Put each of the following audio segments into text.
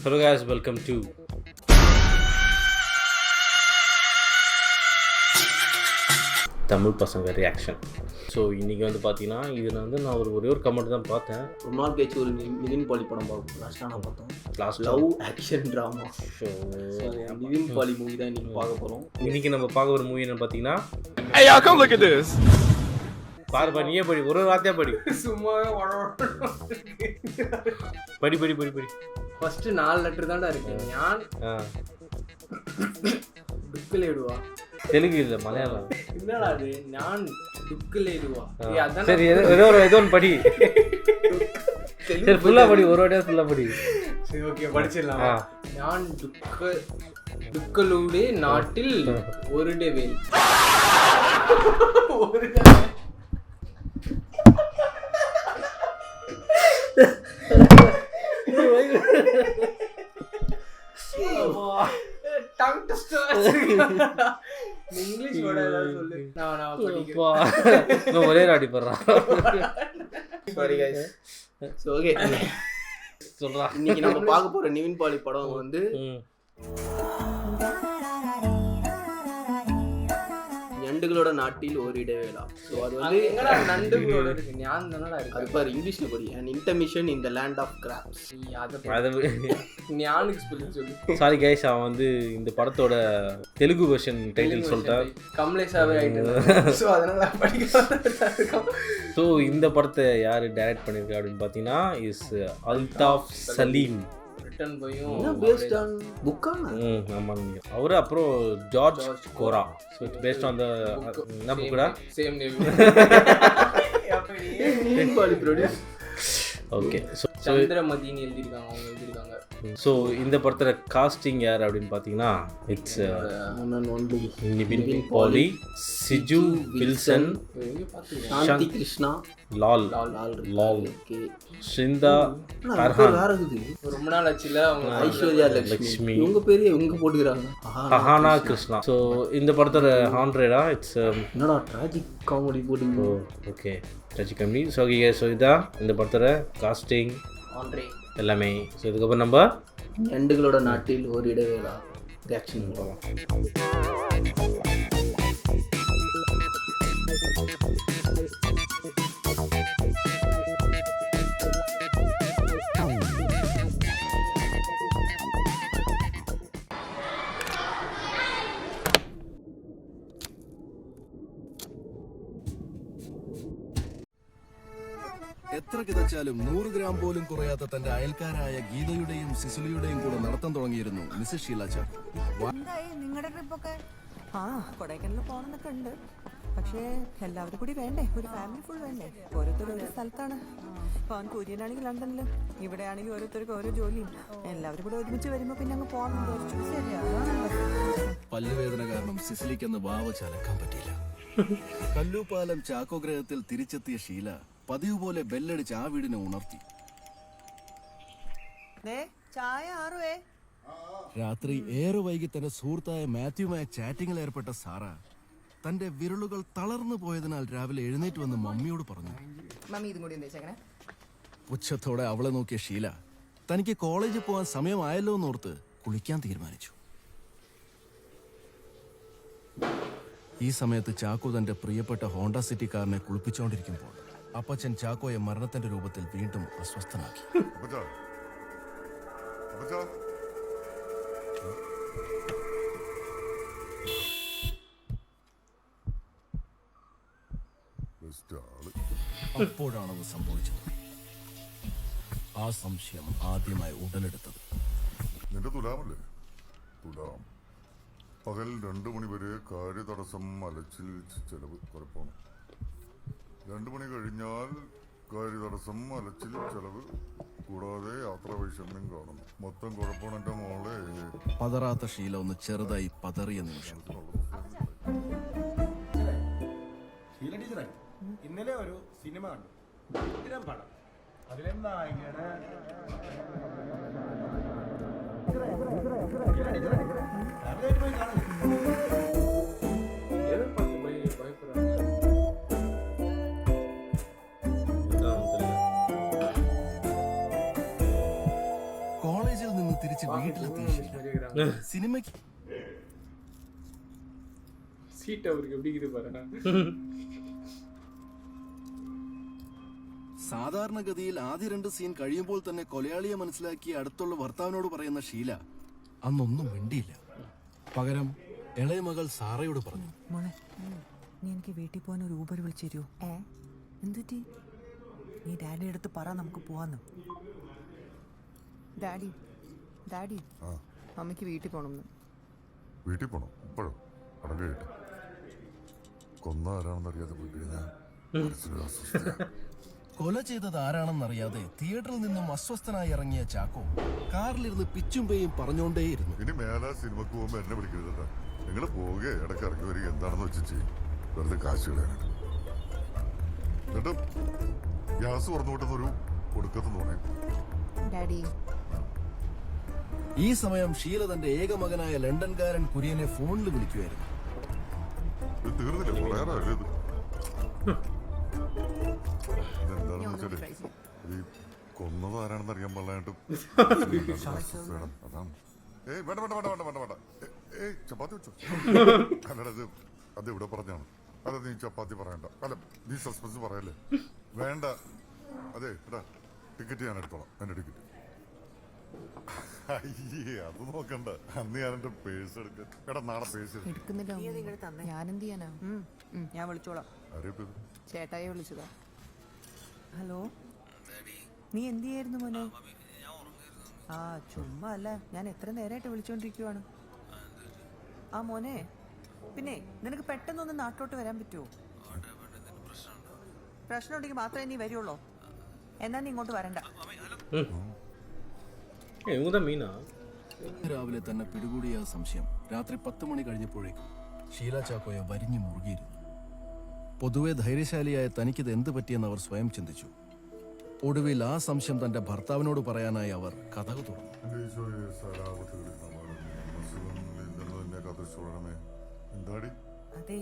Hello guys, welcome to Tamil பசங்க reaction. So இன்றைக்கி வந்து பார்த்தீங்கன்னா இதில் வந்து நான் ஒரே ஒரு கமெண்ட் தான் பார்த்தேன். ரொம்ப நாள் கழிச்சு ஒரு நிவின் பாலி படம் பார்ப்போம். லாஸ்ட்டாக நான் பார்த்தோம் love action drama. So Nivin Pauly movie தான் இன்றைக்கி பார்க்க போகிறோம். இன்றைக்கி நம்ம பார்க்க ஒரு மூவி என்னன்னு பார்த்தீங்கன்னா பாருப்பா, நீயே படி, ஒரு வார்த்தையாக படி, சும்மாவே படி படி படி படி. ஃபஸ்ட்டு 4 லெட்டர் தான்டா இருக்கு. ஞான் டுக்கலேடுவா. தெலுங்கு இல்லை, மலையாளம். என்னடா அது? ஞான் டுக்கலேடுவா. சரி, ஏதோ ஒன்று படி. சரி, ஃபுல்லாக படி, ஒரு வாட்டியாக ஃபுல்லாக படி. சரி, ஓகே, படிச்சிடலாம். ஞான் டுக்கலூடே நாட்டில் ஒரு டேவேல். இங்கிலீஷ் ஒரே ராடி போடுறான். Sorry guys. சோ ஓகே, சொல்றா. இன்னைக்கு நம்ம பார்க்க போற நிவின் பாலி படம் வந்து நண்டுகளோட நாட்டில் ஒரு இடைவேளா. ஸோ அது வந்து நண்டுகளோட இருக்கு. ஞான் தானடா இருக்கு. அது பாரு, இங்கிலீஷ்ல படி. an intermission in the land of crabs. ஞானுக்கு ஸ்பெல்லிங் சொல்லு. சாரி கைஸ், அவன் வந்து இந்த படத்தோட தெலுங்கு வெர்ஷன் டைட்டில் சொல்லிட்டான். கமலேஷாவே ஆயிட்டு. ஸோ அதனால படிக்க. ஸோ இந்த படத்தை யார் டைரக்ட் பண்ணியிருக்கா அப்படின்னு பார்த்தீங்கன்னா இஸ் அல்தாஃப் சலீம். அவரு அப்புறம் George Kora. So it's based on the என்ன புக்குடா? Same name. ஓகே. சந்திரமதின்னு எழுதியிருக்காங்க, அவங்க எழுதியிருக்காங்க. ஸோ இந்த படத்தில் காஸ்டிங் யார் அப்படின்னு பார்த்தீங்கன்னா இட்ஸ் நிவின் பாலி, சிஜு வில்சன், சாந்தி கிருஷ்ணா, லால் ஷிந்தா ஃபர்ஹான். ரொம்ப நாள் ஆச்சுல அவங்க. ஐஸ்வர்யா லட்சுமி, இவங்க பேரு இவங்க போட்டுக்கிறாங்க. அஹானா கிருஷ்ணா. ஸோ இந்த படத்தோட ஹாண்ட்ரேடா இட்ஸ் என்னடா ட்ராஜிக் காமெடி போட்டிங்க. Okay, tragic comedy. ஸோ இதான் இந்த படத்தோட காஸ்டிங் ஹாண்ட்ரே எல்லாமே. ஸோ இதுக்கப்புறம் நம்ம நண்டுகளோட நாட்டில் ஒரு இடைவேளா ரியாக்ஷன் போகலாம். എത്ര കിതച്ചാലും 100 ഗ്രാം പോലും കുറയാത്ത തന്റെ അയൽക്കാരായ ഗീതയുടെയും സിസുലിയുടെയും കൂടെ നടത്താൻ തുടങ്ങിയിരുന്നു മിസ്സസ് ഷീല ചാക്കോ. നിങ്ങളുടെ ട്രിപ്പൊക്കെ കൊടൈക്കനാലിൽ പോകണമെന്നൊക്കെ ഉണ്ട്. പക്ഷേ എല്ലാവരും കൂടി വേണ്ടേ? ഒരു ഫാമിലി ഫുൾ വേണ്ടേ? ഓരോരുത്തരും ഓരോ സ്ഥലത്താണ്. ഇപ്പൊ അവൻ കുര്യനാണെങ്കിൽ ലണ്ടനില്, ഇവിടെ ആണെങ്കിൽ ഓരോരുത്തർക്ക് ഓരോ ജോലിയും. എല്ലാവരും കൂടെ ഒരുമിച്ച് വരുമ്പോ പിന്നെ അങ്ങ് പോകാൻ വിചാരിച്ചു. ശരിയാണ്. പല്ലുവേദന കാരണം സിസിലിക്കെന്ന് വാവ ചലക്കാൻ പറ്റിയില്ല. കല്ലൂപ്പാലം ചാക്കോ ഗ്രഹത്തിൽ തിരിച്ചെത്തിയ ഷീല പതിവ് പോലെ ബെല്ലടിച്ച് ആ വീടിനെ ഉണർത്തി. രാത്രി ഏറെ വൈകി തന്റെ സുഹൃത്തായ മാത്യുവുമായി ചാറ്റിംഗിൽ ഏർപ്പെട്ട സാറ തന്റെ വിരലുകൾ തളർന്നു പോയതിനാൽ രാവിലെ എഴുന്നേറ്റ് വന്ന് മമ്മിയോട് പറഞ്ഞു. ഉച്ചത്തോടെ അവളെ നോക്കിയ ഷീല തനിക്ക് കോളേജിൽ പോകാൻ സമയമായല്ലോ എന്നോർത്ത് കുളിക്കാൻ തീരുമാനിച്ചു. ഈ സമയത്ത് ചാക്കോ തന്റെ പ്രിയപ്പെട്ട ഹോണ്ട സിറ്റി കാറിനെ കുളിപ്പിച്ചുകൊണ്ടിരിക്കുമ്പോൾ അപ്പച്ചൻ ചാക്കോയെ മരണത്തിന്റെ രൂപത്തിൽ വീണ്ടും അസ്വസ്ഥനാക്കി. അപ്പോഴാണത് സംഭവിച്ചത്. ആ സംശയം ആദ്യമായി ഉടലെടുത്തത്. നിന്റെ തുലാമല്ലേ? തുലാം. പകൽ 2 മണി വരെ കാര്യതടസ്സം, അലച്ചിൽ, ചെലവ്. കുഴപ്പമാണ്. 2 മണി കഴിഞ്ഞാൽ കാര്യതടസ്സം, അലച്ചിൽ, ചെലവ് കൂടാതെ യാത്രാവൈഷമ്യം കാണുന്നു. മൊത്തം കുഴപ്പമാണ് എൻ്റെ മോളെ. പതറാത്ത ഷീല ഒന്ന് ചെറുതായി പതറിയ നിമിഷം. ഇന്നലെ ഒരു സിനിമ കണ്ടു, ഉഗ്രം പടം. അതിലെന്താ ഇങ്ങനെ കോളേജിൽ നിന്ന് തിരിച്ച് போறாங்க സിനിമയ്ക്ക് சீட் அவருக்கு எப்படி இருக்குது பாருங்க. സാധാരണഗതിയിൽ ആദ്യ 2 സീൻ കഴിയുമ്പോൾ തന്നെ കൊലയാളിയെ മനസ്സിലാക്കി അടുത്തുള്ള ഭർത്താവിനോട് പറയുന്ന ഷീല അന്നൊന്നും മിണ്ടിയില്ല. പകരം ഇളയ മകൾ സാറയോട് പറഞ്ഞു, മോളെ നീ എനിക്ക് വീട്ടിൽ പോകാൻ ഒരു ഊബർ വിളിച്ചു തരുമോ? എന്തുറ്റി? നീ ഡാഡിയുടെ അടുത്ത് പറ നമുക്ക് പോവാന്ന്. ഡാഡി ഡാഡി മമ്മിക്ക് വീട്ടിൽ പോകണമെന്ന്. വീട്ടിൽ പോണോ? ഇപ്പോഴും അടങ്ങ കേട്ട് കൊന്ന ആരാണെന്നറിയാതെ പോയി കഴിഞ്ഞാൽ മനസ്സിലൊരു അസ്വസ്ഥത. കൊല ചെയ്തത് ആരാണെന്നറിയാതെ തിയേറ്ററിൽ നിന്നും അസ്വസ്ഥനായി ഇറങ്ങിയ ചാക്കോ കാറിലിരുന്ന് പിച്ചും പേയും പറഞ്ഞുകൊണ്ടേയിരുന്നു. ഇനി മേലെ സിനിമക്ക് പോകുമ്പോൾ എന്നെ വിളിക്കരുതട്ടാ. നിങ്ങൾ പോവുക ഇടയ്ക്ക് ഇറങ്ങി വരിക എന്താണെന്ന് വെച്ച് ചെയ്യും. വെറുതെ കാശ് കളയാനാണ്. എന്നിട്ട് ഗ്യാസ് തുറന്നു വിട്ടുന്നൊരു ഒടുക്കത്ത് തോന്നേ. ഡാഡി ഈ സമയം ഷീല തന്റെ ഏക മകനായ ലണ്ടൻകാരൻ കുര്യനെ ഫോണിൽ വിളിക്കുമായിരുന്നു. ഇത് തീർന്നില്ല, പറയാറല്ലേ ഇത്. ഇതെന്താണെന്ന് വെച്ചാല് ഈ കൊന്നത് ആരാണെന്ന് അറിയാൻ പാടില്ലായിട്ട് അതാണ്. ഏയ് വേണ്ട വേണ്ട വേണ്ട വേണ്ട വേണ്ട വേണ്ട. ഏയ് ചപ്പാത്തി വെച്ചോ. അല്ലടാ അത് ഇവിടെ പറഞ്ഞാണ്. അല്ല നീ ചപ്പാത്തി പറയണ്ട. അല്ല നീ സസ്പെൻസ് പറയല്ലേ. വേണ്ട. അതെ എടാ ടിക്കറ്റ് ഞാൻ എടുത്തോളാം. എന്റെ ടിക്കറ്റ്. അയ്യേ അത് നോക്കണ്ട. അന്ന് ഞാൻ എന്റെ പേഴ്സ് എടുക്ക. എടാ നാളെ പേഴ്സ് എടുക്കുന്നില്ല. ഞാനെന്ത് ചെയ്യാനാ? ഞാൻ വിളിച്ചോളാം. അറിയപ്പോ ചേട്ടായെ വിളിച്ചതാ. ഹലോ, നീ എന്ത് ചെയ്യായിരുന്നു മോനെ? ആ ചുമ്മാ അല്ല, ഞാൻ എത്ര നേരമായിട്ട് വിളിച്ചോണ്ടിരിക്കുവാണ്. ആ മോനെ, പിന്നെ നിനക്ക് പെട്ടെന്നൊന്ന് നാട്ടിലോട്ട് വരാൻ പറ്റുമോ? പ്രശ്നം ഉണ്ടെങ്കിൽ മാത്രമേ നീ വരുള്ളൂ. എന്നാ നീ ഇങ്ങോട്ട് വരണ്ട. മീനാ രാവിലെ തന്നെ പിടികൂടിയ സംശയം രാത്രി 10 മണി കഴിഞ്ഞപ്പോഴേക്കും ഷീല ചാക്കോയെ വരിഞ്ഞു മുറുകിയിരുന്നു. പൊതുവെ ധൈര്യശാലിയായ തനിക്കിത് എന്ത് പറ്റിയെന്ന് അവർ സ്വയം ചിന്തിച്ചു. ഒടുവിൽ ആ സംശയം തന്റെ ഭർത്താവിനോട് പറയാനായി അവർ കഥകു തുറന്നു. എന്താടി? അതെ,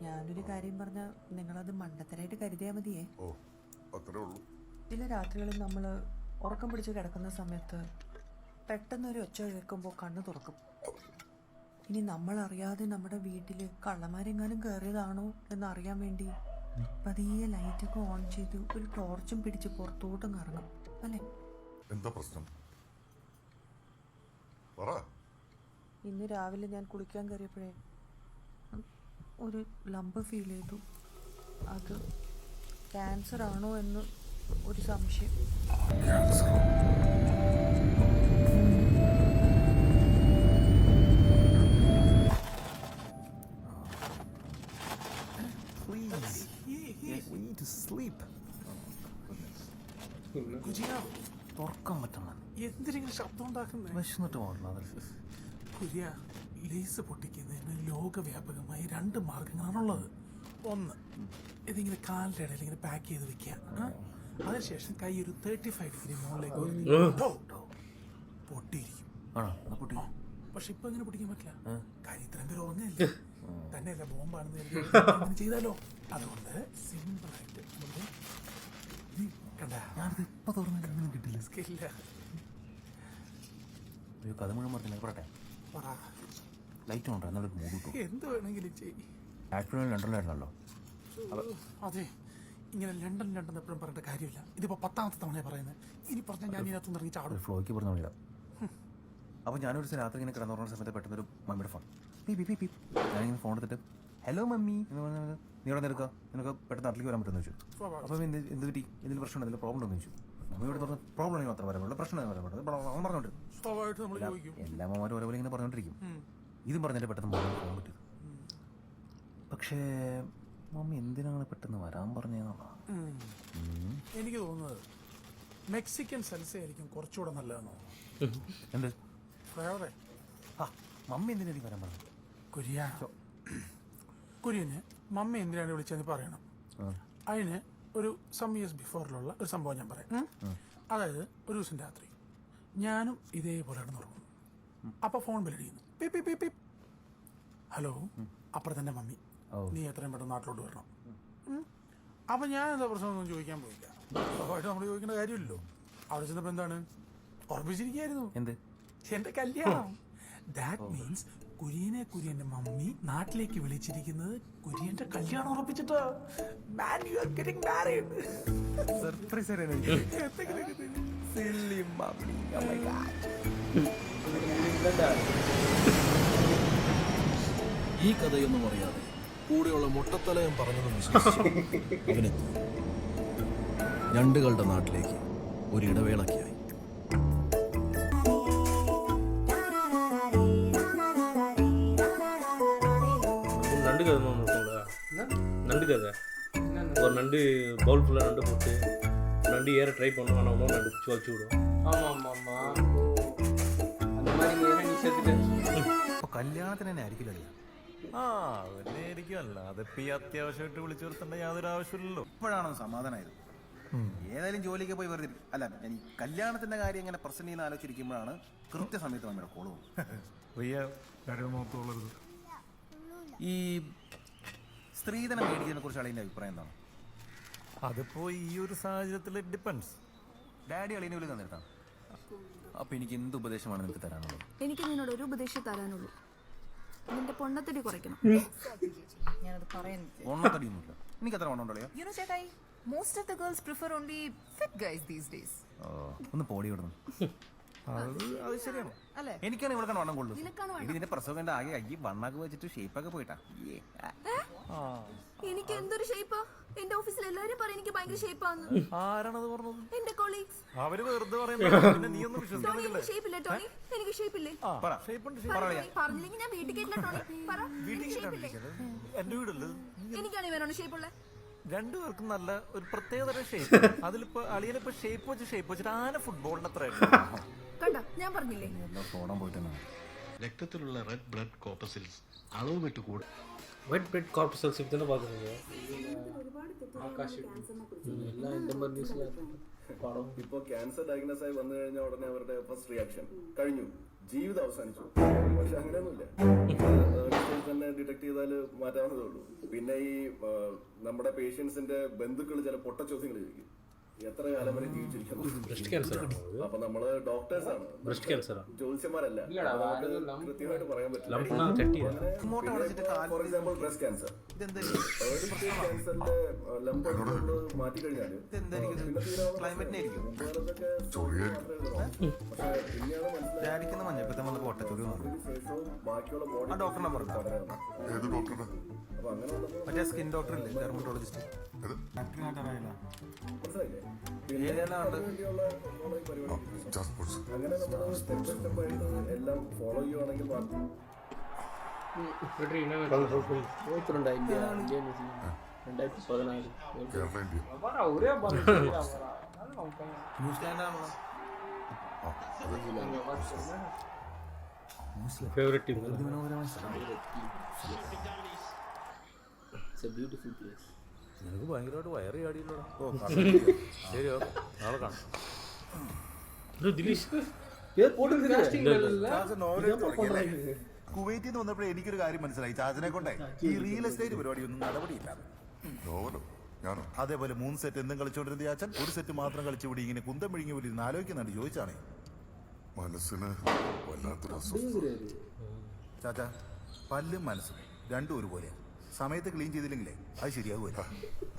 ഞാനൊരു കാര്യം പറഞ്ഞ നിങ്ങളത് മണ്ടത്തരായിട്ട് കരുതിയാ മതിയേ. ഓ അത്രേ ഉള്ളൂ. ചില രാത്രികളിൽ നമ്മൾ ഉറക്കം പിടിച്ച് കിടക്കുന്ന സമയത്ത് പെട്ടെന്നൊരു ഒച്ച കേൾക്കുമ്പോൾ കണ്ണു തുറക്കും. ഇനി നമ്മൾ അറിയാതെ നമ്മുടെ വീട്ടിൽ കള്ളന്മാരെങ്ങാനും കയറിയതാണോ എന്നറിയാൻ വേണ്ടി പതിയെ ലൈറ്റൊക്കെ ഓൺ ചെയ്ത് ഒരു ടോർച്ചും പിടിച്ച് പുറത്തോട്ടും ഇറങ്ങും അല്ലേ? എന്താ പ്രശ്നം? പറ. ഇന്ന് രാവിലെ ഞാൻ കുളിക്കാൻ കയറിയപ്പോഴേ ഒരു ലംബ് ഫീൽ ചെയ്തു. അത് ക്യാൻസർ ആണോ എന്ന് ഒരു സംശയം. തുറക്കാൻ പറ്റണം. എന്തിനെങ്കിലും ശബ്ദം ഉണ്ടാക്കുന്നത്? വിശന്നിട്ട് പോകണം. കുര്യ, ലേസ് പൊട്ടിക്കുന്നതിന് ലോകവ്യാപകമായി 2 മാർഗങ്ങളാണുള്ളത്. ഒന്ന്, ഇതിങ്ങനെ കാലിൻ്റെ ഇടയിൽ ഇങ്ങനെ പാക്ക് ചെയ്ത് വെക്കുക. അതിനുശേഷം കൈ ഒരു 35 ഡിഗ്രി മുകളിലേക്ക് പൊട്ടിയിരിക്കും. പക്ഷെ ഇപ്പൊ ഇങ്ങനെ പൊട്ടിക്കാൻ പറ്റില്ല. കാര്യം ഇത്രയും പേര് ഉറങ്ങില്ല. തന്നെയല്ല ബോംബാണെന്ന് ചെയ്താലോ. അതുകൊണ്ട് സിമ്പിൾ ആയിട്ട് ഞാനത് ഇപ്പൊ തുറന്നിട്ടൊന്നും കിട്ടില്ല. സ്കില്ല. ഒരു കഥ മുഴുവൻ പറഞ്ഞില്ല. പറട്ടെ, ലൈറ്റ് ഉണ്ടോ? എന്നൊരു മൂഡ് കിട്ടും. എന്ത് വേണമെങ്കിലും ചെയ്യും. ആക്ച്വലി ലണ്ടനിലായിരുന്നല്ലോ. അതെ, ഇങ്ങനെ ലണ്ടൻ എപ്പോഴും പറഞ്ഞിട്ട് കാര്യമില്ല. ഇതിപ്പോ 10ാമത്തെ തവണ പറയുന്നത്. ഇനി പറഞ്ഞാൽ ഞാൻ ഇതിനകത്തുനിന്ന് ഇറങ്ങി ചാടും. ഫ്ലോയ്ക്ക് പറഞ്ഞ വഴിയില്ല. അപ്പോൾ ഞാനൊരു ദിവസം രാത്രി ഇങ്ങനെ കിടന്നുറങ്ങുന്ന സമയത്ത് പെട്ടെന്നൊരു മമ്മിയുടെ ഫോൺ ഞാനിങ്ങനെ ഫോൺ എടുത്തിട്ട് ഹലോ മമ്മി എന്ന് പറഞ്ഞാൽ നീ ഇവിടെ നിൽക്കുക, നിനക്ക് പെട്ടെന്ന് നാട്ടിലേക്ക് വരാൻ പറ്റുമെന്ന് ചോദിച്ചു. അപ്പം എന്ത് കിട്ടി, എന്തെങ്കിലും പ്രശ്നം എന്തെങ്കിലും പ്രോബ്ലം ഉണ്ടെന്ന് ചോദിച്ചു. മമ്മിയോട് പറഞ്ഞ പ്രോബ്ലം ആണെങ്കിൽ മാത്രം വരാൻ പ്രശ്നം വരാൻ അവൻ പറഞ്ഞോണ്ടിരുന്നു. എല്ലാ അമ്മമാരും ഓരോപോലെ ഇങ്ങനെ പറഞ്ഞോണ്ടിരിക്കും. ഇതും പറഞ്ഞിട്ട് പെട്ടെന്ന് മമ്മി ഫോൺ പറ്റും. പക്ഷേ മമ്മി എന്തിനാണ് പെട്ടെന്ന് വരാൻ പറഞ്ഞതെന്നാണ് എനിക്ക് തോന്നുന്നത്. മെക്സിക്കൻ സൽസ ആയിരിക്കും കുറച്ചുകൂടെ നല്ലതെന്നോ. എന്ത് ഫ്ലേവറേ? മമ്മി എന്തിനാണ് വരാൻ പറഞ്ഞത്? കുര്യന് മമ്മി എന്തിനാണ് വിളിച്ചതെന്ന് പറയണം. അതിന് ഒരു സം ഇയേഴ്സ് ബിഫോറിലുള്ള ഒരു സംഭവം ഞാൻ പറയാം. അതായത് ഒരു ദിവസം രാത്രി ഞാനും ഇതേപോലെ നടന്നുറങ്ങും. അപ്പൊ ഫോൺ ബില്ലടിക്കുന്നു. പി പി പി പി. ഹലോ, അപ്പുറത്തെ മമ്മി, നീ എത്രയും പെട്ടെന്ന് നാട്ടിലോട്ട് വരണം. അപ്പൊ ഞാൻ എന്താ പ്രശ്നമൊന്നും ചോദിക്കാൻ പോയില്ല. സ്വാഭാവികമായിട്ട് നമ്മൾ ചോദിക്കേണ്ട കാര്യമില്ലല്ലോ. അവിടെ ചെന്നപ്പോ എന്താണ് ഉറപ്പിച്ചിരിക്കുകയായിരുന്നു. എന്ത്? എന്റെ കല്യാണം. ദാറ്റ് മീൻസ് കുര്യന്റെ മമ്മി നാട്ടിലേക്ക് വിളിച്ചിരിക്കുന്നത് കുര്യന്റെ കല്യാണം ഉറപ്പിച്ചിട്ടാ. Man, you are getting married. Surprise silly mummy. Oh my God. ഈ കഥയൊന്നും അറിയാതെ കൂടെയുള്ള മുട്ടത്തലയം പറഞ്ഞതും വിശ്വസിച്ചു അവനെത്തി ഞണ്ടുകളുടെ നാട്ടിലേക്ക് ഒരു ഇടവേളയ്ക്കായി. நண்டு கதை ஒன்று இருக்கும்ல, நண்டு கதை. ஒரு நண்டு பவுல் ஃபுல்லாக நண்டு போட்டு நண்டு ஏற ட்ரை பண்ணுவோம், ஆனால் ஒன்றும் நண்டு பிடிச்சி வச்சு விடும். ஆமா அந்த மாதிரி நிமிஷத்துக்கு അപ്പൊ കല്യാണത്തിന് തന്നെ ആയിരിക്കില്ല. അതന്നെ ആയിരിക്കുമല്ല. അതിപ്പോ ഈ അത്യാവശ്യമായിട്ട് വിളിച്ചു വരുത്തേണ്ട യാതൊരു ആവശ്യമില്ലല്ലോ. ഇപ്പോഴാണോ സമാധാനമായത്? ഏതായാലും ജോലിക്ക് പോയി വെറുതെ അല്ല, ഞാൻ ഈ കല്യാണത്തിന്റെ കാര്യം ഇങ്ങനെ പ്രസന്റ് ചെയ്യുന്ന ആലോചിച്ചിരിക്കുമ്പോഴാണ് കൃത്യസമയത്ത് നമ്മുടെ കോള് പോകും. ഈ സ്ത്രീധനം മേടിച്ചതിനെ കുറിച്ച് അളിയന്റെ അഭിപ്രായം എന്താണ്? അതിപ്പോ ഈ ഒരു സാഹചര്യത്തിൽ ഡിപ്പെൻസ്. ഡാഡി അളിയനെ വിളി തന്നിട്ടാണ്. അപ്പൊ എനിക്ക് എന്ത് ഉപദേശമാണ് നിനക്ക് തരാനുള്ളത്? എനിക്ക് നിന്നോട് ഒരു ഉപദേശം തരാനുള്ളൂ. നിന്റെ പൊണ്ണത്തടി കുറയ്ക്കണം. ഞാനത് പറയുന്നു. ഒന്നത്തടിയൊന്നുമില്ല. എനിക്ക് എത്ര വണ്ണം ഉണ്ടോ? You know, ചേട്ടായി, most of the girls prefer only fit guys these days. ഒന്ന് പോടി വിടുന്നു. അത് ശരിയാണ്. അല്ലേ? എനിക്കാണ് ഇവിടെ വണ്ണം കൊള്ളു. നിനക്കാണ് ഇത് നിന്റെ പ്രസവം ആകെ അയ്യ വണ്ണാക്ക് വെച്ചിട്ട് ഷേപ്പൊക്കെ പോയിട്ടാ. എനിക്ക് എന്തൊരു ഷേപ്പാ. എന്റെ ഓഫീസിൽ എല്ലാരും പറയും എനിക്ക് ഭയങ്കര ഷേപ്പാന്ന്. ആരാണത് പറഞ്ഞത്? എന്റെ കൊളീഗ്സ്. അവര് വെറുതെ പറയുന്നത്. നീ ഒന്ന് ടോണി, വിശ്വസിക്കുന്നില്ലേ? എനിക്ക് ഷേപ്പില്ലേ ടോണി? എനിക്ക് ഷേപ്പില്ലേ? പറഞ്ഞില്ലെങ്കിൽ ഞാൻ വീട്ടിൽ കേട്ടില്ല ടോണി. പറ, എനിക്ക് ഷേപ്പില്ലേ? എന്റെ വീടല്ലേ? എനിക്കാണ് ഇവനാണ് ഷേപ്പുള്ള. രണ്ടുപേർക്കും നല്ല ഒരു പ്രത്യേകതരം ഷേപ്പ്. അതിലിപ്പോ അളിയനിപ്പോ ഷേപ്പ് വെച്ചിട്ട് ആന ഫുട്ബോളിന് അത്ര കണ്ട, ഞാൻ പറഞ്ഞില്ലേ? ഫോണം പോയിട്ട് രക്തത്തിലുള്ള റെഡ് ബ്ലഡ് കോർപ്പസിൽസ് അളവ് വിട്ട് കൂടും. ஒயிட் பிரெட் கார்பசல்ஸ் இப்படி தானே பார்க்குறீங்க? ഇപ്പോൾ ക്യാൻസർ ഡയഗ്നോസ് ആയി വന്നു കഴിഞ്ഞാൽ ഉടനെ അവരുടെ ഫസ്റ്റ് റിയാക്ഷൻ കഴിഞ്ഞു, ജീവിതം അവസാനിച്ചു. പക്ഷെ അങ്ങനെയൊന്നുമില്ല. തന്നെ ഡിറ്റക്ട് ചെയ്താൽ മാറ്റാവുന്നതേ ഉള്ളൂ. പിന്നെ ഈ നമ്മുടെ പേഷ്യൻസിന്റെ ബന്ധുക്കൾ ചില പൊട്ട ചോദ്യങ്ങൾ ചോദിക്കും. എത്ര കാലം വരെ ജീവിച്ചിരിക്കുന്നു? ബ്രസ്റ്റ് ക്യാൻസർ ആണോ? അപ്പൊ നമ്മള് ഡോക്ടേഴ്സ് ആണ്, ബ്രസ്റ്റ് ക്യാൻസർ ജ്യോത്സ്യന്മാരല്ല. കൃത്യമായിട്ട് പറയാൻ പറ്റില്ല. ഫോർ എക്സാമ്പിൾ ബ്രസ്റ്റ് ക്യാൻസർ, ക്യാൻസറിന്റെ ലംബങ്ങൾ മാറ്റി കഴിഞ്ഞാല് ബാക്കിയുള്ള ഡോക്ടറിനെ പറഞ്ഞു. ഏത് ഡോക്ടറുടെ? അപ്പൊ അങ്ങനെ മറ്റേ സ്കിൻ ഡോക്ടർ ഇല്ലേ, ഡെർമറ്റോളജിസ്റ്റ്. മനസ്സിലായില്ലേ? അങ്ങനെ നമ്മൾ സ്റ്റെപ്പ് സ്റ്റെപ്പായിട്ട് എല്ലാം ഫോളോ ചെയ്യുവാണെങ്കിൽ മാത്രം. പോയിട്ടുണ്ടായി 2014 കേരള ഇന്ത്യ ന്യൂസിലാൻഡാണല്ലോ. Favourite team. Beautiful place. നിനക്ക് ഭയങ്കരമായിട്ട് വയറ് ചാടിയല്ലോ. ശരി, നാളെ കാണാം. കുവൈറ്റിൽ നിന്ന് വന്നപ്പോഴേ എനിക്കൊരു കാര്യം മനസ്സിലായി. ചാച്ചനെ കൊണ്ടേ ഈ റിയൽ എസ്റ്റേറ്റ് പരിപാടിയൊന്നും നടപടിയില്ല. ഞാനോ അതേപോലെ 3 സെറ്റ് എന്തും കളിച്ചോണ്ടിരുന്ന ചാച്ചൻ ഒരു സെറ്റ് മാത്രം കളിച്ചുകൂടി ഇങ്ങനെ കുന്തം വിഴുങ്ങി പോലെ ഇരുന്ന് ആലോചിക്കുന്നുണ്ട്. ചോദിച്ചാണേ മനസ്സിന് വല്ലാത്തൊരു അസ്വസ്ഥത. ചാച്ച, പല്ലും മനസ്സും രണ്ടും ഒരുപോലെയാണ്. സമയത്ത് ക്ലീൻ ചെയ്തില്ലെങ്കിലേ അത് ശരിയാകുമല്ലോ.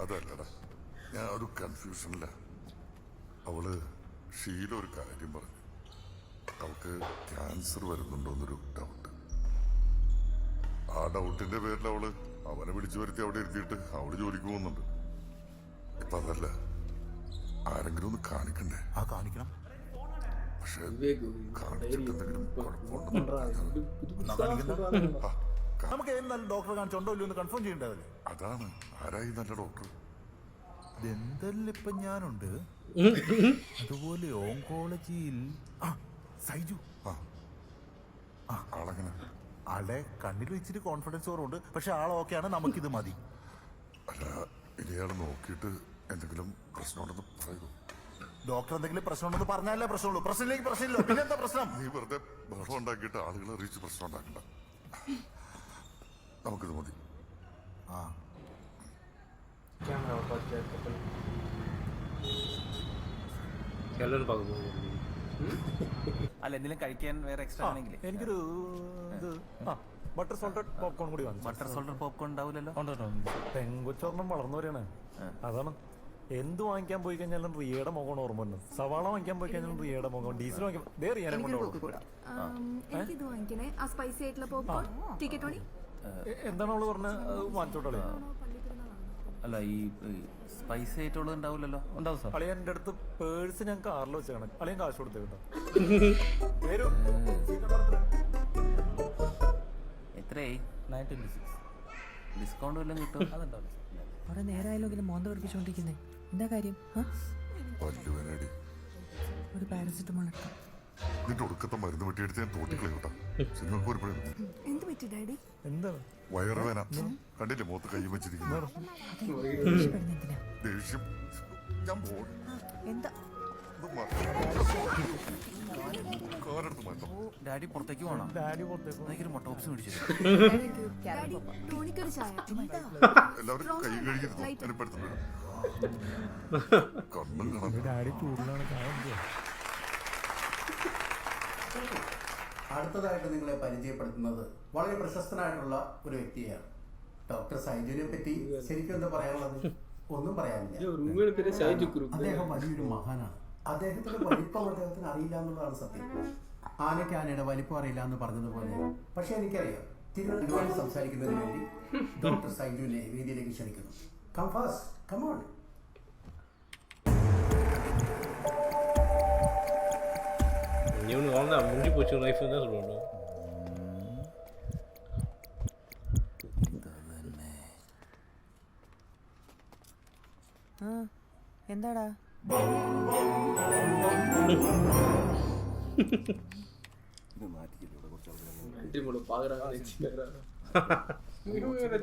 അതല്ലടാ, ഞാൻ ഒരു കൺഫ്യൂഷനില്ല. അവള് ഷീല ഒരു കാര്യം പറഞ്ഞു. അവൾക്ക് ക്യാൻസർ വരുന്നുണ്ടോന്നൊരു ഡൗട്ട്. ആ ഡൗട്ടിന്റെ പേരിൽ അവനെ വിളിച്ചു വരുത്തി അവിടെ ഇരുത്തിയിട്ട് അവള് ജോലിക്ക് പോകുന്നുണ്ട്. ഇപ്പൊ അതല്ല, ആരെങ്കിലും ഒന്ന് കാണിക്കണ്ടേ? ആ കാണിക്കണം. പക്ഷെ കാണിച്ചിട്ട് എന്തെങ്കിലും നമുക്ക് ഏത് നല്ല ഡോക്ടറെ കാണിച്ചുണ്ടോ ഇല്ലയോ എന്ന് കൺഫേം ചെയ്യേണ്ടതല്ലേ? അതാണ്. ആരായി നല്ല ഡോക്ടർ? ദന്തലിൽ ഇപ്പൊ ഞാനുണ്ട്. അതുപോലെ ഓങ്കോളജിയിൽ സൈജു. ആളെങ്ങനെ? ആളെ കണ്ണിൽ ഇച്ചിരി കോൺഫിഡൻസ് കുറവുണ്ട്. പക്ഷെ ആൾ ഓക്കെയാണ്, നമുക്കിത് മതി. അല്ല, ഇനിയാൾ നോക്കിയിട്ട് എന്തെങ്കിലും പ്രശ്നമുണ്ടെന്ന് പറയുമോ? ഡോക്ടർ എന്തെങ്കിലും പ്രശ്നമുണ്ടെന്ന് പറഞ്ഞാലേ പ്രശ്നമുള്ളൂ. പ്രശ്നമില്ലെങ്കിൽ പ്രശ്നമില്ല. പിന്നെന്താ പ്രശ്നം? നീ വെറുതെ ബഹളം ഉണ്ടാക്കിയിട്ട് ആളുകളെ അറിയിച്ച് പ്രശ്നം ഉണ്ടാക്കണ്ട. നമുക്കിത് മതി. எல்லாரும் பார்க்க போகிறோம். അല്ല എന്തെങ്കിലും കഴിക്കാൻ വേറെ എക്സ്ട്രാ ആണെങ്കിൽ എനിക്കൊരു ഇത് ബട്ടർ സോൾട്ടഡ് പോപ്കോൺ കൂടി വാങ്ങിച്ചു. ബട്ടർ സോൾട്ടഡ് പോപ്കോൺ ഉണ്ടാവില്ലല്ലോ. പെങ്കൊച്ചോർണം വളർന്നവരാണ്, അതാണ്. എന്ത് വാങ്ങിക്കാൻ പോയി കഴിഞ്ഞാലും റിയയുടെ മുഖമാണ് ഓർമ്മ വരുന്നത്. സവാള വാങ്ങിക്കാൻ പോയി കഴിഞ്ഞാലും റിയയുടെ മുഖം, ഡീസൽ വാങ്ങിക്കാൻ എനിക്കിത് വാങ്ങിക്കണേ, ആ സ്പൈസി ആയിട്ടുള്ള പോപ്കോൺ. ടിക്കറ്റ് ഓണി എന്താണ് അവള് പറഞ്ഞത്? വാങ്ങിച്ചോട്ടെ. അല്ല ഈ സ്പൈസി ആയിട്ടുള്ളത് ഉണ്ടാവില്ലല്ലോ. ഉണ്ടാവും സാർ. അളിയ എൻ്റെ അടുത്ത് പേഴ്സ് ഞാൻ കാറിൽ വെച്ചാണ്, അളിയൻ കാശ് കൊടുത്തേ കേട്ടോ. എത്രയായി? 926. ഡിസ്കൗണ്ട് വല്ലതും കിട്ടും? അതുണ്ടാവില്ല. അവിടെ നേരായാലും ഇങ്ങനെ മോന്ത പഠിപ്പിച്ചോണ്ടിരിക്കുന്നേ, എന്താ കാര്യം? പല്ലുവേനടി ഒരു പാരസിറ്റമോൾ എടുക്കാം. നിന്റെ ഒടുക്കത്തെ മരുന്ന് വെട്ടിയെടുത്ത് ഞാൻ തോട്ടിക്കളയൂട്ടാ. സിനിമക്ക് ഒരു എന്ത് പറ്റി ഡാഡി? എന്താണ് വയറുവേന കണ്ടില്ലേ മുഖത്ത് കൈ വെച്ചിരിക്കുന്നത്? ദേഷ്യം ഞാൻ എന്താ കാലെടുത്ത് മാറ്റാം. ഡാഡി പുറത്തേക്ക് പോകണം. ഡാഡി പുറത്തേക്ക് എനിക്കൊരു മുട്ട ഓപ്സ് മേടിച്ചിട്ട്. ഡാഡി ടോണിക്കൊരു ചായ. എല്ലാവരും കൈ കഴുകരുത്. എനിപ്പെടുത്തുന്നു കണ്ണും കാണാൻ. ഡാഡി ചൂടിലാണ് ചായ. അടുത്തതായിട്ട് നിങ്ങളെ പരിചയപ്പെടുത്തുന്നത് വളരെ പ്രശസ്തനായിട്ടുള്ള ഒരു വ്യക്തിയാണ്. ഡോക്ടർ സൈജുവിനെ പറ്റി ശരിക്കും എന്താ പറയാനുള്ളത്? ഒന്നും പറയാനില്ല. അദ്ദേഹം വലിയൊരു മഹാനാണ്. അദ്ദേഹത്തിന്റെ വലിപ്പം അദ്ദേഹത്തിന് അറിയില്ല എന്നുള്ളതാണ് സത്യം. ആനയ്ക്ക് ആനയുടെ വലിപ്പം അറിയില്ല എന്ന് പറഞ്ഞതുപോലെ. പക്ഷെ എനിക്കറിയാം, തിരുവനന്തപുരം സംസാരിക്കുന്നതിന് വേണ്ടി ഡോക്ടർ സൈജുവിനെ വേദിയിലേക്ക് ക്ഷണിക്കുന്നു. Come fast, come on. இவனு வாழ்ந்தா முடிஞ்சு போச்சு லைஃப் தான் சொல்லுவாங்க. എന്താടാ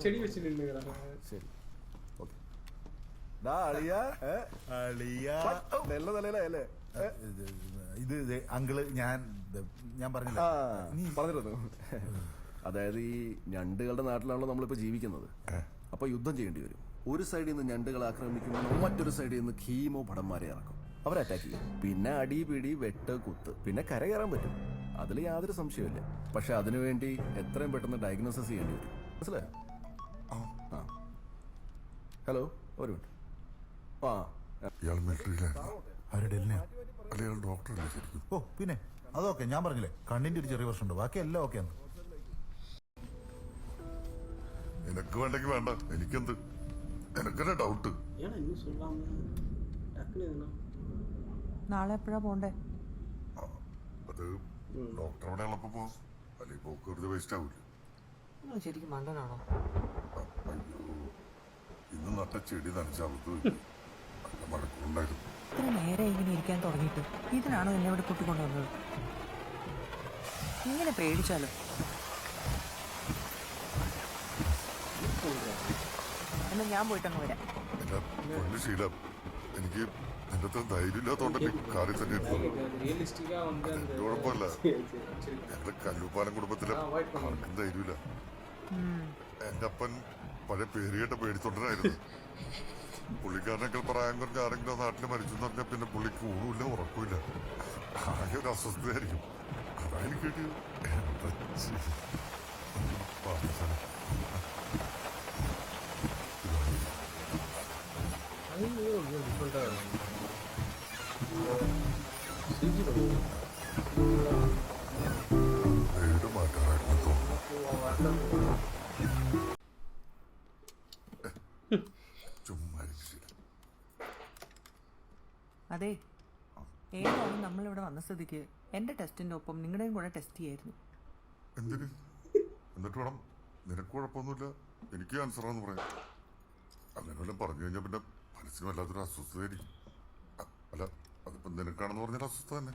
ചെടി വെച്ചിട്ടുണ്ട്. ഇത് അങ്കിള് ഞാൻ പറഞ്ഞില്ല. അതായത് ഈ ഞണ്ടുകളുടെ നാട്ടിലാണല്ലോ നമ്മളിപ്പോൾ ജീവിക്കുന്നത്. അപ്പോൾ യുദ്ധം ചെയ്യേണ്ടി വരും. ഒരു സൈഡിൽ നിന്ന് ഞണ്ടുകളെ ആക്രമിക്കുമ്പോൾ മറ്റൊരു സൈഡിൽ നിന്ന് കീമോ ഭടന്മാരെ ഇറക്കും. അവരെ അറ്റാക്ക് ചെയ്യും. പിന്നെ അടി പിടി വെട്ട് കുത്ത്, പിന്നെ കര കയറാൻ പറ്റും. അതിൽ യാതൊരു സംശയമില്ല. പക്ഷെ അതിനുവേണ്ടി എത്രയും പെട്ടെന്ന് ഡയഗ്നോസിസ് ചെയ്യേണ്ടി വരും. മനസ്സിലായോ? ആ ഹലോ, ഒരു മിനിറ്റ്. ഇയാൾ മിലിറ്ററിയിലായിരുന്നു. അവരുടെ അല്ല ഇയാൾ ഡോക്ടറല്ലേ ശരിക്കും? ഓ പിന്നെ അതൊക്കെ ഞാൻ പറഞ്ഞില്ലേ, കണ്ണിന്റെ ഒരു ചെറിയ പ്രശ്നമുണ്ട്, ബാക്കി എല്ലാം ഓക്കെ ആണ്. നിനക്ക് വേണ്ടെങ്കിൽ വേണ്ട, എനിക്കെന്ത്? എനിക്കെന്നെ ഡൗട്ട്. നാളെ എപ്പോഴാ പോണ്ടേ? അത് ഡോക്ടറോടെ ഉള്ളപ്പോ പോ, അല്ലെങ്കിൽ പോക്ക് വെറുതെ വേസ്റ്റ് ആവൂല. ശരിക്കും മണ്ടനാണോ? അയ്യോ, ഇന്ന് നട്ട ചെടി നനച്ചവർക്ക് നല്ല മഴക്കുണ്ടായിരുന്നു. ഇത്ര നേരെ ഇങ്ങനെ ഇരിക്കാൻ തുടങ്ങിയിട്ട് ഇതിനാണോ എന്നെ ഇവിടെ കൂട്ടിക്കൊണ്ടുവന്നത്? ഇങ്ങനെ പേടിച്ചാലോ? എന്നാ ഞാൻ പോയിട്ടങ്ങ് വരാം. എന്റെ പൊന്നു ശീലം, എനിക്ക് എന്റെ അത്ര ധൈര്യം ഇല്ലാത്തോണ്ടല്ലേ കാറിൽ തന്നെ കുഴപ്പമില്ല. ഞങ്ങളുടെ കല്ലുപ്പാലം കുടുംബത്തിലെ ആർക്കും ധൈര്യമില്ല. എന്റെ അപ്പൻ പഴയ പേരുകേട്ട പേടിത്തൊണ്ടനായിരുന്നു. പുള്ളിക്കാരനൊക്കെ പ്രായം കുറഞ്ഞ ആരെങ്കിലും നാട്ടിൽ മരിച്ചു എന്ന് പറഞ്ഞാൽ പിന്നെ പുള്ളിക്ക് ഊണുമില്ല ഉറക്കമില്ല, ആകെ ഒരു അസ്വസ്ഥതയായിരിക്കും. അതായത് കേട്ടി വീട് മാറ്റാറായിരുന്നു തോന്നുന്നു. അതെ, ഏതായാലും നമ്മളിവിടെ വന്ന സ്ഥിതിക്ക് എൻ്റെ ടെസ്റ്റിൻ്റെ ഒപ്പം നിങ്ങളുടെയും കൂടെ ടെസ്റ്റ് ചെയ്യായിരുന്നു. എന്തിന്? എന്നിട്ട് വേണം, നിനക്ക് കുഴപ്പമൊന്നുമില്ല, എനിക്ക് ക്യാൻസറാന്ന് പറയാം. അങ്ങനെ വല്ലതും പറഞ്ഞു കഴിഞ്ഞാൽ പിന്നെ മനസ്സിന് വല്ലാത്തൊരു അസ്വസ്ഥതയായിരിക്കും. അല്ല, അതിപ്പോ നിനക്കാണെന്ന് പറഞ്ഞാൽ അസ്വസ്ഥ തന്നെ.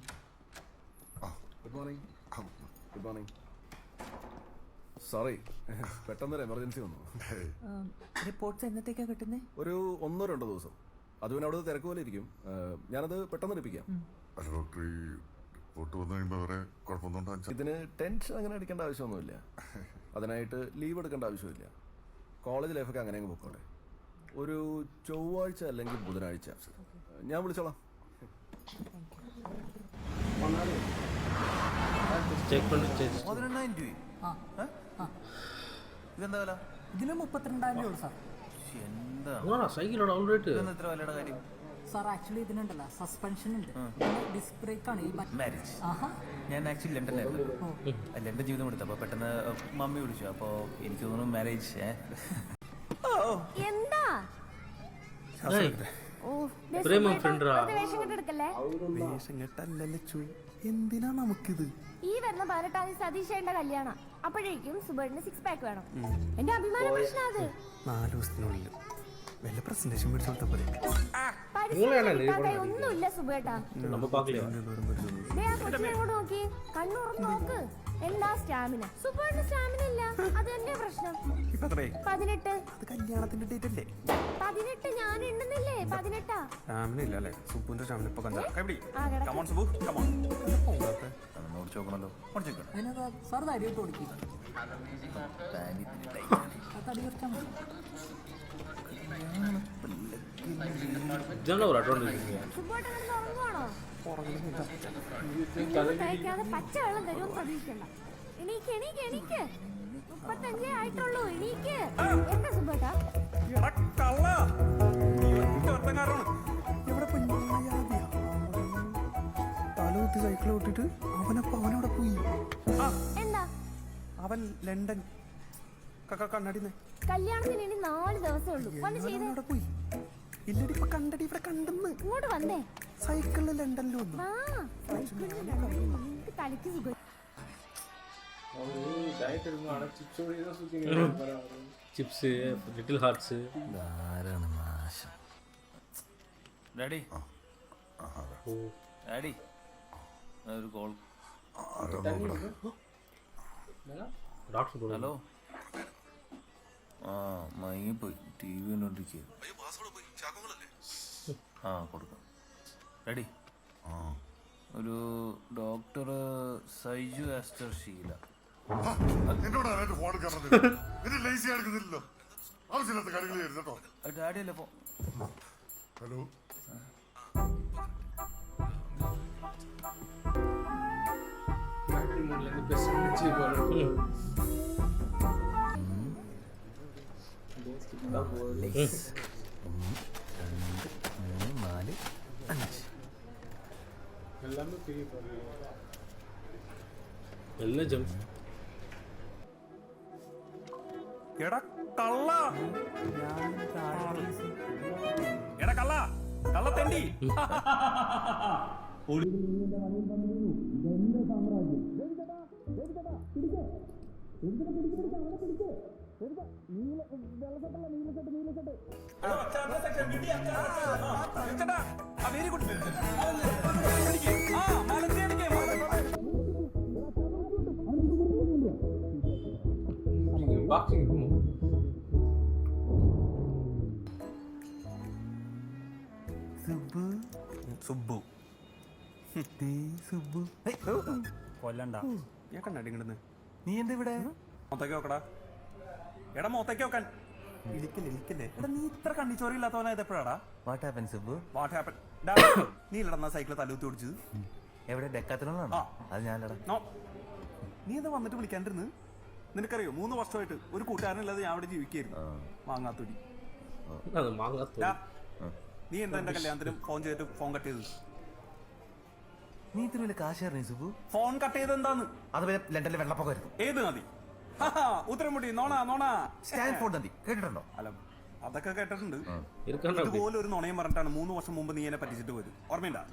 Good morning. Good morning. Sorry, പെട്ടെന്നൊരു എമർജൻസി വന്നു. റിപ്പോർട്ട്സ് എന്നത്തേക്കാണ് കിട്ടുന്നത്? ഒരു 1-2 ദിവസം. അത് പിന്നെ അവിടെ തിരക്ക് പോലെ ഇരിക്കും. ഞാനത് പെട്ടെന്ന് എടുപ്പിക്കാം. അല്ല ഡോക്ടർ, ഈ റിപ്പോർട്ട് വന്നു കഴിയുമ്പോൾ വേറെ കുഴപ്പമൊന്നും? ഇതിന് ടെൻഷൻ അങ്ങനെ അടിക്കേണ്ട ആവശ്യമൊന്നുമില്ല. അതിനായിട്ട് ലീവ് എടുക്കേണ്ട ആവശ്യമില്ല. കോളേജ് ലൈഫൊക്കെ അങ്ങനെ അങ്ങ് പോയിക്കോട്ടെ. ഒരു ചൊവ്വാഴ്ച അല്ലെങ്കിൽ ബുധനാഴ്ച ഞാൻ വിളിച്ചോളാം. ചെക്ക് പണ്ട് 19 രൂപ ഇതെന്താ വില? ഇതിന് 32,000 ഉള്ളൂ സാർ. എന്താ സൈക്കിളോട് ഓൾറെഡി ഇതെന്താ ഇത്ര വിലയുടെ കാര്യം? സാർ ആക്ച്വലി ഇതിനുണ്ടല്ലോ സസ്പെൻഷൻ ഉണ്ട്, ഡിസ്ക് ബ്രേക്ക് ആണ് ഈ മാരേജ്. ഞാൻ ആക്ച്വലി ലണ്ടനിലായിരുന്നു. ലണ്ടൻ ജീവിതം എടുത്തു. അപ്പോൾ പെട്ടെന്ന് മമ്മി വിളിച്ചു. അപ്പോൾ എനിക്ക് തോന്നുന്നു മാരേജ്. എന്താ പ്രേമം ഫ്രണ്ടാ. എന്തിനാ നമുക്കിത്? ഈ വരുന്ന 18-ാം തീയതി സതീഷേന്റെ കല്യാണം. അപ്പോഴേക്കും സുബേറിന് 6 പാക്ക് വേണം. എന്റെ അഭിമാന പ്രശ്നം അത്. 4 ദിവസത്തിനുള്ളിൽ വല്ല പ്രസന്റേഷൻ പിടിച്ചു കൊടുത്താൽ പോലെ. ഒന്നുമില്ല സുബേട്ടാ. അങ്ങോട്ട് നോക്കി, കണ്ണുറന്ന് നോക്ക്. എന്താ സ്റ്റാമിന? സുബേറിന് സ്റ്റാമിന ഇല്ല, അത് തന്നെ പ്രശ്നം. 18. കല്യാണത്തിന്റെ ഡേറ്റ് അല്ലേ? 18 ഞാൻ എണ്ണുന്നില്ലേ? 18. സ്റ്റാമിന ഇല്ല അല്ലേ? സുബുന്റെ സ്റ്റാമിന ഇപ്പൊ കണ്ടാ നോക്കണല്ലോ. സാർ ധൈര്യമായിട്ട് ഓടിക്കും. ഇതാണ് ഒരു അഡ്വാൻറ്റേജ്. സുബേട്ടൻ ഉറങ്ങുവാണോ? പച്ച വെള്ളം തരുമെന്ന് പ്രതീക്ഷിക്കണ്ട. എണീക്ക് എണീക്ക് എണീക്ക്. 35 ആയിട്ടുള്ളൂ. എണീക്ക്. എന്താ സുബേട്ടാ? തലകുത്തി സൈക്കിൾ ഓട്ടിട്ട് അവനവിടെ പോയി. എന്താ? അവൻ ലണ്ടൻ കണ്ണടിന്ന്. കല്യാണത്തിന് ഇനി 4 ദിവസമേ ഉള്ളൂ. വന്ന് ചെയ്തേ. പോയി. ഇല്ലടി ഇപ്പൊ കണ്ടടി, ഇവിടെ കണ്ടെന്ന്. ഇങ്ങോട്ട് വന്നേ. സൈക്കിളിൽ ലണ്ടനിൽ വന്നു. തലയ്ക്ക് സുഖം. Chips, little hearts. Daddy daddy ഒരു കോൾ. ഹലോ. മയങ്ങിപ്പോയി. ടി വി കണ്ടോണ്ടിരിക്കുക. കൊടുക്കാം. റെഡി. ഒരു doctor Saiju Aster Sheela. Daddy അല്ലേ? ഹലോ. എല്ലാം ജംപ്. എടാ കള്ള, എടാ കള്ള, കള്ളത്തെണ്ടി. Very good. കൊല്ലണ്ട. ഞാൻ കണ്ണടിങ്ങടുന്ന്. നീ എന്താ ഇവിടെ? മൊത്തയ്ക്ക് നോക്കടാ. എടാ മൊത്തയ്ക്ക് നോക്കാൻ. ഇരിക്കല്ലേ. എടാ നീ ഇത്ര കണ്ണിച്ചോറി ഇല്ലാത്തവനായത് എപ്പോഴാടാ? What happen Subu? What happen? നീ ഇല്ലടാ സൈക്കിൾ തലൂത്തി ഓടിച്ചത്. എവിടെ? ഡെക്കാത്തലോണാണോ? അത് ഞാനടാ. നീ എന്താ വന്നിട്ട് വിളിക്കാണ്ടിരുന്ന്? നിനക്കറിയോ 3 വർഷമായിട്ട് ഒരു കൂട്ടുകാരനില്ലാതെ ഞാൻ അവിടെ ജീവിക്കായിരുന്നു. മാങ്ങാത്തൊടി. നീ എന്താ എന്റെ കല്യാണത്തിനും ഫോൺ ചെയ്തിട്ട് ഫോൺ കട്ട് ചെയ്തത്? നീ ഇത്ര വലിയ കാശായിരുന്നു സുബു. ഫോൺ കട്ട് ചെയ്ത് എന്താന്ന്? അത് ലണ്ടനിലെ വെള്ളപ്പൊക്കമായിരുന്നു. ഏത് നദി? ഉത്തരമുടി. നോണ സ്റ്റാൻഫോർഡ് നദി കേട്ടിട്ടുണ്ടോ? അല്ല അതൊക്കെ കേട്ടിട്ടുണ്ട്. ഇതുപോലെ ഒരു നുണയും പറഞ്ഞിട്ടാണ് 3 വർഷം മുമ്പ് നീ എന്നെ പറ്റിച്ചിട്ട് പോയത്. ഓർമ്മയുണ്ടാ?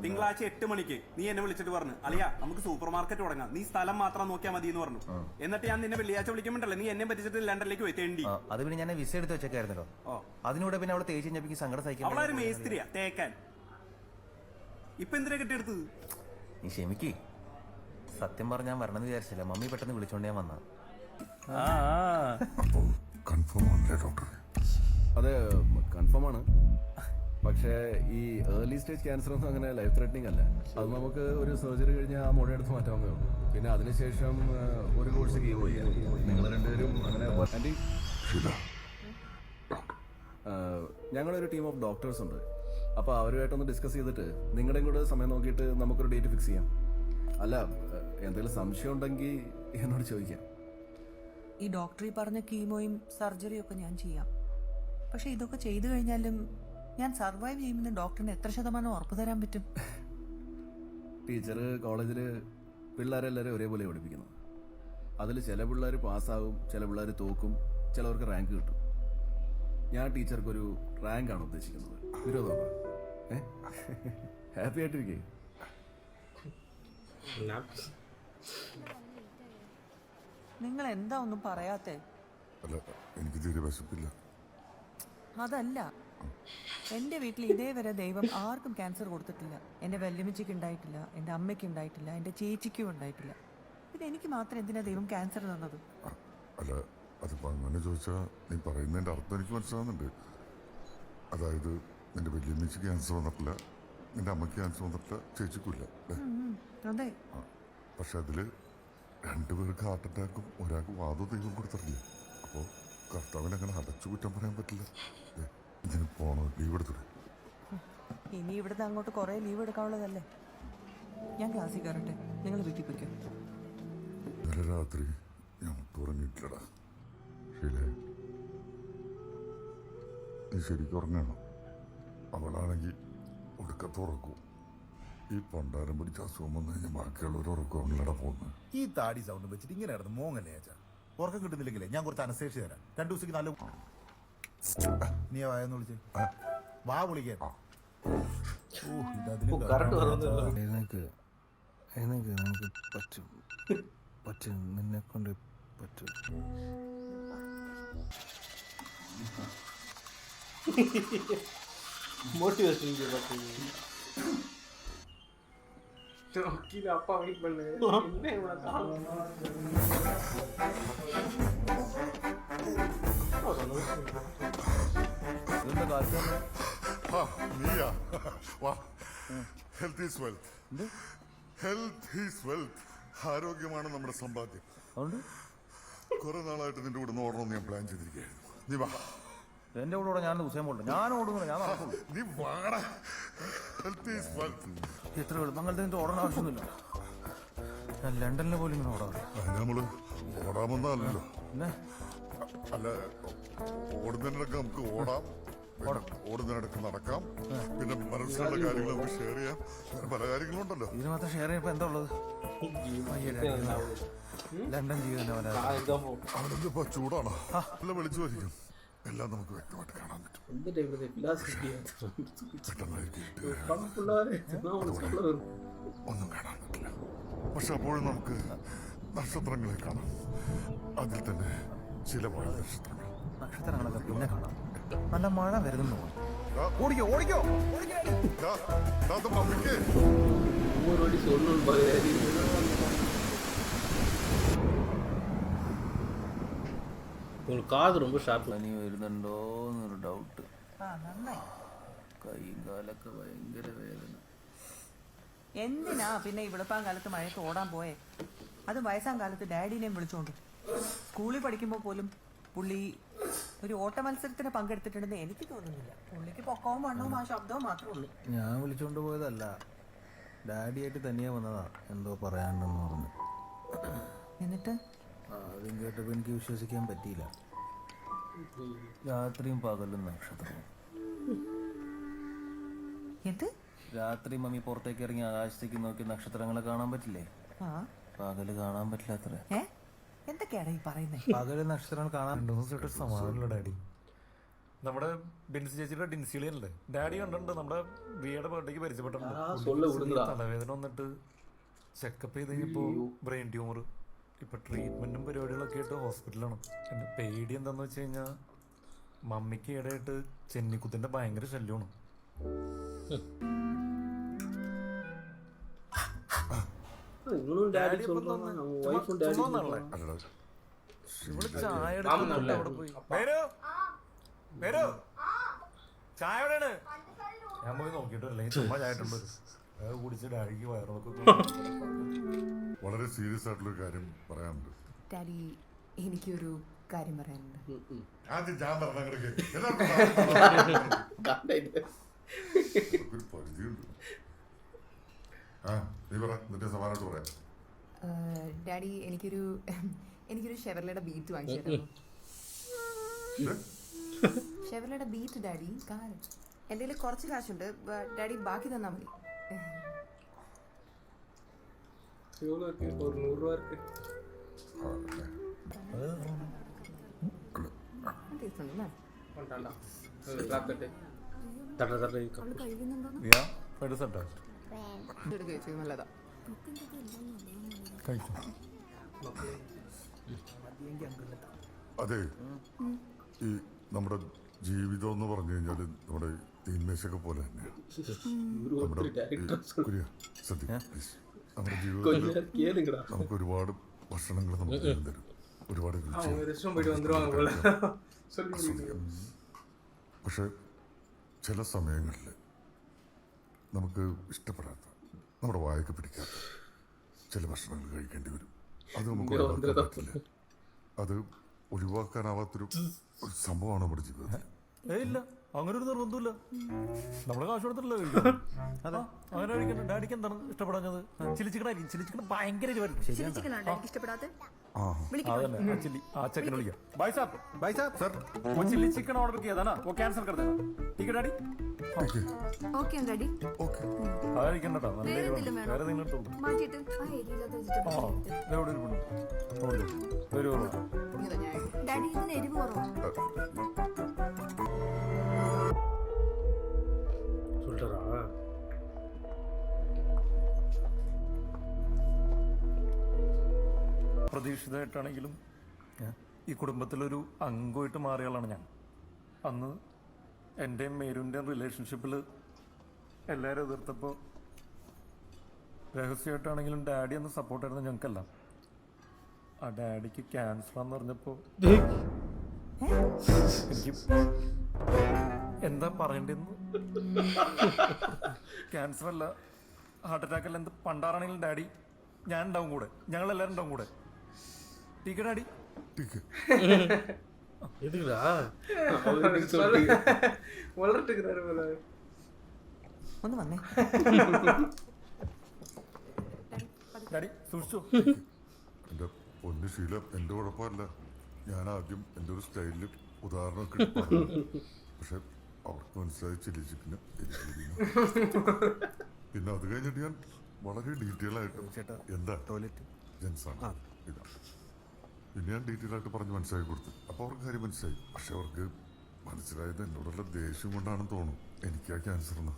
തിങ്കളാഴ്ച 8 മണിക്ക് നീ എന്നെ വിളിച്ചിട്ട് പറഞ്ഞു, അളിയാ നമുക്ക് സൂപ്പർ മാർക്കറ്റ് തുടങ്ങാം, നീ സ്ഥലം മാത്രം നോക്കിയാൽ മതി എന്ന് പറഞ്ഞു. എന്നിട്ട് ഞാൻ നിന്നെ വെള്ളിയാഴ്ച വിളിക്കുമ്പോഴല്ലേ നീ എന്നെ പറ്റിച്ചിട്ട് ലണ്ടനിലേക്ക് പോയി. അത് പിന്നെ ഞാൻ വിസ എടുത്ത് വെച്ചേക്കായിരുന്നല്ലോ. അതിനൂടെ പിന്നെ അവിടെ തേച്ച് കഴിഞ്ഞപ്പോൾ സങ്കടം സഹിക്കാൻ. അവളൊരു മേസ്ത്രിയാ തേക്കാൻ. ഇപ്പൊ എന്തിനാ കെട്ടിയെടുത്തത്? നീ ക്ഷമിക്ക്. സത്യം പറഞ്ഞാൽ വരണമെന്ന് വിചാരിച്ചില്ല. മമ്മി പെട്ടെന്ന് വിളിച്ചോണ്ട് ഞാൻ വന്ന. അതെ കൺഫേം ആണ്. പക്ഷേ ഈ ഏർലി സ്റ്റേജ് ക്യാൻസർ ഒന്നും അങ്ങനെ ലൈഫ് ത്രെറ്റനിങ് അല്ല. അത് നമുക്ക് ഒരു സർജറി കഴിഞ്ഞാൽ ആ മുഴ എടുത്ത് മാറ്റാവുന്നേ ഉള്ളൂ. പിന്നെ അതിനുശേഷം ഒരു കോഴ്സ് കീവ് ചെയ്യാം. നിങ്ങൾ രണ്ടുപേരും അങ്ങനെ. ആൻറ്റി, ഞങ്ങളൊരു ടീം ഓഫ് ഡോക്ടേഴ്സ് ഉണ്ട്. അപ്പോൾ അവരുമായിട്ടൊന്ന് ഡിസ്കസ് ചെയ്തിട്ട് നിങ്ങളുടെയും കൂടെ സമയം നോക്കിയിട്ട് നമുക്കൊരു ഡേറ്റ് ഫിക്സ് ചെയ്യാം. അല്ല, എന്തെങ്കിലും സംശയം ഉണ്ടെങ്കിൽ എന്നോട് ചോദിക്കാം. ഈ ഡോക്ടർ പറഞ്ഞ കീമോയും സർജറിയും ഒക്കെ ഞാൻ ചെയ്യാം. പക്ഷെ ഇതൊക്കെ ചെയ്തു കഴിഞ്ഞാലും ഞാൻ സർവൈവ് ചെയ്യുമെന്ന് ഡോക്ടറിന് എത്ര ശതമാനം ഉറപ്പ് തരാൻ പറ്റും? ടീച്ചർ കോളേജിൽ പിള്ളേരെല്ലാവരും ഒരേപോലെ പഠിപ്പിക്കുന്നു. അതിൽ ചില പിള്ളേർ പാസ്സാവും, ചില പിള്ളേർ തോക്കും, ചിലവർക്ക് റാങ്ക് കിട്ടും. ഞാൻ ടീച്ചർക്കൊരു റാങ്കാണ് ഉദ്ദേശിക്കുന്നത്. വിരോധമാണ്. ഹാപ്പി ആയിട്ടിരിക്കേ. നിങ്ങൾ എന്താ ഒന്നും പറയാത്തേ? അല്ല, എനിക്ക് തീരെ വിശപ്പില്ല. അതല്ല, എൻ്റെ വീട്ടിൽ ഇതേവരെ ദൈവം ആർക്കും ക്യാൻസർ കൊടുത്തിട്ടില്ല. എൻ്റെ വല്യമ്മച്ചിക്ക് ഉണ്ടായിട്ടില്ല, എൻ്റെ അമ്മയ്ക്ക് ഉണ്ടായിട്ടില്ല, എൻ്റെ ചേച്ചിക്കും ഉണ്ടായിട്ടില്ല. പിന്നെ എനിക്ക് മാത്രം എന്തിനാ ദൈവം ക്യാൻസർ തന്നത്? അല്ല, അതിപ്പോൾ അങ്ങനെ ചോദിച്ചാൽ നീ പറയുന്നതിൻ്റെ അർത്ഥം എനിക്ക് മനസ്സിലാവുന്നുണ്ട്. അതായത് നിന്റെ വല്യമ്മയ്ക്ക് ക്യാൻസർ വന്നിട്ടില്ല, നിന്റെ അമ്മയ്ക്ക് ക്യാൻസർ വന്നിട്ടില്ല, ചേച്ചിക്കില്ല. അതെ. പക്ഷെ അതിൽ രണ്ടുപേർക്ക് ഹാർട്ട് അറ്റാക്കും ഒരാൾക്ക് വാദവും ദൈവം കൊടുത്തിട്ടില്ല. അപ്പോൾ കർത്താവിനെ അങ്ങനെ അടച്ചു കുറ്റം പറയാൻ പറ്റില്ല. ഇതിന് പോണോ, ലീവ് എടുത്തിട്ട് ഇനി ഇവിടുന്ന് അങ്ങോട്ട് കുറേ ലീവ് എടുക്കാനുള്ളതല്ലേ. ഞാൻ ക്ലാസ്സിൽ കയറട്ടെ, നിങ്ങൾ വീട്ടിൽ പോയിക്കോ. ഇന്നലെ രാത്രി ഞാൻ തുറങ്ങിയിട്ടില്ലടാ. ശീലേ, നീ ശരിക്കും ഉറങ്ങണം. അവളാണെങ്കിൽ ഒടുക്കത്ത് ഉറക്കും. ഈ പണ്ടാരം പിടിച്ച അസുഖം വന്നു കഴിഞ്ഞാൽ ബാക്കിയുള്ളവർ ഉറക്കും. അവളടെ പോകുന്നത് ഈ താടി സൗണ്ട് വെച്ചിട്ട് ഇങ്ങനെ ആയിരുന്നു മോങ്ങല്ലേ അച്ഛാ. ഉറക്കം കിട്ടുന്നില്ലെങ്കിലേ ഞാൻ കുറച്ച് അനസ്തേഷ്യ തരാം. 2 ദിവസത്തേക്ക് നല്ല നീ വായെന്ന് വിളിച്ചേ. വാ വിളിക്കാൻ. നമുക്ക് പറ്റും പറ്റും, നിന്നെ കൊണ്ട് പറ്റും. மோட்டிவேஷன் அப்பா வெயிட் பண்ணு. என்ன இவ்வளவு காலம்? നീയാ? വാ. Health is wealth. Health is wealth. ആരോഗ്യമാണ് നമ്മുടെ സമ്പാദ്യം. കുറെ നാളായിട്ട് നിന്റെ കൂടെ ഓടണമെന്ന് ഞാൻ പ്ലാൻ ചെയ്തിരിക്കുകയായിരുന്നു. നീ വാ. എന്റെ കൂടെ ഞാൻ ഉസൈൻ ബോൾട്ട്. ഞാൻ ഓടുന്നില്ല, ഞാൻ നടക്കുള്ളൂ. നീ വാടാ. Health is wealth. എത്ര എളുപ്പങ്ങളുടെ ഓടാൻ ആവശ്യമൊന്നുമില്ല. ഞാൻ ലണ്ടനിലെ പോലും ഇങ്ങനെ ഓടാറ്. നമ്മള് ഓടാമെന്നല്ലോ. പിന്നെ അല്ല, ഓടുന്നതിനിടക്ക് നമുക്ക് ഓടാം, ഓടുന്നതിനിടക്ക് നടക്കാം, പിന്നെ മനസ്സിലുള്ള കാര്യങ്ങൾ നമുക്ക് ഷെയർ ചെയ്യാം. പല കാര്യങ്ങളുണ്ടല്ലോ. ഇതിന് മാത്രം ഷെയർ ചെയ്യുമ്പോൾ എന്താ ഉള്ളത്? ലണ്ടൻ ജീവിതം അവനെന്തിപ്പോ ചൂടാണോ? അല്ല, വിളിച്ചു വരിക്കും. എല്ലാം നമുക്ക് വ്യക്തമായിട്ട് കാണാൻ പറ്റും. ഒന്നും കാണാൻ പറ്റില്ല. പക്ഷെ അപ്പോഴും നമുക്ക് നക്ഷത്രങ്ങളെ കാണാം. അതിൽ തന്നെ ചില വാഴ നക്ഷത്രങ്ങളൊക്കെ പിന്നെ കാണാം. നല്ല മഴ വരുന്നു. ഓടിക്കോ ഓടിക്കോ. മമ്മിക്ക് உங்களுக்கு காது ரொம்ப ஷார்ப். പനി വരുന്നുണ്ടോ എന്നൊരു ഡൗട്ട്. കൈയും കാലൊക്കെ ഭയങ്കര വേദന. എന്തിനാ പിന്നെ ഈ വെളുപ്പാൻ കാലത്ത് മഴയത്ത് ഓടാൻ പോയേ? അത് വയസ്സാം കാലത്ത് ഡാഡിനെയും വിളിച്ചോണ്ട്. സ്കൂളിൽ പഠിക്കുമ്പോൾ പോലും പുള്ളി ഒരു ഓട്ട മത്സരത്തിന് പങ്കെടുത്തിട്ടുണ്ടെന്ന് എനിക്ക് തോന്നുന്നില്ല. പുള്ളിക്ക് പൊക്കവും വണ്ണവും ആ ശബ്ദവും മാത്രമേ ഉള്ളൂ. ഞാൻ വിളിച്ചോണ്ട് പോയതല്ല, ഡാഡിയായിട്ട് തനിയെ വന്നതാ. എന്തോ പറയാണ്ടെന്ന് പറഞ്ഞു. എന്നിട്ട് ആദ്യം കേട്ടപ്പോൾ എനിക്ക് വിശ്വസിക്കാൻ പറ്റിയില്ല. രാത്രിയും പകലും നക്ഷത്രവും. എന്ത്? രാത്രി മമ്മി പുറത്തേക്ക് ഇറങ്ങി ആകാശത്തേക്ക് നോക്കി നക്ഷത്രങ്ങളെ കാണാൻ പറ്റില്ലേ? പകല് കാണാൻ പറ്റില്ല അത്ര. എന്തൊക്കെയാണ് ഈ പറയുന്നത്? പകല് നക്ഷത്രങ്ങൾ കാണാൻ 2 ദിവസം സമാധാനമുള്ള ഡാഡി. നമ്മുടെ ബിൻസി ചേച്ചിയുടെ ഡിൻസിളിയല്ലേ ഡാഡി കണ്ടിട്ടുണ്ട്. നമ്മുടെ വിയുടെ ബർത്ത്ഡേക്ക് പരിചയപ്പെട്ടിട്ടുണ്ട്. തലവേദന വന്നിട്ട് ചെക്കപ്പ് ചെയ്ത് കഴിഞ്ഞപ്പോൾ ബ്രെയിൻ ട്യൂമർ. ഇപ്പൊ ട്രീറ്റ്മെന്റും പരിപാടികളൊക്കെ ആയിട്ട് ഹോസ്പിറ്റലാണ്. എന്റെ പേടി എന്താന്ന് വെച്ച് കഴിഞ്ഞാൽ മമ്മിക്ക് ഈടായിട്ട് ചെന്നിക്കുത്തിന്റെ ഭയങ്കര ശല്യമാണ്. ചായയോടെയാണ് ഞാൻ പോയി നോക്കിയിട്ടില്ല. ചുമ്മാ ചായട്ടുണ്ട് കുടിച്ച് ഡാഡിക്ക് വയറൊക്കെ. വളരെ സീരിയസ് ആയിട്ടുള്ളൊരു കാര്യം പറയാനുണ്ട്. ഡാഡി, എനിക്കൊരു കാര്യം പറയാനുണ്ട്. ആദ്യം ഞാൻ പറഞ്ഞ നീ പറ എന്നിട്ട് സമാനമായിട്ട് പറയാം. ഡാഡി എനിക്കൊരു ഷെവർലയുടെ ബീറ്റ് വാങ്ങിച്ചു തരാമോ? ഷെവർലയുടെ ബീറ്റ് ഡാഡി, കാർ. എൻ്റെ കയ്യിൽ കുറച്ച് കാശുണ്ട്, ഡാഡി ബാക്കി തന്നാൽ മതി. നല്ലതാ. അതെ, ഈ നമ്മുടെ ജീവിതം എന്ന് പറഞ്ഞു കഴിഞ്ഞാൽ നമ്മുടെ തീന്മേശൊക്കെ പോലെ തന്നെയാണ്. നമ്മുടെ നമ്മുടെ ജീവിതത്തിൽ നമുക്ക് ഒരുപാട് ഭക്ഷണങ്ങൾ നമുക്ക് തരും, ഒരുപാട് പക്ഷെ ചില സമയങ്ങളിൽ നമുക്ക് ഇഷ്ടപ്പെടാത്ത, നമ്മുടെ വായൊക്കെ പിടിക്കാത്ത ചില ഭക്ഷണങ്ങൾ കഴിക്കേണ്ടി വരും. അത് നമുക്ക് ഒഴിവാക്കാൻ പറ്റില്ല. അത് ഒഴിവാക്കാനാവാത്തൊരു സംഭവമാണ് നമ്മുടെ ജീവിതത്തിൽ. ഇല്ല, അങ്ങനെ ഒരു നിർബന്ധമില്ല. നമ്മള് കാശ് കൊടുത്തിട്ടല്ലോ. അതെ, അങ്ങനെ കഴിക്കണ്ട. ഡാഡിക്ക് എന്താണ് ഇഷ്ടപ്പെടാഞ്ഞത്? ചില്ലി ചിക്കൻ ആയിരിക്കും. ചില്ലി ചിക്കൻ ഭയങ്കര അതന്നെ ചില്ലി. ആ ചെക്കൻ വിളിക്കാം. ബൈ സാബ്, ബൈ സാബ് സർ, वो चिल्ली चिकन ऑर्डर किया था ना, वो कैंसिल कर देना. ठीक है डैडी? Okay daddy. അതായിരിക്കണ്ട കേട്ടോ, നല്ല വേറെ നിന്നിട്ടുള്ളൂ. മാറ്റിയിട്ട് ആ എരിയില്ലാത്ത വെജിറ്റബിൾ എവിടെ ഒരു ഡാഡി ഇതിന് എരിവ് കുറവാണ്. പ്രതീക്ഷിതമായിട്ടാണെങ്കിലും ഈ കുടുംബത്തിലൊരു അംഗമായിട്ട് മാറിയ ആളാണ് ഞാൻ. അന്ന് എൻ്റെയും മേരുവിൻ്റെയും റിലേഷൻഷിപ്പിൽ എല്ലാവരും എതിർത്തപ്പോൾ രഹസ്യമായിട്ടാണെങ്കിലും ഡാഡി അന്ന് സപ്പോർട്ടായിരുന്നു ഞങ്ങൾക്കല്ല. ആ ഡാഡിക്ക് ക്യാൻസറാന്ന് പറഞ്ഞപ്പോൾ എനിക്ക് എന്താ പറയണ്ടെന്ന്. ക്യാൻസർ അല്ല, ഹാർട്ട് അറ്റാക്ക് അല്ല, എന്ത് പണ്ടാറാണെങ്കിലും ഡാഡി ഞാൻ ഉണ്ടാവും കൂടെ, ഞങ്ങളെല്ലാവരും ഉണ്ടാവും കൂടെ. ടീക്ക് ഡാഡി. ഒന്ന് വന്നേ ഡാഡി, സൂക്ഷിച്ചോ. എൻ്റെ പൊന്നു ശീലം എൻ്റെ കുഴപ്പമല്ല. ഞാൻ ആദ്യം എൻ്റെ ഒരു സ്റ്റൈലിൽ ഉദാഹരണമൊക്കെ പറഞ്ഞു. പക്ഷെ അവർക്ക് മനസ്സിലായി ചില്ലി ചിക്കന് പിന്നെ അത് കഴിഞ്ഞിട്ട് ഞാൻ വളരെ ഡീറ്റെയിൽ ആയിട്ട് എന്താ ടോയ്ലറ്റ് ജെൻസാണ് ഇതാ പിന്നെ ഞാൻ ഡീറ്റെയിൽ ആയിട്ട് പറഞ്ഞ് മനസ്സിലാക്കി കൊടുത്തു. അപ്പോൾ അവർക്ക് കാര്യം മനസ്സിലായി. പക്ഷെ അവർക്ക് മനസ്സിലായത് എന്നോടുള്ള ദേഷ്യം കൊണ്ടാണെന്ന് തോന്നും, എനിക്കാ ക്യാൻസർ എന്ന്.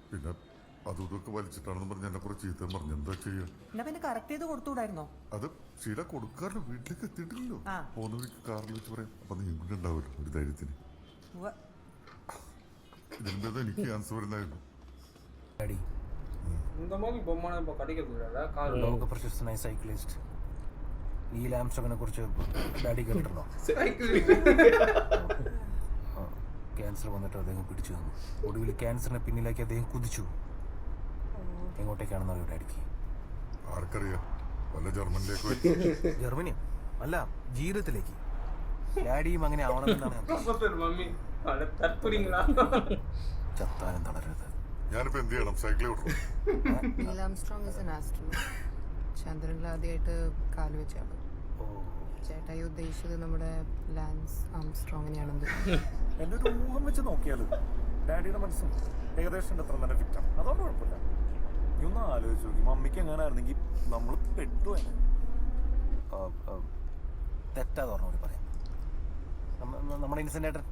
പിന്നെ അതും ഇതൊക്കെ വലിച്ചിട്ടാണെന്ന് പറഞ്ഞ് എന്നെ കുറച്ച് ചീത്ത പറഞ്ഞു. എന്താ ചെയ്യുക? പിന്നെ കറക്റ്റ് ചെയ്ത് കൊടുത്തുകൂടായിരുന്നോ? അത് ശീല കൊടുക്കാറില്ല, വീട്ടിലേക്ക് എത്തിയിട്ടില്ലല്ലോ. പോകുന്ന വഴിക്ക് കാറിൽ വെച്ച് പറയാം. അപ്പൊ നീ ഇവിടെ ഉണ്ടാവില്ല ഒരു ധൈര്യത്തിന്. ഇതിൻ്റെ എനിക്ക് ക്യാൻസർ വരുന്നായിരുന്നു. ലോക പ്രശസ്തനായ സൈക്ലിസ്റ്റ് നീൽ ആംസ്ട്രോങ്ങിനെ കുറിച്ച് ഡാഡി കേട്ടിട്ടുണ്ടോ? ക്യാൻസർ വന്നിട്ട് അദ്ദേഹം പിടിച്ചു തന്നു. ഒടുവിൽ ക്യാൻസറിനെ പിന്നിലാക്കി അദ്ദേഹം കുതിച്ചു. എങ്ങോട്ടേക്കാണെന്ന് അറിയോ ഡാഡിക്ക്? ആർക്കറിയാം, വല്ല ജർമ്മനിലേക്ക്. ജർമ്മനി അല്ല, ജീവിതത്തിലേക്ക്. ഡാഡിയും അങ്ങനെ ആവണമെന്നാണ്. ചത്താനും തളരരുത്. ഞാനിപ്പോ എന്ത് ചെയ്യണം? സൈക്കിൾ ഓടണം. Neil Armstrong is an astronaut. ചന്ദ്രനിൽ ആദ്യമായിട്ട് കാല് വെച്ചാണ്. ചേട്ടായി ഉദ്ദേശിച്ചത് നമ്മുടെ ലാൻസ് ആംസ്ട്രോങ്ങിനെയാണെന്ന്. എൻ്റെ ഒരു ഊഹം വെച്ച് നോക്കിയാൽ ഡാഡിയുടെ മനസ്സും ഏകദേശം എത്ര തന്നെ ഫിറ്റാണ്. അതുകൊണ്ട് കുഴപ്പമില്ല. നീ ഒന്ന് ആലോചിച്ച് നോക്കി, മമ്മിക്ക് എങ്ങനെ ആയിരുന്നെങ്കിൽ നമ്മൾ പെട്ടു തന്നെ. തെറ്റാതെ പറഞ്ഞോട് പറയാം. നമ്മുടെ ഇൻസെൻ്റ് ഏട്ടൻ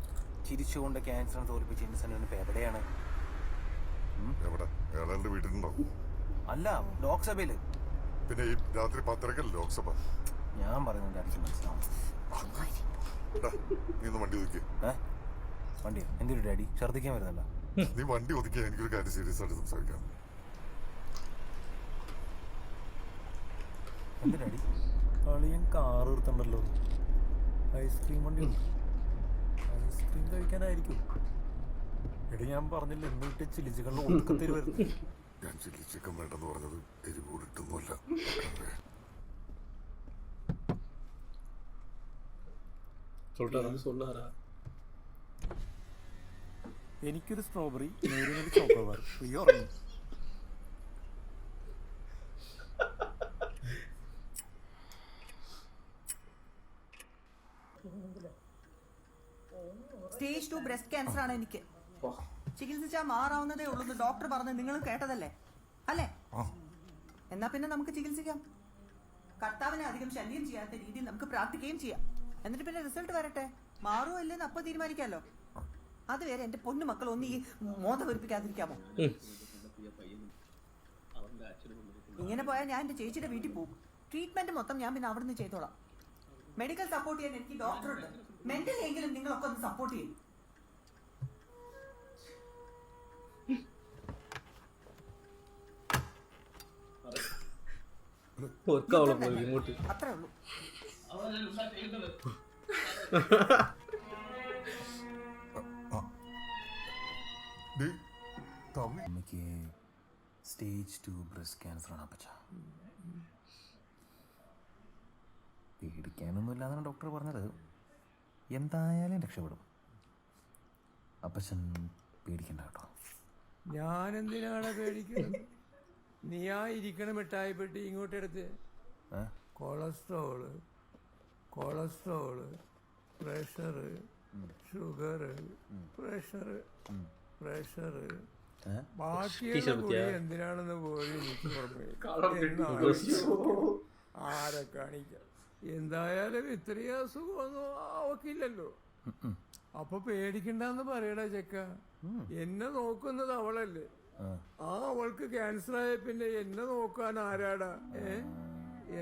ചിരിച്ചുകൊണ്ട് ക്യാൻസറിനെ തോൽപ്പിച്ച് ഇൻസെൻ്റ് ഇപ്പം എവിടെയാണ്? വീട്ടിലുണ്ടോ? അല്ല, ലോക്സഭയില്. പിന്നെ ഈ രാത്രി 10:30 ലോക്സഭ. ഞാൻ പറയുന്നത് ഡാഡിക്ക് മനസ്സിലാവും. നീ ഒന്ന് വണ്ടി ഒതുക്കിയ. വണ്ടി എന്തൊരു ഡാഡി ഛർദ്ദിക്കാൻ വരുന്നല്ല. നീ വണ്ടി ഒതുക്കിയ, എനിക്കൊരു കാര്യം സീരിയസ് ആയിട്ട് സംസാരിക്കാം. എന്ത് ഡാഡി? കളിയൻ കാറ് എടുത്തുണ്ടല്ലോ, ഐസ്ക്രീം വണ്ടി ഉണ്ട്. ഐസ്ക്രീം കഴിക്കാനായിരിക്കും. എടി ഞാൻ പറഞ്ഞില്ല, എന്നിട്ട് ചില്ലി ചിക്കൻ ഒടുക്കത്തിൽ വരുന്നു. ഞാൻ ചില്ലി ചിക്കൻ വേണ്ടെന്ന് പറഞ്ഞത് എരിവ് കൂടിയിട്ടൊന്നുമല്ല. എനിക്കൊരു സ്ട്രോബെറി, നേരിനൊരു ചോക്കോബാർ. ഫ്രീ ഉറങ്ങി. സ്റ്റേജ് 2 ബ്രസ്റ്റ് ക്യാൻസർ ആണ് എനിക്ക്. ചികിത്സിച്ചാൽ മാറാവുന്നതേ ഉള്ളൂ എന്ന് ഡോക്ടർ പറഞ്ഞത് നിങ്ങൾ കേട്ടതല്ലേ അല്ലേ? എന്നാ പിന്നെ നമുക്ക് ചികിത്സിക്കാം. കർത്താവിനെ അധികം ശല്യം ചെയ്യാത്ത രീതിയിൽ നമുക്ക് പ്രാർത്ഥിക്കുകയും ചെയ്യാം. എന്നിട്ട് പിന്നെ റിസൾട്ട് വരട്ടെ, മാറുമോ ഇല്ലെന്ന് അപ്പൊ തീരുമാനിക്കാമല്ലോ. അതുവരെ എന്റെ പൊന്നു മക്കൾ ഒന്ന് ഈ മോത വെറുപ്പിക്കാതിരിക്കാമോ? ഇങ്ങനെ പോയാൽ ഞാൻ എന്റെ ചേച്ചിയുടെ വീട്ടിൽ പോകും. ട്രീറ്റ്മെന്റ് മൊത്തം ഞാൻ പിന്നെ അവിടെ നിന്ന് ചെയ്തോളാം. മെഡിക്കൽ സപ്പോർട്ട് ചെയ്യാൻ എനിക്ക് ഡോക്ടറുണ്ട്. മെന്റലി എങ്കിലും നിങ്ങളൊക്കെ ഒന്ന് സപ്പോർട്ട് ചെയ്യും. അത്രേ ഉള്ളൂ. അമ്മയ്ക്ക് സ്റ്റേജ് 2 ബ്രസ്റ്റ് ക്യാൻസർ ആണ് അപ്പച്ച. പേടിക്കാനൊന്നുമില്ല എന്നാണ് ഡോക്ടർ പറഞ്ഞത്. എന്തായാലും രക്ഷപ്പെടും. അപ്പച്ചൻ പേടിക്കണ്ട കേട്ടോ. ഞാനെന്തിനാണ് പേടിക്കുന്നത്? നീ ആ ഇരിക്കണ മിഠായി പെട്ടി ഇങ്ങോട്ട് എടുത്ത്. കൊളസ്ട്രോള്, പ്രഷർ, ഷുഗർ, പ്രഷർ ബാക്കിയുള്ള കൂടി എന്തിനാണെന്ന് പോലും എനിക്ക് ആരെ കാണിക്കാം. എന്തായാലും ഇത്രയും അസുഖമൊന്നും അവക്കില്ലല്ലോ. അപ്പൊ പേടിക്കണ്ടെന്ന് പറയടാ ചെക്ക. എന്നെ നോക്കുന്നത് അവളല്ലേ. അവൾക്ക് ക്യാൻസർ ആയ പിന്നെ എന്നെ നോക്കാൻ ആരാടാ?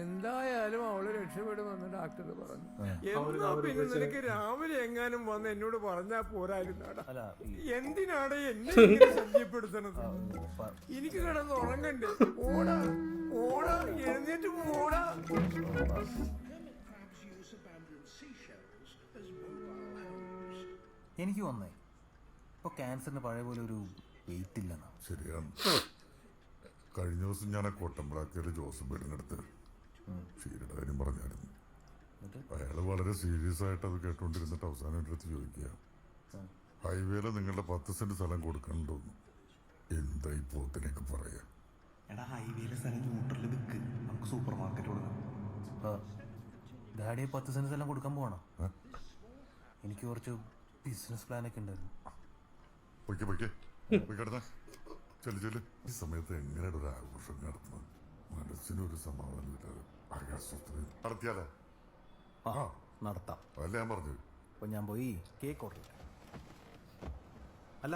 എന്തായാലും അവള് രക്ഷപ്പെടുമെന്ന് ഡോക്ടർ പറഞ്ഞു. എന്നാ പിന്നെ നിനക്ക് രാവിലെ എങ്ങാനും വന്ന് എന്നോട് പറഞ്ഞാ പോരായിരുന്നാടാ? എന്തിനാണ് എന്നെ ഇങ്ങനെ ശല്യപ്പെടുത്തണത്? എനിക്ക് കിടന്ന് ഉറങ്ങണ്ടേ? ഓടാ ഓടാ, എഴുന്നേറ്റ് ഓടാ. എനിക്ക് വന്നേ ഇപ്പൊ ക്യാൻസറിന് പഴയ പോലെ ഒരു വെയിറ്റ് ഇല്ലെന്നാ. ശരിയാണ്. കഴിഞ്ഞ ദിവസം ഞാൻ കോട്ടമ്പളാക്കിയൊരു ജോസഫ് വീടിനടുത്ത് ഷീരയുടെ കാര്യം പറഞ്ഞായിരുന്നു. അയാൾ വളരെ സീരിയസ് ആയിട്ട് അത് കേട്ടോണ്ടിരുന്നിട്ട് അവസാനം എൻ്റെ അടുത്ത് ചോദിക്കുക, ഹൈവേയിൽ നിങ്ങളുടെ 10 സെന്റ് സ്ഥലം കൊടുക്കണം തോന്നുന്നു. എന്താ ഈ പോത്തിനൊക്കെ പറയാ? എടാ, ഹൈവേയിലെ സ്ഥലം ന്യൂട്രലിൽ നിൽക്ക്, നമുക്ക് സൂപ്പർ മാർക്കറ്റ് കൊടുക്കാം. ഡാഡിയെ 10 സെന്റ് സ്ഥലം കൊടുക്കാൻ പോകണം. എനിക്ക് കുറച്ച് ബിസിനസ് പ്ലാനൊക്കെ ഉണ്ടായിരുന്നു. ചെല്ലു. ഈ സമയത്ത് എങ്ങനെയാണ് ഒരു ആഘോഷം നടത്തുന്നത്? മനസ്സിനൊരു സമാധാനമില്ലാതെ നടത്തിയാലേ? നടത്താം. അതല്ല ഞാൻ പറഞ്ഞത്. അപ്പോൾ ഞാൻ പോയി കേക്ക് ഓർഡർ ചെയ്യാം. അല്ല,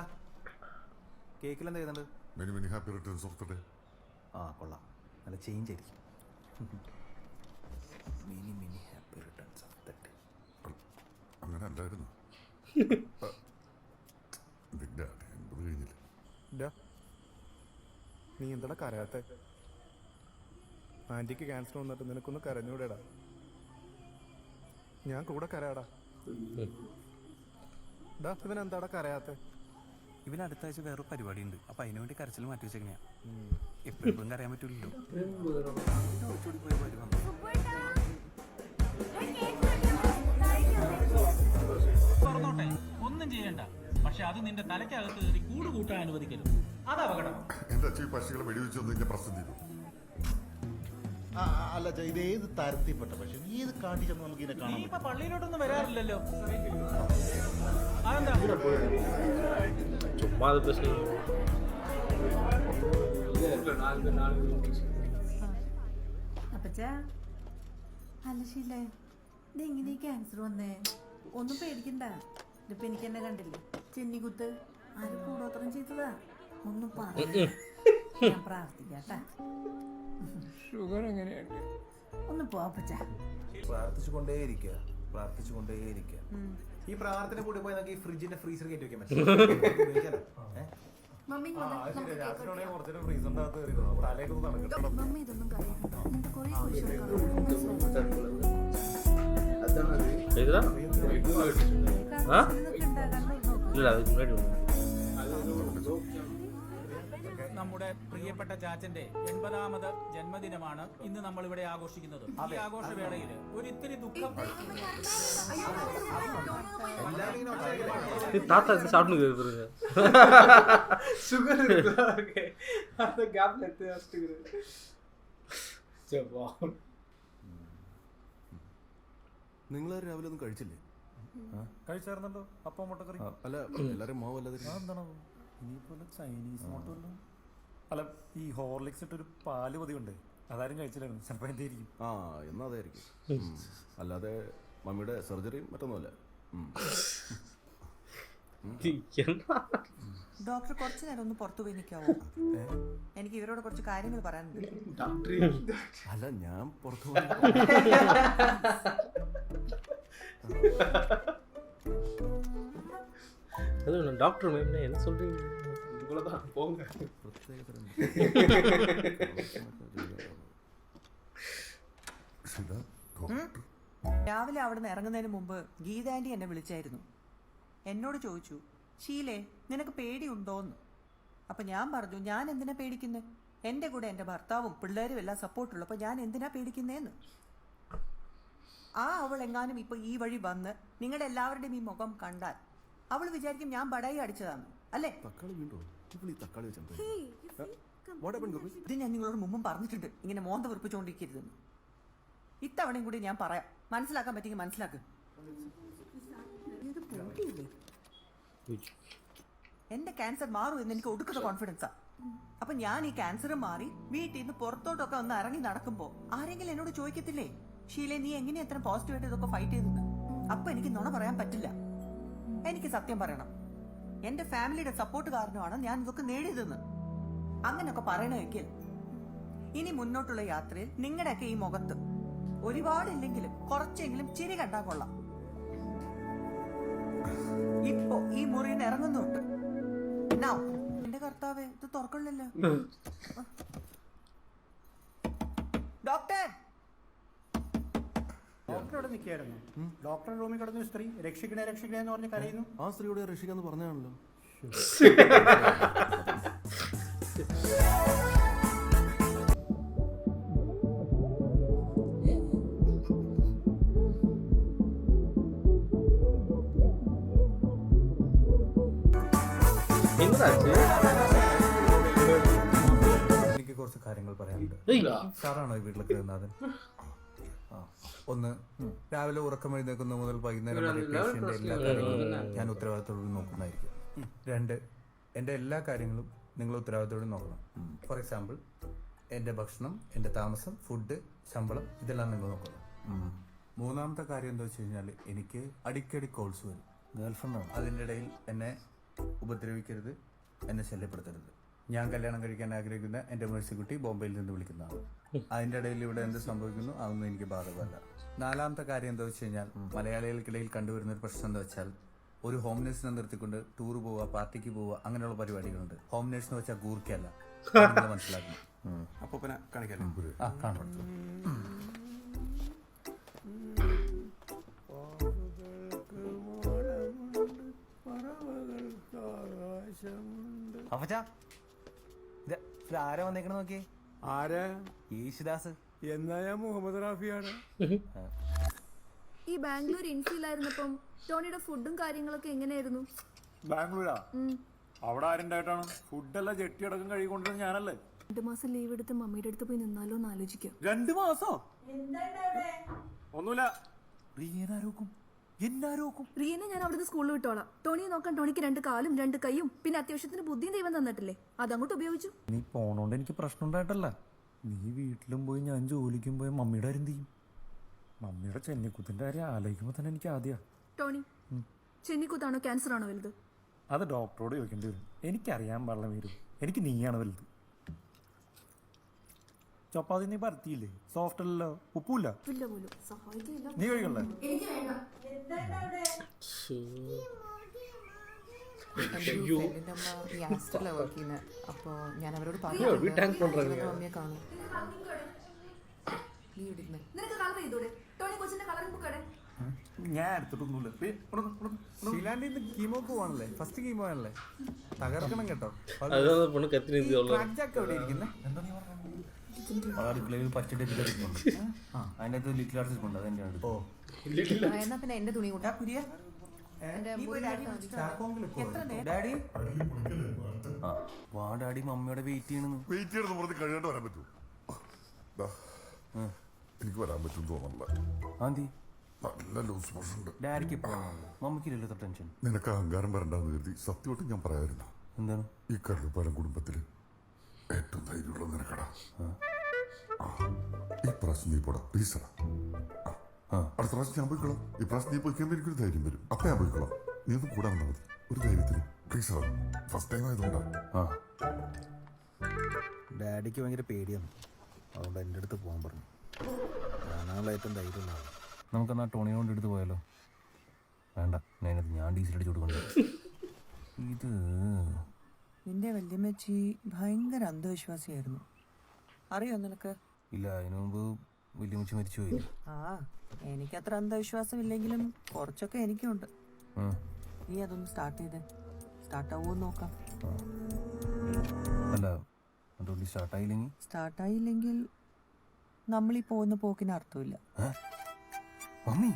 കേക്കിൽ എന്താ ചെയ്യുന്നുണ്ട്? Many many happy returns of the day. കൊള്ളാം, നല്ല ചേഞ്ച് ആയിരിക്കും. Many many happy returns of the day. അങ്ങനെ അല്ലായിരുന്നു. കഴിഞ്ഞില്ല. നീ എന്താ കരയാത്ത? ആന്റിക്ക് ക്യാൻസർ വന്നിട്ട് നിനക്കൊന്ന് കരഞ്ഞൂടെടാ? ഞാൻ കൂടെ കരയാടാ. ഇവനെന്താടാ കരയാത്ത? ഇവന് അടുത്ത ആഴ്ച വേറൊരു പരിപാടി ഉണ്ട്. അപ്പൊ അതിനു വേണ്ടി കരച്ചിൽ മാറ്റി വെച്ചെങ്ങനെയാ. എപ്പോഴും കരയാൻ പറ്റൂലല്ലോ. പറഞ്ഞോട്ടെ, ഒന്നും ചെയ്യണ്ട. പക്ഷെ അത് നിന്റെ തലയ്ക്കകത്ത് കയറി കൂട് കൂട്ടാൻ അനുവദിക്കരുത്. അത് അപകടം. എന്റെ അച്ഛൻ പക്ഷികളെ വെടിവെച്ചൊന്നും പ്രശ്നം ചെയ്തു. അല്ല, ഇത് ഏത് തരത്തിൽപ്പെട്ട പക്ഷെ ഏത് കാട്ടി ചെന്ന് നമുക്ക് ഇതിനെ കാണാം. നീ ഇപ്പൊ പള്ളിയിലോട്ടൊന്നും വരാറില്ലല്ലോ. അതെന്താ? ചുമ്മാ പ്രശ്നം. അപ്പച്ചാ, അല്ല ശീലേ, ഇതെങ്ങനെ ക്യാൻസർ വന്നേ? ഒന്നും പേടിക്കണ്ട. ഇതിപ്പോ എനിക്ക് തന്നെ കണ്ടില്ലേ, ചെന്നിക്കുത്ത് ആരും കൂടോത്രം ചെയ്തതാ. ഒന്നും പറയാ, ഞാൻ പ്രാർത്ഥിക്കാട്ടാ. ഷുഗർ എങ്ങനെയുണ്ട്? ഒന്ന് പോപ്പച്ചാ. പ്രാർത്ഥിച്ചുകൊണ്ടേയിരിക്കുക. ഈ പ്രാർത്ഥന കൂടി പോയി നമുക്ക് ഈ ഫ്രിഡ്ജിന്റെ ഫ്രീസർ കയറ്റി വെക്കാൻ പറ്റും. മമ്മി ഇതൊന്നും നമ്മുടെ പ്രിയപ്പെട്ട ചാച്ചന്റെ 80ാമത് ജന്മദിനമാണ് ഇന്ന് നമ്മൾ ഇവിടെ ആഘോഷിക്കുന്നത്. ഈ ആഘോഷവേളയിൽ ഒരിത്തിരി ദുഃഖം. നിങ്ങൾ രാവിലെ ഒന്നും കഴിച്ചില്ലേ? കഴിച്ചായിരുന്നല്ലോ അപ്പം മുട്ടക്കറി. അല്ല എല്ലാരും മാവല്ലത് എന്താണ് ഇനിയിപ്പോൾ ചൈനീസ് മോട്ടമല്ലോ. അല്ല ഈ ഹോർലിക്സ് ഇട്ടൊരു പാല് പതിവുണ്ട്, അതാരും കഴിച്ചില്ലായിരുന്നു. ചിലപ്പോൾ എൻ്റെ ആയിരിക്കും. ആ എന്നാ അതായിരിക്കും. അല്ലാതെ മമ്മിയുടെ സർജറിയും മറ്റൊന്നുമല്ല. ഡോക്ടർ കുറച്ചു നേരം ഒന്ന് പുറത്തു പോയി നിൽക്കാവോ? എനിക്ക് ഇവരോട് കുറച്ച് കാര്യങ്ങൾ പറയാനുണ്ട്. അല്ല ഞാൻ പുറത്തു டாக்டர் மேம் என்ன சொல்றீங்க? இவ்வளவுதான் போங்க. രാവിലെ അവിടെ നിന്ന് ഇറങ്ങുന്നതിന് മുമ്പ് ഗീത ആന്റി എന്നെ വിളിച്ചായിരുന്നു. എന്നോട് ചോദിച്ചു, ഷീലേ നിനക്ക് പേടിയുണ്ടോന്ന്. അപ്പൊ ഞാൻ പറഞ്ഞു, ഞാൻ എന്തിനാ പേടിക്കുന്നത്? എൻ്റെ കൂടെ എൻ്റെ ഭർത്താവും പിള്ളേരും എല്ലാം സപ്പോർട്ടുള്ളപ്പോൾ ഞാൻ എന്തിനാ പേടിക്കുന്നേന്ന്. അവൾ എങ്ങാനും ഇപ്പൊ ഈ വഴി വന്ന് നിങ്ങളുടെ എല്ലാവരുടെയും ഈ മുഖം കണ്ടാൽ അവൾ വിചാരിക്കും ഞാൻ ബടായി അടിച്ചതാണ് അല്ലേ? ഇത് ഞാൻ നിങ്ങളോട് മുമ്പും പറഞ്ഞിട്ടുണ്ട്, ഇങ്ങനെ മോന്ത വെറുപ്പിച്ചുകൊണ്ടിരിക്കരുതെന്ന്. ഇത്തവണയും കൂടി ഞാൻ പറയാം, മനസ്സിലാക്കാൻ പറ്റിയെങ്കിൽ മനസ്സിലാക്ക്. എന്റെ ക്യാൻസർ മാറും എന്ന് എനിക്ക് ഒടുക്കുന്ന കോൺഫിഡൻസാ. അപ്പൊ ഞാൻ ഈ ക്യാൻസർ മാറി വീട്ടിൽ നിന്ന് പുറത്തോട്ടൊക്കെ ഒന്ന് ഇറങ്ങി നടക്കുമ്പോ ആരെങ്കിലും എന്നോട് ചോദിക്കത്തില്ലേ, ഷീലെ നീ എങ്ങനെയാ എത്ര പോസിറ്റീവായിട്ട് ഇതൊക്കെ ഫൈറ്റ് ചെയ്തെന്ന്? അപ്പൊ എനിക്ക് നുണ പറയാൻ പറ്റില്ല. എനിക്ക് സത്യം പറയണം. എന്റെ ഫാമിലിയുടെ സപ്പോർട്ട് കാരണമാണ് ഞാൻ ഇതൊക്കെ നേടിയതെന്ന്. അങ്ങനെയൊക്കെ പറയണമെങ്കിൽ ഇനി മുന്നോട്ടുള്ള യാത്രയിൽ നിങ്ങളുടെയൊക്കെ ഈ മുഖത്ത് ഒരുപാടില്ലെങ്കിലും കുറച്ചെങ്കിലും ചിരി കണ്ടാൽ കൊള്ളാം. ഇപ്പൊ ഈ മുറിയിൽ നിന്ന് ഇറങ്ങുന്നുണ്ട്. എന്റെ കർത്താവേ, ഇത് തുറക്കണില്ലല്ലോ. ഡോക്ടർ ഡോക്ടറോട് നിൽക്കുകയായിരുന്നു. ഡോക്ടറുടെ റൂമിൽ കിടന്ന സ്ത്രീ രക്ഷിക്കണേ രക്ഷിക്കണേ എന്ന് പറഞ്ഞ് കരയുന്നു. ആ സ്ത്രീയോട് രക്ഷിക്കാന്ന് പറഞ്ഞാണല്ലോ. എനിക്ക് കുറച്ച് കാര്യങ്ങൾ പറയാനുണ്ട്. സാറാണോ ഈ വീട്ടിലെ കയറുന്നത്? ഒന്ന്, രാവിലെ ഉറക്കം എഴുന്നേക്കുന്ന മുതൽ വൈകുന്നേരം വരെ പേഷ്യൻ്റെ എല്ലാ കാര്യങ്ങളും ഞാൻ ഉത്തരവാദിത്തോടെ നോക്കുന്നതായിരിക്കും. 2, എൻ്റെ എല്ലാ കാര്യങ്ങളും നിങ്ങൾ ഉത്തരവാദിത്തോടെ നോക്കണം. ഫോർ എക്സാമ്പിൾ എൻ്റെ ഭക്ഷണം, എൻ്റെ താമസം, ഫുഡ്, ശമ്പളം ഇതെല്ലാം നിങ്ങൾ നോക്കണം. 3ാമത്തെ കാര്യം എന്താ വെച്ച് കഴിഞ്ഞാൽ എനിക്ക് അടിക്കടി കോൾസ് വരും. ഗേൾഫ്രണ്ടാണ്. അതിൻ്റെ ഇടയിൽ എന്നെ ഉപദ്രവിക്കരുത്, എന്നെ ശല്യപ്പെടുത്തരുത്. ഞാൻ കല്യാണം കഴിക്കാൻ ആഗ്രഹിക്കുന്ന എൻ്റെ മേഴ്സിക്കുട്ടി ബോംബെയിൽ നിന്ന് വിളിക്കുന്നതാണ്. അതിൻ്റെ ഇടയിൽ ഇവിടെ എന്ത് സംഭവിക്കുന്നു അതൊന്നും എനിക്ക് ബാധകമല്ല. 4ാമത്തെ കാര്യം എന്താ വെച്ച് കഴിഞ്ഞാൽ മലയാളികൾക്കിടയിൽ കണ്ടുവരുന്ന ഒരു പ്രശ്നം എന്താ വെച്ചാൽ ഒരു ഹോം നേഴ്സിനെ നിർത്തിക്കൊണ്ട് ടൂർ പോവുക, പാർട്ടിക്ക് പോവുക, അങ്ങനെയുള്ള പരിപാടികളുണ്ട്. ഹോം നേഴ്സ് എന്ന് വെച്ചാൽ ഗൂർക്കല്ല, മനസ്സിലാക്കണം. അപ്പൊ കാണിക്കാം. കാണും. ആരാ വന്നേക്കണ നോക്കിയേ? ആരാ? യേശുദാസ്. എന്നാ ഞാൻ മുഹമ്മദ് റാഫിയാണ്. ഈ ബാംഗ്ലൂർ ഇൻഫിലായിരുന്നപ്പം ടോണിയുടെ ഫുഡും കാര്യങ്ങളൊക്കെ എങ്ങനെയായിരുന്നു? ബാംഗ്ലൂരാ? അവിടെ ആരുണ്ടായിട്ടാണ്? ഫുഡെല്ലാം ജെട്ടി അടക്കം കഴുകിക്കൊണ്ടിരുന്നത് ഞാനല്ലേ. 2 മാസം ലീവ് എടുത്ത് മമ്മിയുടെ അടുത്ത് പോയി നിന്നാലോ എന്ന് ആലോചിക്കാം. 2 മാസോ? ഒന്നുമില്ല. റിയനെ ഞാൻ അവിടുന്ന് സ്കൂളിൽ വിട്ടോളാം. ടോണിയെ നോക്കാൻ ടോണിക്ക് 2 കാലും 2 കൈയും പിന്നെ അത്യാവശ്യത്തിന് ബുദ്ധിയും ദൈവം തന്നിട്ടില്ലേ, അതങ്ങോട്ട് ഉപയോഗിച്ചു. നീ പോണോണ്ട് എനിക്ക് പ്രശ്നം ഉണ്ടായിട്ടല്ല. നീ വീട്ടിലും പോയി ഞാൻ ജോലിക്കും പോയി മമ്മിയുടെ കാര്യം ചെയ്യും. മമ്മിയുടെ ചെന്നിക്കുത്തിന്റെ കാര്യം ആലോചിക്കുമ്പോൾ തന്നെ എനിക്ക് ആദ്യം. ടോണി, ചെന്നിക്കുത്താണോ ക്യാൻസർ ആണോ വലുത്? അത് ഡോക്ടറോട് ചോദിക്കേണ്ടി വരും. എനിക്കറിയാൻ പാടില്ല വരും. എനിക്ക് നീയാണ് വലുത്. ചപ്പാത്തി നീ പരത്തിയില്ലേ? സോഫ്റ്റ് അല്ലല്ലോ, ഉപ്പില്ല. നീ കഴിക്കണ്ടേ? അപ്പൊ ഞാൻ അവരോട് മമ്മിയെ കാണും. ഞാൻ എടുത്തിട്ടൊന്നുമില്ല. കീമോക്ക് പോവാണല്ലേ? ഫസ്റ്റ് കീമോ ആണല്ലേ? തകർക്കണം കേട്ടോ. അടുക്കളയിൽ പച്ചടി അതിനകത്ത് ലിറ്റിൽ ആർട്സ് ഉണ്ട്. അതെന്റെ എന്നാ പിന്നെ എന്റെ തുണി കൂട്ടാ. ഡാഡി വാ, ഡാഡി മമ്മിയോടെ വെയിറ്റ് ചെയ്യണമെന്ന്. വെയിറ്റ് ചെയ്യണമെന്ന് പറഞ്ഞ് കഴിയാണ്ട് വരാൻ പറ്റുമോ? എനിക്ക് വരാൻ പറ്റും തോന്നല്ല. ആന്തി നല്ല ലൂസ് മോഷൻ ഉണ്ട്. ഡാഡിക്ക് മമ്മിക്കില്ലല്ലോ ടെൻഷൻ. നിനക്ക് അഹങ്കാരം വരണ്ടെന്ന് കരുതി സത്യമായിട്ട് ഞാൻ പറയാമായിരുന്നു. എന്താണ് ഈ കരുപ്പാലം കുടുംബത്തില് ഏറ്റവും ധൈര്യമുള്ള നിനക്കടാ. ഈ പ്രാവശ്യം നീ പോടാ പ്ലീസടാ. അടുത്ത പ്രാവശ്യം ഞാൻ പോയിക്കോളാം. ഈ പ്രാവശ്യം നീ പോയിക്കുമ്പോൾ എനിക്കൊരു ധൈര്യം വരും. അപ്പൊ ഞാൻ പോയിക്കോളാം. നീ ഒന്ന് കൂടാൻ വന്നാൽ മതി ഒരു ധൈര്യത്തിന് പ്ലീസടാ. First time ആയതുകൊണ്ടാ. ഡാഡിക്ക് ഭയങ്കര പേടിയാണ്, അതുകൊണ്ട് എൻ്റെ അടുത്ത് പോകാൻ പറഞ്ഞു. ഞാനാണല്ലോ ഏറ്റവും ധൈര്യമുള്ള ആൾ. നമുക്കെന്നാ ടോണിയെ കൊണ്ട് എടുത്ത് പോയാലോ? വേണ്ട, ഞാൻ ഡീസൽ അടിച്ചു കൊടുക്കണ്ട. ഇത് നിന്റെ വല്യമ്മച്ചി ഭയങ്കര അന്ധവിശ്വാസിയായിരുന്നു, അറിയോ നിനക്ക്? ഇല്ല, അതിനു മുമ്പ് വല്യമ്മച്ചി മരിച്ചുപോയി. എനിക്കത്ര അന്ധവിശ്വാസം ഇല്ലെങ്കിലും കുറച്ചൊക്കെ എനിക്കുണ്ട്. നീ അതൊന്ന് സ്റ്റാർട്ട് ചെയ്തേ, സ്റ്റാർട്ടാവോന്ന് നോക്കാം. അല്ല, അതുകൊണ്ട് സ്റ്റാർട്ടായില്ലെങ്കിൽ നമ്മളീ പോകുന്ന പോക്കിന് അർത്ഥമില്ല. മമ്മി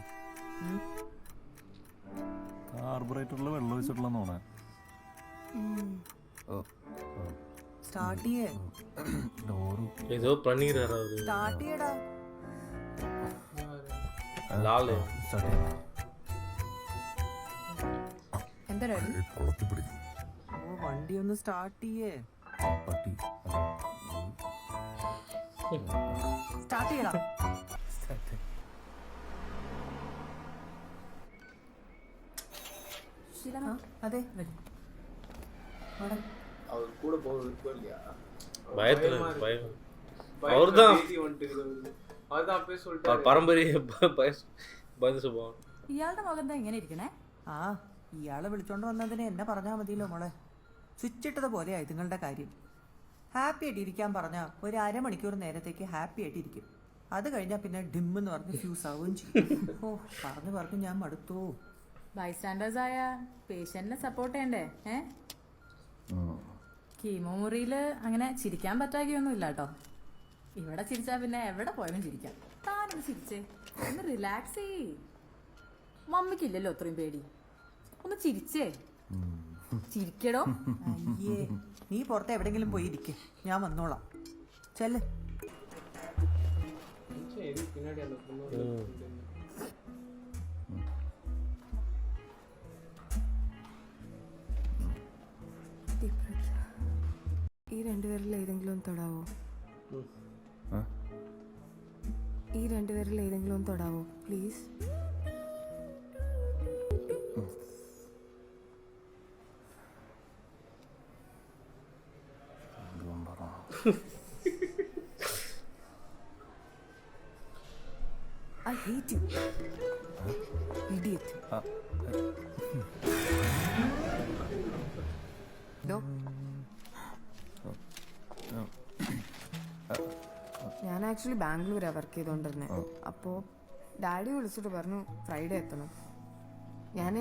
കാർബറേറ്ററിൽ വെള്ളം ഒഴിച്ചിട്ടുള്ള നോണ. സ്റ്റാർട്ട് ചെയ്യേ. ஏதோ பண்ணிடுறாரு அவரு. സ്റ്റാർട്ട് ചെയ്യടാ. ലാല് എന്താ കുളത്തിൽ പിടിക്കും. ഓ വണ്ടി ഒന്ന് സ്റ്റാർട്ട് ചെയ്യേ. പട്ടി സ്റ്റാർട്ട് ചെയ്യടാ. അതെ அவர் கூட போகிறது இல்லையா? பயத்துல பயம். அவர்தான் പാരമ്പര്യ ഭയന്ന് സ്വഭാവം. ഇയാളുടെ മകൻ എന്താ ഇങ്ങനെ ഇരിക്കണേ? ഇയാളെ വിളിച്ചോണ്ട് വന്നതിന് എന്നെ പറഞ്ഞാൽ മതിയല്ലോ മോളെ. സ്വിച്ച് ഇട്ടത് പോലെയായി നിങ്ങളുടെ കാര്യം. ഹാപ്പി ആയിട്ട് ഇരിക്കാൻ പറഞ്ഞാൽ ഒരു അരമണിക്കൂർ നേരത്തേക്ക് ഹാപ്പി ആയിട്ട് ഇരിക്കും. അത് കഴിഞ്ഞാൽ പിന്നെ ഡിമ്മെന്ന് പറഞ്ഞ് ഫ്യൂസ് ആവുകയും ചെയ്യും. ഓ പറഞ്ഞു ഞാൻ മടുത്തു. ബൈസ്റ്റാൻഡേഴ്സ് ആയ പേഷ്യന്റിനെ സപ്പോർട്ട് ചെയ്യണ്ടേ? കീമോ മുറിയിൽ അങ്ങനെ ചിരിക്കാൻ പറ്റാകിയൊന്നും ഇല്ല കേട്ടോ. ഇവിടെ ചിരിച്ചാ പിന്നെ എവിടെ പോയാലും ചിരിക്കാം. താനൊന്ന് ചിരിച്ചേ, ഒന്ന് റിലാക്സ് ചെയ്യ്. മമ്മിക്കില്ലല്ലോ അത്രയും പേടി, ഒന്ന് ചിരിച്ചേ. ചിരിക്കടോ. അയ്യേ, നീ പുറത്ത് എവിടെങ്കിലും പോയി ഇരിക്കേ, ഞാൻ വന്നോളാം. ചെല്ല്. ഈ രണ്ടുപേരിൽ ഏതെങ്കിലും ഒന്ന് തൊടാവോ? ഈ രണ്ടുപേരിൽ ഏതെങ്കിലും ഒന്ന് തൊടാവോ please? I hate you. Idiot. No. ഞാൻ ആക്ച്വലി ബാംഗ്ലൂരാണ് വർക്ക് ചെയ്തുകൊണ്ടിരുന്നത്. അപ്പോൾ ഡാഡി വിളിച്ചിട്ട് പറഞ്ഞു ഫ്രൈഡേ എത്തണം.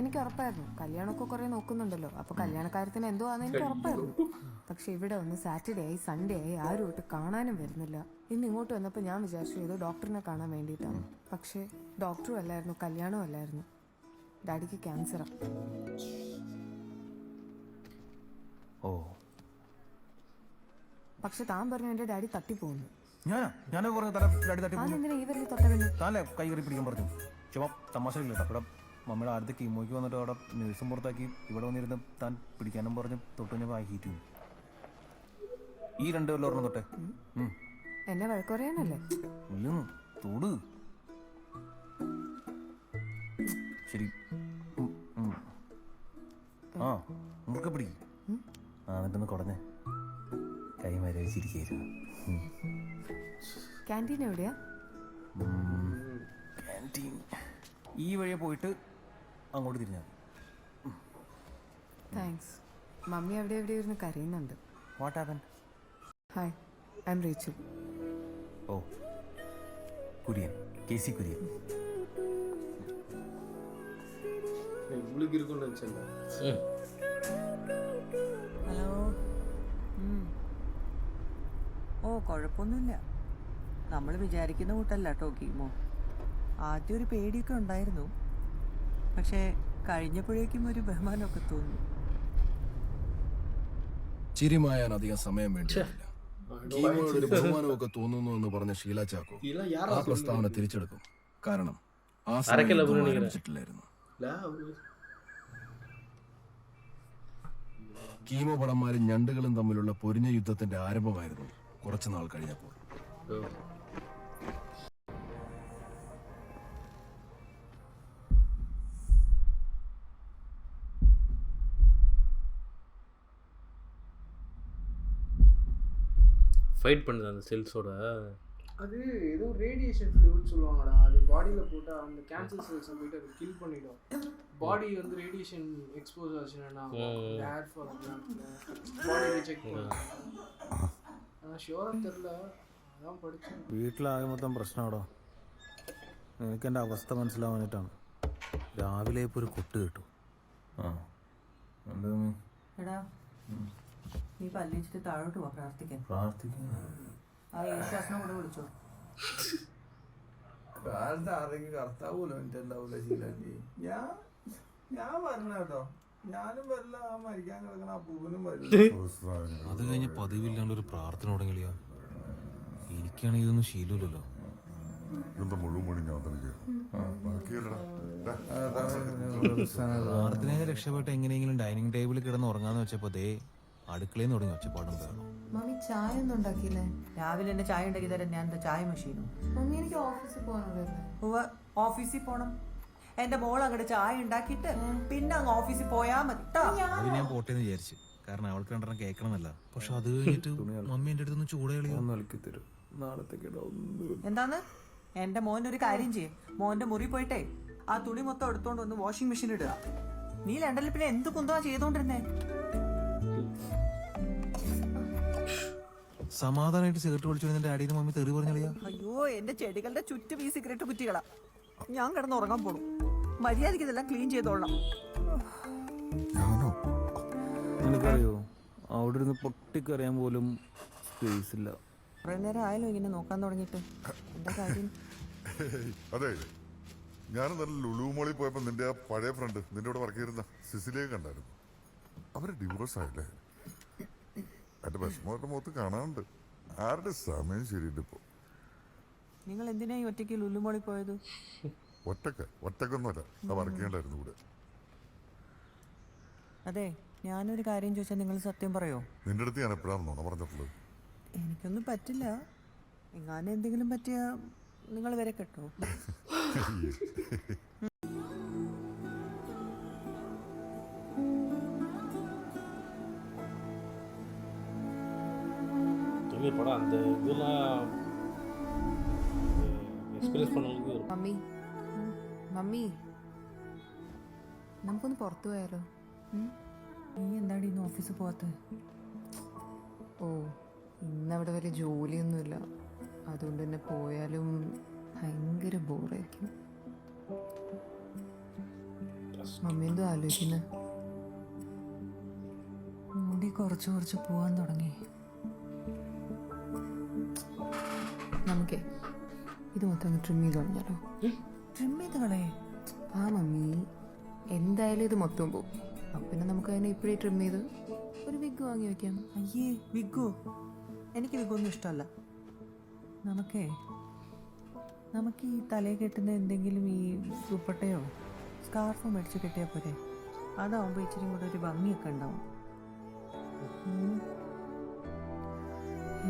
എനിക്ക് ഉറപ്പായിരുന്നു കല്യാണമൊക്കെ കുറേ നോക്കുന്നുണ്ടല്ലോ, അപ്പോൾ കല്യാണക്കാര്യത്തിന് എന്തോ ആണെന്ന് എനിക്ക് ഉറപ്പായിരുന്നു. പക്ഷെ ഇവിടെ വന്ന് സാറ്റർഡേ ആയി സൺഡേ ആയി ആരും ഒട്ട് കാണാനും വരുന്നില്ല. ഇന്ന് ഇങ്ങോട്ട് വന്നപ്പോൾ ഞാൻ വിചാരിച്ചു ഇത് ഡോക്ടറിനെ കാണാൻ വേണ്ടിയിട്ടാണ്. പക്ഷേ ഡോക്ടറും അല്ലായിരുന്നു, കല്യാണവും അല്ലായിരുന്നു. ഡാഡിക്ക് ക്യാൻസറാണ്. പക്ഷെ താൻ പറഞ്ഞു എൻ്റെ ഡാഡി തട്ടിപ്പോകുന്നു. അതെന്തിനാ ഈ വരെ തൊട്ടവന് കൈ കയറി പിടിക്കാൻ പറഞ്ഞു. ചുമ തമാശ ഇല്ല. ഇവിടെ മമ്മിയുടെ ആദ്യത്തെ കീമോയ്ക്ക് വന്നിട്ട് അവിടെ നേഴ്സും പുറത്താക്കി ഇവിടെ വന്നിരുന്ന് താൻ പിടിക്കാനും പറഞ്ഞ് തൊട്ട് ഞാൻ ഹീറ്റ്. ഈ രണ്ടു പേരിൽ ഓർമ്മ തൊട്ടെ. എന്നെ വഴക്ക് പറയാനല്ലേ? തോട് ശരി. മുറുക്കെ പിടിക്കും. എന്നിട്ടൊന്ന് കുടഞ്ഞേ കൈ മരവിച്ചിരിക്കുന്നു. ക്യാൻറ്റീൻ എവിടെയാ? ക്യാൻറ്റീൻ ഈ വഴിയെ പോയിട്ട് അങ്ങോട്ട് തിരിഞ്ഞാൽ മതി. താങ്ക്സ്. മമ്മി അവിടെ എവിടെ ഇരുന്ന് കരയുന്നുണ്ട്. What happen? Hi, I am Rachel. ഓ, കുര്യൻ, KC കുര്യൻ. ഹലോ. ഓ കുഴപ്പമൊന്നുമില്ല. നമ്മൾ വിചാരിക്കുന്ന കൂട്ടല്ല കേട്ടോ കീമോ. ആദ്യം ഒരു പേടിയൊക്കെ ഉണ്ടായിരുന്നു, പക്ഷേ കഴിഞ്ഞപ്പോഴേക്കും ഒരു ബഹുമാനമൊക്കെ തോന്നി. ചിരിമായാൻ അധികം സമയം വേണ്ടിയില്ല. കീമോയുടെ ഒരു ബഹുമാനമൊക്കെ തോന്നുന്നു എന്ന് പറഞ്ഞ ഷീല ചാക്കോ ആ പ്രസ്താവന തിരിച്ചെടുക്കും. കാരണം ആ അരക്കല്ല സമയം പുള്ളി ആരംഭിച്ചിട്ടില്ലായിരുന്നു. കീമോ പടന്മാരും ഞണ്ടുകളും തമ്മിലുള്ള പൊരിഞ്ഞ യുദ്ധത്തിന്റെ ആരംഭമായിരുന്നു കുറച്ചുനാൾ കഴിഞ്ഞപ്പോൾ. ஃபைட் பண்ணுது அந்த செல்ஸோட. அது ஏதோ ரேடியேஷன் ஃப்ளூயிட் சொல்லுவாங்கடா, அது பாடியில் போட்டால் அந்த கேன்சர் செல்ஸை போயிட்டு அது கில் பண்ணிடும். பாடி வந்து ரேடியேஷன் எக்ஸ்போஸ் ஆச்சுன்னா ஏர் ஃபால் பாடி ரிஜெக்ட் பண்ணும். ஆனால் ஷுவராக தெரில, அதான் படித்தேன். വീട്ടിലാകെ മൊത്തം പ്രശ്നമാടോ. എനിക്ക് എൻ്റെ അവസ്ഥ മനസ്സിലാവാനായിട്ടാണ്. രാവിലെ ഇപ്പോൾ ഒരു കൊട്ട് കിട്ടും. എടാ നീ പല്ലിച്ചിട്ട് താഴോട്ട് പോവാ പ്രാർത്ഥിക്കാൻ. ആ യേശുദാസിനെ കൂടെ വിളിച്ചോ. കാലത്ത് ആരെങ്കിലും കർത്താവ് പോലും എനിക്കുണ്ടാവില്ല ശീലാന്റി. ഞാൻ പറഞ്ഞ കേട്ടോ, ഞാനും വരില്ല, ആ മരിക്കാൻ കിടക്കണ അപ്പൂപ്പനും വരില്ല. അത് കഴിഞ്ഞ പതിവില്ലാണ്ട് ഒരു പ്രാർത്ഥന തുടങ്ങിയ എനിക്കാണെങ്കിൽ ഇതൊന്നും ശീലമില്ലല്ലോ. എന്താ മുഴുവൻ പണി ഞാൻ തന്നെ പ്രാർത്ഥനയെ രക്ഷപ്പെട്ട് എങ്ങനെയെങ്കിലും ഡൈനിങ് ടേബിളിൽ കിടന്ന് ഉറങ്ങാന്ന് വെച്ചപ്പോ ദേ അടുക്കളയിൽ തുടങ്ങി ഒച്ചപ്പാടും വേണം. മമ്മി ചായ ഒന്നും ഉണ്ടാക്കിയില്ലേ? രാവിലെ എന്നെ ചായ ഉണ്ടാക്കി തരാൻ ഞാൻ എന്താ ചായ മെഷീനും? മമ്മി എനിക്ക് ഓഫീസിൽ പോകാനുള്ളതല്ലേ. ഓഫീസിൽ പോണം. എന്റെ മോൾ അങ്ങോട്ട് ചായ ഉണ്ടാക്കിയിട്ട് പിന്നെ അങ്ങ് ഓഫീസിൽ പോയാ മതി. അത് ഞാൻ പോട്ടേന്ന് വിചാരിച്ചു, കാരണം അവൾക്ക് രണ്ടെണ്ണം കേൾക്കണമെന്നല്ല. പക്ഷെ അത് കഴിഞ്ഞിട്ട് മമ്മി എന്റെ അടുത്തൊന്ന് ചൂടകളി തരും നാളത്തേക്ക്. എന്താന്ന്? എന്റെ മോൻ ഒരു കാര്യം ചെയ്യും, മോന്റെ മുറി പോയിട്ടേ ആ തുണി മൊത്തം എടുത്തോണ്ട് വന്ന് വാഷിംഗ് മെഷീൻ ഇടുക. നീ ലണ്ടനിൽ പിന്നെ എന്ത് കുന്തമാ ചെയ്തോണ്ടിരുന്നേ? സമാധാനമായിട്ട് സിഗരറ്റ് വിളിച്ചു ഡാഡിയുടെ മമ്മി തെറി പറഞ്ഞളിയാ. അയ്യോ, എന്റെ ചെടികളുടെ ചുറ്റും ഈ സിഗരറ്റ് കുറ്റികളാ. ഞാൻ കിടന്ന് ഉറങ്ങാൻ പോണു. മര്യാദയ്ക്ക് ഇതെല്ലാം ക്ലീൻ ചെയ്തോളാം. എനിക്കറിയോ, അവിടെ ഇരുന്ന് പൊട്ടിക്കറിയാൻ പോലും സ്പേസ് ഇല്ല. കുറെ നേരം ആയാലും ഇങ്ങനെ നോക്കാൻ തുടങ്ങിയിട്ട്. എന്താ കാര്യം? അതെ, ഞാൻ നല്ല ലുലു മോളിൽ പോയപ്പോൾ നിന്റെ ആ പഴയ ഫ്രണ്ട് നിന്റെ കൂടെ വർക്ക് ചെയ്തിരുന്ന സിസിലിയെ കണ്ടായിരുന്നു. അവര് ഡിവോഴ്സ് ആയില്ലേ? എന്റെ വിഷമമായിട്ട് മുഖത്ത് കാണാനുണ്ട്. ആരുടെ സമയം ശരിയുണ്ട് ഇപ്പോ. നിങ്ങൾ എന്തിനാ ഈ ഒറ്റയ്ക്ക് ലുലുമോളിൽ പോയത്? ഒറ്റക്കൊന്നുമല്ല, ആ വർക്ക് ചെയ്യണ്ടായിരുന്നു കൂടെ. അതെ, ഞാനൊരു കാര്യം ചോദിച്ചാൽ നിങ്ങൾ സത്യം പറയോ? നിന്റെ അടുത്ത് ഞാൻ എപ്പോഴാണ് നുണ പറഞ്ഞിട്ടുള്ളത്? എനിക്കൊന്നും പറ്റില്ല. എങ്ങാനും എന്തെങ്കിലും പറ്റിയാ നിങ്ങൾ വരെ കേട്ടോ. படம் அந்த இதெல்லாம் எக்ஸ்பீரியன்ஸ் பண்ணவங்களுக்கு മമ്മി മമ്മി നമുക്കൊന്ന് പുറത്തു പോയാലോ? നീ എന്താടി ഇന്ന് ഓഫീസിൽ പോകാത്തത്? ഓ, ഇന്നവിടെ വലിയ ജോലിയൊന്നുമില്ല, അതുകൊണ്ട് തന്നെ പോയാലും ഭയങ്കര ബോറായിരിക്കും. മമ്മി എന്തോ ആലോചിക്കുന്നത്? മുടി കുറച്ച് പോവാൻ തുടങ്ങി. നമുക്കേ ഇത് മൊത്തം അങ്ങ് ട്രിം ചെയ്ത് കളഞ്ഞാലോ? ട്രിം ചെയ്ത് കളയേ? ആ മമ്മി, എന്തായാലും ഇത് മൊത്തം പോവും. അപ്പം പിന്നെ നമുക്ക് അതിനെ ഇപ്പോഴേ ട്രിം ചെയ്ത് ഒരു വിഗ് വാങ്ങി വെക്കാം. അയ്യേ, വിഗോ? എനിക്ക് വിഗൊന്നും ഇഷ്ടമല്ല. നമുക്ക് ഈ തലയിൽ കെട്ടുന്ന എന്തെങ്കിലും ഈ ദുപ്പട്ടയോ സ്കാർഫോ മേടിച്ച് കെട്ടിയാൽ പോരെ? അതാവുമ്പോൾ ഇച്ചിരി കൂടെ ഒരു ഭംഗിയൊക്കെ ഉണ്ടാവും.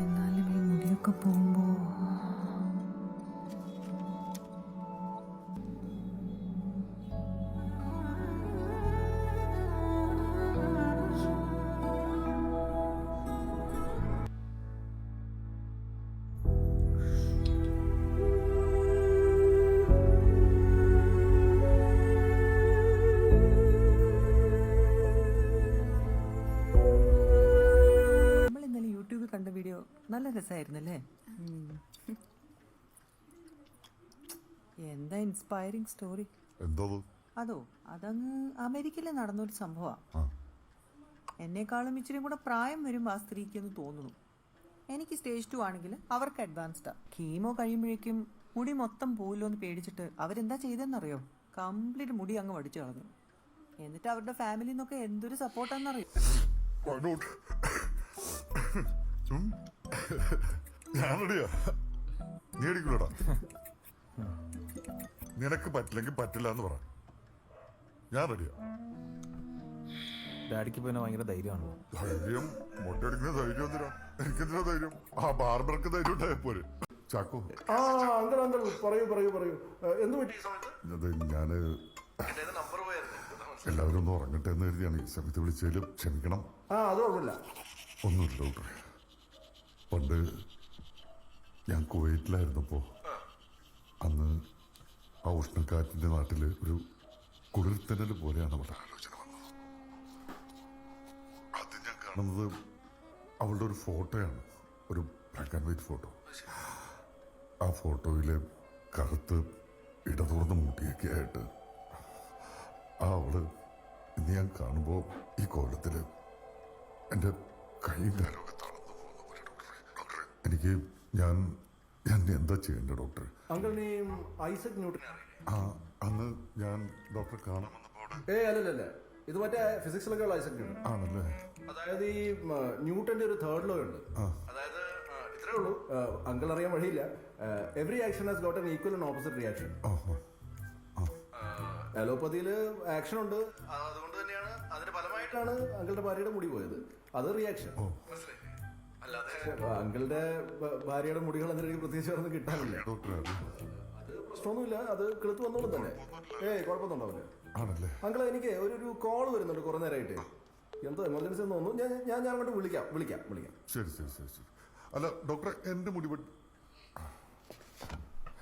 എന്നാലും ഈ മുടിയൊക്കെ പോകുമ്പോൾ കണ്ട വീഡിയോ നല്ല രസമായിരുന്നല്ലേ? എന്താ ഇൻസ്പയറിംഗ് സ്റ്റോറി? അതങ്ങ് അമേരിക്കയിൽ നടന്നൊരു സംഭവമാണ്. എന്നെക്കാളും ഇച്ചിരി കൂടെ പ്രായം വരുമ്പോൾ ആ സ്ത്രീക്കെന്ന് തോന്നുന്നു. എനിക്ക് സ്റ്റേജ് 2 ആണെങ്കിൽ അവർക്ക് അഡ്വാൻസ്ഡാ. കീമോ കഴിയുമ്പോഴേക്കും മുടി മൊത്തം പോയില്ലോ എന്ന് പേടിച്ചിട്ട് അവരെന്താ ചെയ്തെന്നറിയോ? കംപ്ലീറ്റ് മുടി അങ്ങ് വടിച്ചു കളഞ്ഞു. എന്നിട്ട് അവരുടെ ഫാമിലിയിൽ നിന്നൊക്കെ എന്തൊരു സപ്പോർട്ടാണെന്നറിയോ? ഞാൻ റെഡിയാ, നീ അടിക്കൂടാ. നിനക്ക് പറ്റില്ലെങ്കിൽ പറ്റില്ല എന്ന് പറ, ഞാൻ റെഡിയാ. ഡാഡിക്ക് പിന്നെ ഭയങ്കര ധൈര്യമാണല്ലോ. ധൈര്യം മൊട്ടടിക്കുന്ന ധൈര്യം എന്തിനാ? എനിക്കെന്തിനാ ധൈര്യം? ആ ബാർബർക്ക് ധൈര്യം ഉണ്ടായ പോലെ. ചാക്കോ പറയൂ എന്ത് പറ്റി? അത് ഞാന് എല്ലാവരും ഒന്ന് ഉറങ്ങട്ടെ എന്ന് കരുതിയാണ് ഈ സമയത്ത് വിളിച്ചതിലും ക്ഷമിക്കണം. അത് കുഴപ്പമില്ല. ഒന്നുമില്ല ഡോക്ടറെ, പണ്ട് ഞാൻ കുവൈറ്റിലായിരുന്നപ്പോ അന്ന് ആ ഉഷ്ണക്കാറ്റിന്റെ നാട്ടില് ഒരു കുളിർത്തനൽ പോലെയാണ് അവിടെ ആലോചന വന്നത്. അത് ഞാൻ കാണുന്നത് അവളുടെ ഒരു ഫോട്ടോയാണ്, ഒരു ബ്ലാക്ക് ആൻഡ് വൈറ്റ് ഫോട്ടോ. ആ ഫോട്ടോയില് കറുത്ത് ഇടതുറന്ന് മുടിയൊക്കെ ആയിട്ട് അവള് ഇന്ന് ഞാൻ കാണുമ്പോ ഈ കോലത്തില് എൻ്റെ കൈയും കാലമൊക്കെ തളർന്നു പോകുന്ന പോലെ. ഡോക്ടറെ എനിക്ക് ഞാൻ എന്താ ചെയ്യേണ്ടത് ഡോക്ടർ? അങ്കിൾ നീ ഐസക് ന്യൂട്ടൻ ആ അന്ന് ഞാൻ ഡോക്ടറെ കാണാൻ വന്നപ്പോൾ അല്ലല്ല, ഇത് മറ്റേ ഫിസിക്സിലൊക്കെ ഉള്ള ഐസക് ന്യൂട്ടൻ ആണല്ലേ? അതായത് ഈ ന്യൂട്ടന്റെ ഒരു തേർഡ് ലോ ഉണ്ട്. അതായത് ഇത്രേ ഉള്ളൂ, അങ്കിൾ അറിയാൻ വഴിയില്ല. Every action has got an equal and opposite reaction. അലോപ്പതിയില് ആക്ഷൻ ഉണ്ട്, അതുകൊണ്ട് തന്നെയാണ് അതിന്റെ ഫലമായിട്ടാണ് അങ്കിളുടെ ഭാര്യയുടെ മുടി പോയത്. അത് റിയാക്ഷൻ. അല്ലാതെ അങ്കിളുടെ ഭാര്യയുടെ മുടികൾ എന്തെങ്കിലും പ്രത്യേകിച്ച് ഒന്നും കിട്ടാനില്ല. അത് പ്രശ്നമൊന്നുമില്ല, അത് കിളുത്ത് വന്നോളും തന്നെ. കുഴപ്പമൊന്നും ഉണ്ടാവില്ല. അങ്കിളെ എനിക്ക് ഒരു കോൾ വരുന്നുണ്ട് കുറെ നേരമായിട്ട്. എന്തോ എമർജൻസി എന്ന് തോന്നുന്നു. ഞാൻ അങ്ങോട്ട് വിളിക്കാം. ശരി. അല്ല ഡോക്ടറെ, എന്റെ മുടി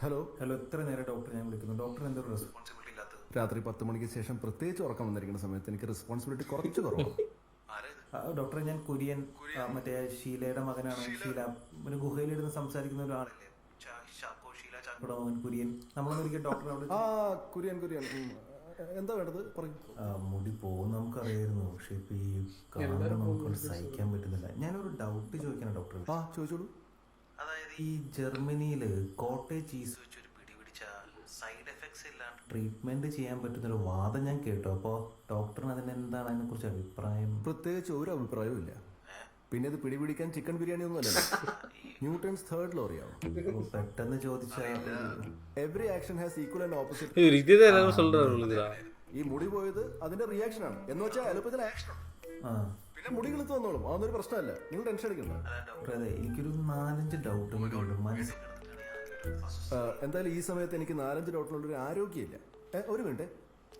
ഹലോ. എത്ര നേരം ഡോക്ടർ ഞാൻ വിളിക്കുന്നു? ഡോക്ടർ എന്തൊരു റെസ്പോൺസിബിലിറ്റി ഇല്ലാത്തത്? രാത്രി 10 മണിക്ക് ശേഷം പ്രത്യേകിച്ച് ഉറക്കം വന്നിരിക്കുന്ന സമയത്ത് എനിക്ക് റെസ്പോൺസിബിലിറ്റി കുറച്ച് കുറവാണ്. ഡോക്ടറെ, ഞാൻ കുര്യൻ, മറ്റേ ഷീലയുടെ മകനാണ്. ഷീല പിന്നെ ഗുഹയിലിരുന്ന് സംസാരിക്കുന്ന ഒരാളല്ലേ, കുര്യൻ. നമ്മളൊരിക്കൽ ഡോക്ടറെ അവിടെ കുര്യൻ എന്താ വേണ്ടത് പറയും. മുടി പോകും നമുക്കറിയായിരുന്നു, പക്ഷെ ഇപ്പൊ ഈ കാണാൻ നമുക്ക് സഹിക്കാൻ പറ്റുന്നില്ല. ഞാനൊരു ഡൗട്ട് ചോദിക്കണം ഡോക്ടർ. ചോദിച്ചോളൂ. അതായത് ഈ ജർമ്മനിയില് കോട്ടേജ് ചീസ് വെച്ചൊരു പിടിപിടിച്ചാൽ സൈഡ് എഫക്ട്സ് ഇല്ലാണ്ട് ട്രീറ്റ്മെന്റ് ചെയ്യാൻ പറ്റുന്നൊരു വാദം ഞാൻ കേട്ടു. അപ്പോൾ ഡോക്ടറിന് അതിന് എന്താണ് അതിനെ കുറിച്ച് അഭിപ്രായം? പ്രത്യേകിച്ച് ഒരു അഭിപ്രായവും ഇല്ല. പിന്നെ ഇത് പിടിപിടിക്കാൻ ചിക്കൻ ബിരിയാണി ഒന്നും അല്ലല്ലോ. ന്യൂട്ടൺസ് തേർഡ് ലോ അറിയാമോ? പെട്ടെന്ന് ചോദിച്ചാൽ every action has equal and opposite. ഈ മുടി പോയത് അതിന്റെ റിയാക്ഷൻ ആണ് എന്ന് വെച്ചാൽ അലോപ്പതിയിൽ ആക്ഷൻ. പിന്നെ മുടി കിളുത്ത് വന്നോളും, അതൊന്നും പ്രശ്നമല്ല. നിങ്ങൾ ടെൻഷൻ അടിക്കണ്ട. എനിക്കൊരു 4-5 ഡൗട്ട് മനസ്സിൽ. എന്തായാലും ഈ സമയത്ത് എനിക്ക് 4-5 ഡൗട്ടിനുള്ളൊരു ആരോഗ്യമില്ല. ഒരു മിനിറ്റ്,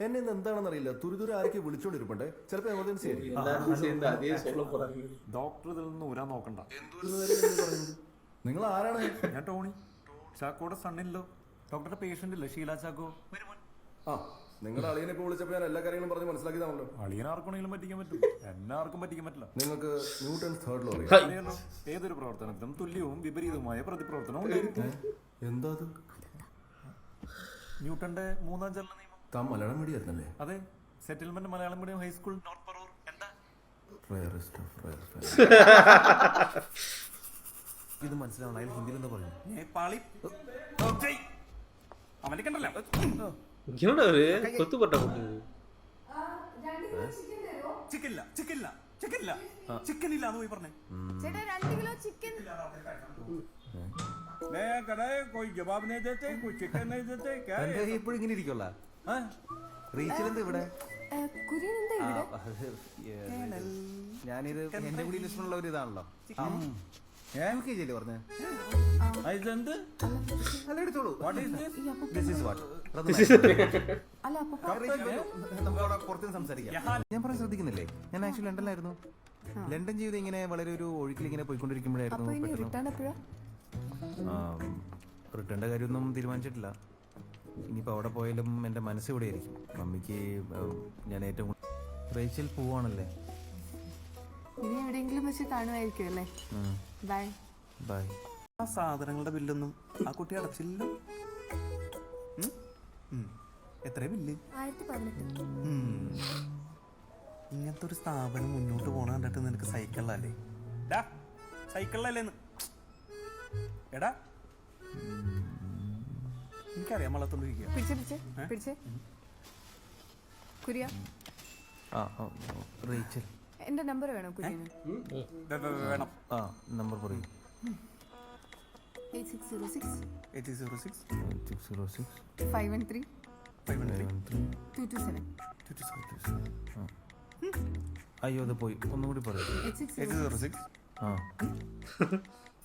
എന്നെ ഇന്ന് എന്താണെന്ന് അറിയില്ല, തുരിതുര ആരൊക്കെ വിളിച്ചോണ്ടിരിപ്പുണ്ട്. ചിലപ്പോൾ എമർജൻസി ആയിരിക്കും. ഡോക്ടർ ഇതിൽ നിന്ന് ഊരാൻ നോക്കണ്ട. നിങ്ങൾ ആരാണ്? ഞാൻ ടോണി, ചാക്കോയുടെ സണ്ണില്ലോ. ഡോക്ടറുടെ പേഷ്യന്റ് ഇല്ലേ ഷീല ചാക്കോ? നിങ്ങളുടെ അളിയനെ ഇപ്പോൾ വിളിച്ചപ്പോൾ ഞാൻ എല്ലാ കാര്യങ്ങളും പറഞ്ഞ് മനസ്സിലാക്കിയതാണല്ലോ. അളിയനെ ആർക്കെങ്കിലും പറ്റിക്കാൻ പറ്റും, എന്നെ ആർക്കും പറ്റിക്കാൻ പറ്റില്ല. നിങ്ങൾക്ക് ന്യൂട്ടൺസ് തേർഡ് ലോ അറിയാലോ. ഏതൊരു പ്രവർത്തനത്തിനും തുല്യവും വിപരീതവുമായ പ്രതിപ്രവർത്തനം ഉണ്ടായിരിക്കും. എന്താ അത്? ന്യൂട്ടന്റെ 3-ാം ചലന നിയമം. താൻ മലയാളം മീഡിയം ആയിരുന്നല്ലേ? അതെ, settlement Malayalam medium high school north Paravur. എന്താ ഇത് മനസ്സിലാവണം. അതിൽ ഹിന്ദിയിൽ എന്താ പറഞ്ഞു? അവനെ കണ്ടല്ലോ. ചിക്കനില്ല എന്ന് പോയി പറഞ്ഞേ. ഇപ്പോഴും ഇങ്ങനെ ഇരിക്കുള്ള റീച്ചിലെന്താ ഇവിടെ? ഞാനിത് എന്റെ കൂടി ലിസ്റ്റിലുള്ള ഒരു ഇതാണല്ലോ. LKG പറഞ്ഞേ. പുറത്തുനിന്ന് സംസാരിക്കാം. ഞാൻ പറയാൻ ശ്രദ്ധിക്കുന്നില്ലേ? ഞാൻ ആക്ച്വലി ലണ്ടനിലായിരുന്നു. ലണ്ടൻ ജീവിതം ഇങ്ങനെ വളരെ ഒരു ഒഴുക്കിൽ ഇങ്ങനെ പോയിക്കൊണ്ടിരിക്കുമ്പോഴായിരുന്നു റിട്ടേണിന്റെ കാര്യമൊന്നും തീരുമാനിച്ചിട്ടില്ല. ഇനിയിപ്പോൾ അവിടെ പോയാലും എൻ്റെ മനസ്സ് ഇവിടെ ആയിരിക്കും. മമ്മിക്ക് ഞാൻ ഏറ്റവും റേച്ചിൽ പോവാണല്ലേ. ഇനി എവിടെയെങ്കിലും വെച്ച് കാണുമായിരിക്കും അല്ലേ? Bye bye. ആ സാധനങ്ങളുടെ ബില്ലൊന്നും ആ കുട്ടി അടച്ചില്ല. എത്ര ബില്ല്? 1018. ഇങ്ങനത്തെ ഒരു സ്ഥാപനം മുന്നോട്ട് പോണ കണ്ടിട്ട് നിനക്ക് സൈക്കിളല്ലേ? സൈക്കിളിലല്ലേന്ന് എടാ എനിക്കറിയാം. പിടിച്ചേ കുര്യ, റേച്ചൽ എന്റെ നമ്പർ വേണോ കുര്യന്? വേണം. നമ്പർ പറയൂ. 8606 8606 513 227. അയ്യോ അത് പോയി ഒന്നും കൂടി പറയൂ 8606 ആ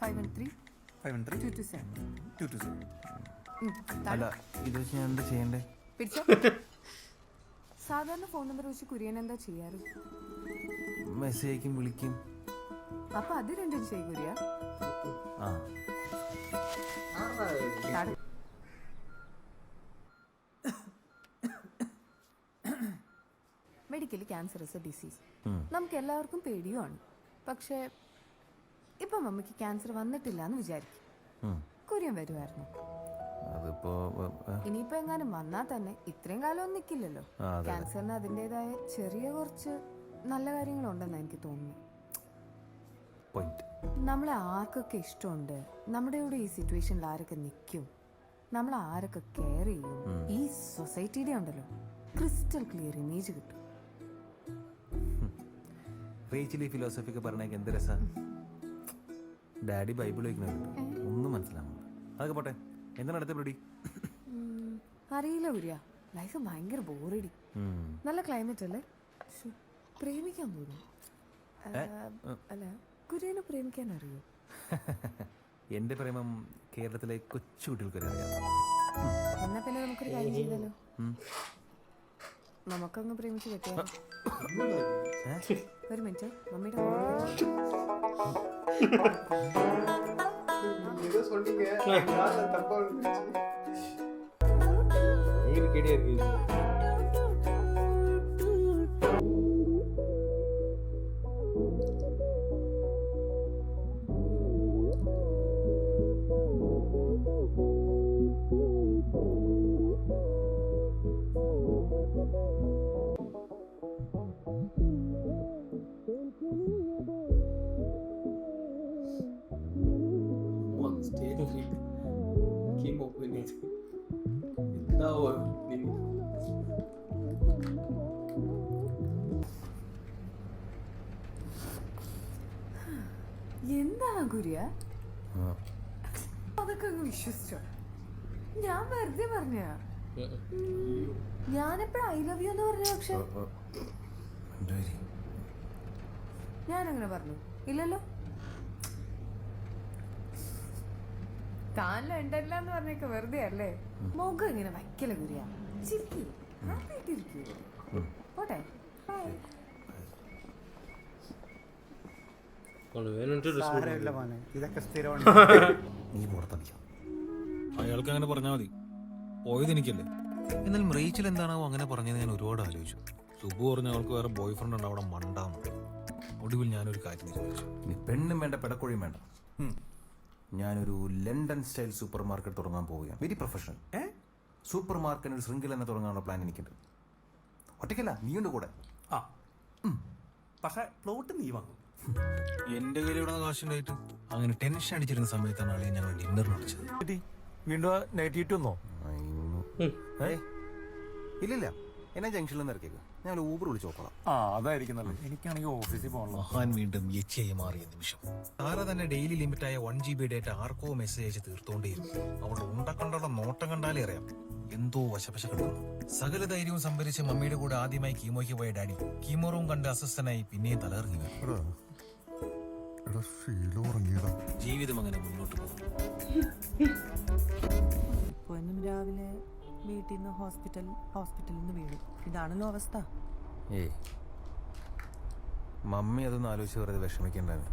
513 227. അല്ല ഇത് വെച്ച് ഞാൻ എന്താ ചെയ്യണ്ടേ? പിടിച്ചോ. സാധാരണ ഫോൺ നമ്പർ വെച്ച് കുര്യൻ എന്താ ചെയ്യാറ്? മെസ്സേജ് അയക്കും, വിളിക്കും. അപ്പൊ അത് രണ്ടും ചെയ്യും കുര്യ. ആ medically cancer is A disease. നമുക്ക് എല്ലാവർക്കും പേടിയുമാണ്. പക്ഷേ ഇപ്പൊ മമ്മിക്ക് ക്യാൻസർ വന്നിട്ടില്ല എന്ന് വിചാരിക്കും. കുര്യൻ വരുമായിരുന്നു. ഇനിയിപ്പോ എങ്ങാനും വന്നാൽ തന്നെ ഇത്രയും കാലം ഒന്നും നിൽക്കില്ലല്ലോ. ക്യാൻസറിന് അതിൻ്റെതായ ചെറിയ കുറച്ച് നല്ല കാര്യങ്ങളുണ്ടെന്ന് എനിക്ക് തോന്നുന്നു. നമ്മളെ ആർക്കൊക്കെ ഇഷ്ടമുണ്ട്, നമ്മുടെ കൂടെ ഈ സിറ്റുവേഷനിൽ ആരൊക്കെ നിൽക്കും, നമ്മളെ ആരൊക്കെ കെയർ ചെയ്യും, ഈ സൊസൈറ്റിയുടെ ഉണ്ടല്ലോ ക്രിസ്റ്റൽ ക്ലിയർ ഇമേജ് കിട്ടും. റേച്ചിലി ഫിലോസഫി ഒക്കെ പറഞ്ഞേക്ക് എന്ത് രസാ. ഡാഡി ബൈബിൾ വയ്ക്കുന്നുണ്ട്, ഒന്നും മനസ്സിലാവും. അതൊക്കെ പോട്ടെ, എന്താണ് അടുത്ത പരിപാടി? അറിയില്ല കുര്യ, ലൈഫ് ഭയങ്കര ബോറടി. നല്ല ക്ലൈമറ്റ് അല്ലേ, പ്രേമിക്കാൻ തോന്നും. അല്ല കുര്യനെ പ്രേമിക്കാൻ അറിയോ? എന്റെ പ്രേമം കേരളത്തിലെ കൊച്ചു കുട്ടികൾക്കറിയാം. എന്നാ പിന്നെ നമുക്കൊരു കാര്യം ചെയ്താലോ, നമുക്കങ്ങ് പ്രേമിച്ച് പറ്റിയാലോ? ഒരു മിനിറ്റ്, മമ്മിയുടെ എന്താണ് കുര്യ? അതൊക്കെ അങ്ങ് വിശ്വസിച്ചോ? ഞാൻ വെറുതെ പറഞ്ഞ. ഞാനെപ്പോഴും ഐ ലവ് യു എന്ന് പറഞ്ഞ, പക്ഷെ ഞാനങ്ങനെ പറഞ്ഞു ഇല്ലല്ലോ. താനല്ലോ ഉണ്ടല്ല എന്ന് പറഞ്ഞേക്ക് വെറുതെ അല്ലേ. മുഖം ഇങ്ങനെ വയ്ക്കല കുര്യ, ചിരിക്കൂ, ഹാപ്പിയായിട്ടിരിക്കൂ. പോട്ടെ. ഇതൊക്കെ സ്ഥിരമാണ്. അയാൾക്ക് അങ്ങനെ പറഞ്ഞാൽ മതി, പോയത് എനിക്കല്ലേ. എന്നാലും റേച്ചൽ എന്താണാവോ അങ്ങനെ പറഞ്ഞത് ഞാൻ ഒരുപാട് ആലോചിച്ചു. സുബു പറഞ്ഞ അവൾക്ക് വേറെ ബോയ് ഫ്രണ്ട് ഉണ്ട്, അവിടെ മണ്ടാന്ന്. ഒടുവിൽ ഞാനൊരു കാര്യം തീരുമാനിച്ചു. നീ പെണ്ണും വേണ്ട പെടക്കോഴിയും വേണ്ട, ഞാനൊരു ലണ്ടൻ സ്റ്റൈൽ സൂപ്പർ മാർക്കറ്റ് തുടങ്ങാൻ പോവുകയാണ്. വെരി പ്രൊഫഷണൽ സൂപ്പർ മാർക്കറ്റ്, ഒരു ശൃംഖല തന്നെ തുടങ്ങാനുള്ള പ്ലാൻ എനിക്കുണ്ട്. ഒറ്റയ്ക്കല്ല, നീയുണ്ട് കൂടെ. പക്ഷേ പ്ലോട്ട് നീ വാങ്ങും. എന്റെ കയ്യിൽ ഇവിടെ കാശുണ്ടായിട്ട് അങ്ങനെ ടെൻഷൻ അടിച്ചിരുന്ന സമയത്താണ് ആളെ ഞങ്ങൾ ഡിന്നർ വിളിച്ചത്. വീണ്ടും നൈറ്റ് ഈറ്റ് വന്നോ? ഇല്ലില്ല, എന്നെ ജംഗ്ഷനിൽ നിന്ന് ഇറക്കിയേക്ക്, ഞാൻ ഊബർ വിളിച്ച് നോക്കണം. അതായിരിക്കും നല്ലത്. എനിക്കാണെങ്കിൽ ഓഫീസിൽ പോകണം. മഹാൻ വീണ്ടും യച്ചിയായി മാറിയ നിമിഷം. താര തന്നെ ഡെയിലി ലിമിറ്റായ 1 GB ഡേറ്റ ആർക്കോ മെസ്സേജ് അയച്ച് തീർത്തോണ്ടേയിരുന്നു. അവളുടെ ഉണ്ടക്കണ്ടുള്ള നോട്ടം കണ്ടാലേ അറിയാം എന്തോ വശപശ കിടന്നു. സകല ധൈര്യവും സംഭരിച്ച് മമ്മിയുടെ കൂടെ ആദ്യമായി കീമോയ്ക്ക് പോയ ഡാഡി കീമോ റൂം കണ്ട് അസ്വസ്ഥനായി പിന്നെയും തലകറങ്ങി വരും. ജീവിതം അങ്ങനെ മുന്നോട്ട് പോകും. രാവിലെ വീട്ടിൽ നിന്ന് ഹോസ്പിറ്റലിൽ നിന്ന് വീഴും. ഇതാണല്ലോ അവസ്ഥ. മമ്മി അതൊന്നും ആലോചിച്ച് വെറുതെ വിഷമിക്കണ്ടായിരുന്നു.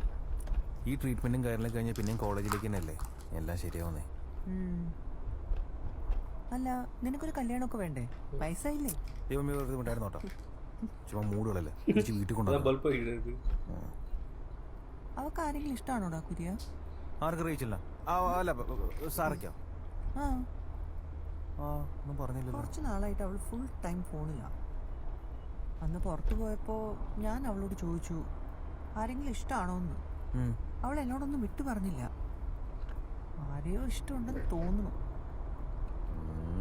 ഈ ട്രീറ്റ്മെന്റും കാര്യങ്ങളും കഴിഞ്ഞാൽ പിന്നെയും കോളേജിലേക്ക് തന്നെയല്ലേ, എല്ലാം ശരിയാവുന്നേ. അല്ല, നിനക്കൊരു കല്യാണമൊക്കെ വേണ്ടേ? വയസ്സായില്ലേ? മമ്മി വെറുതെ ഉണ്ടായിരുന്നോട്ടോ, ചുമ്മാ മൂടുകളല്ലേ, തിരിച്ച് വീട്ടിൽ കൊണ്ടുപോകും. അവർക്ക് ആരെങ്കിലും ഇഷ്ടമാണോടാ കുര്യ? ആർക്ക് അറിയിച്ചില്ല. അല്ല സാറയ്ക്കോ? ഒന്നും പറഞ്ഞില്ല. കുറച്ച് നാളായിട്ട് അവൾ ഫുൾ ടൈം ഫോണിലാണ്. അന്ന് പുറത്തു പോയപ്പോൾ ഞാൻ അവളോട് ചോദിച്ചു ആരെങ്കിലും ഇഷ്ടമാണോ എന്ന്. അവൾ എന്നോടൊന്നും വിട്ടു പറഞ്ഞില്ല. ആരെയോ ഇഷ്ടമുണ്ടെന്ന് തോന്നുന്നു.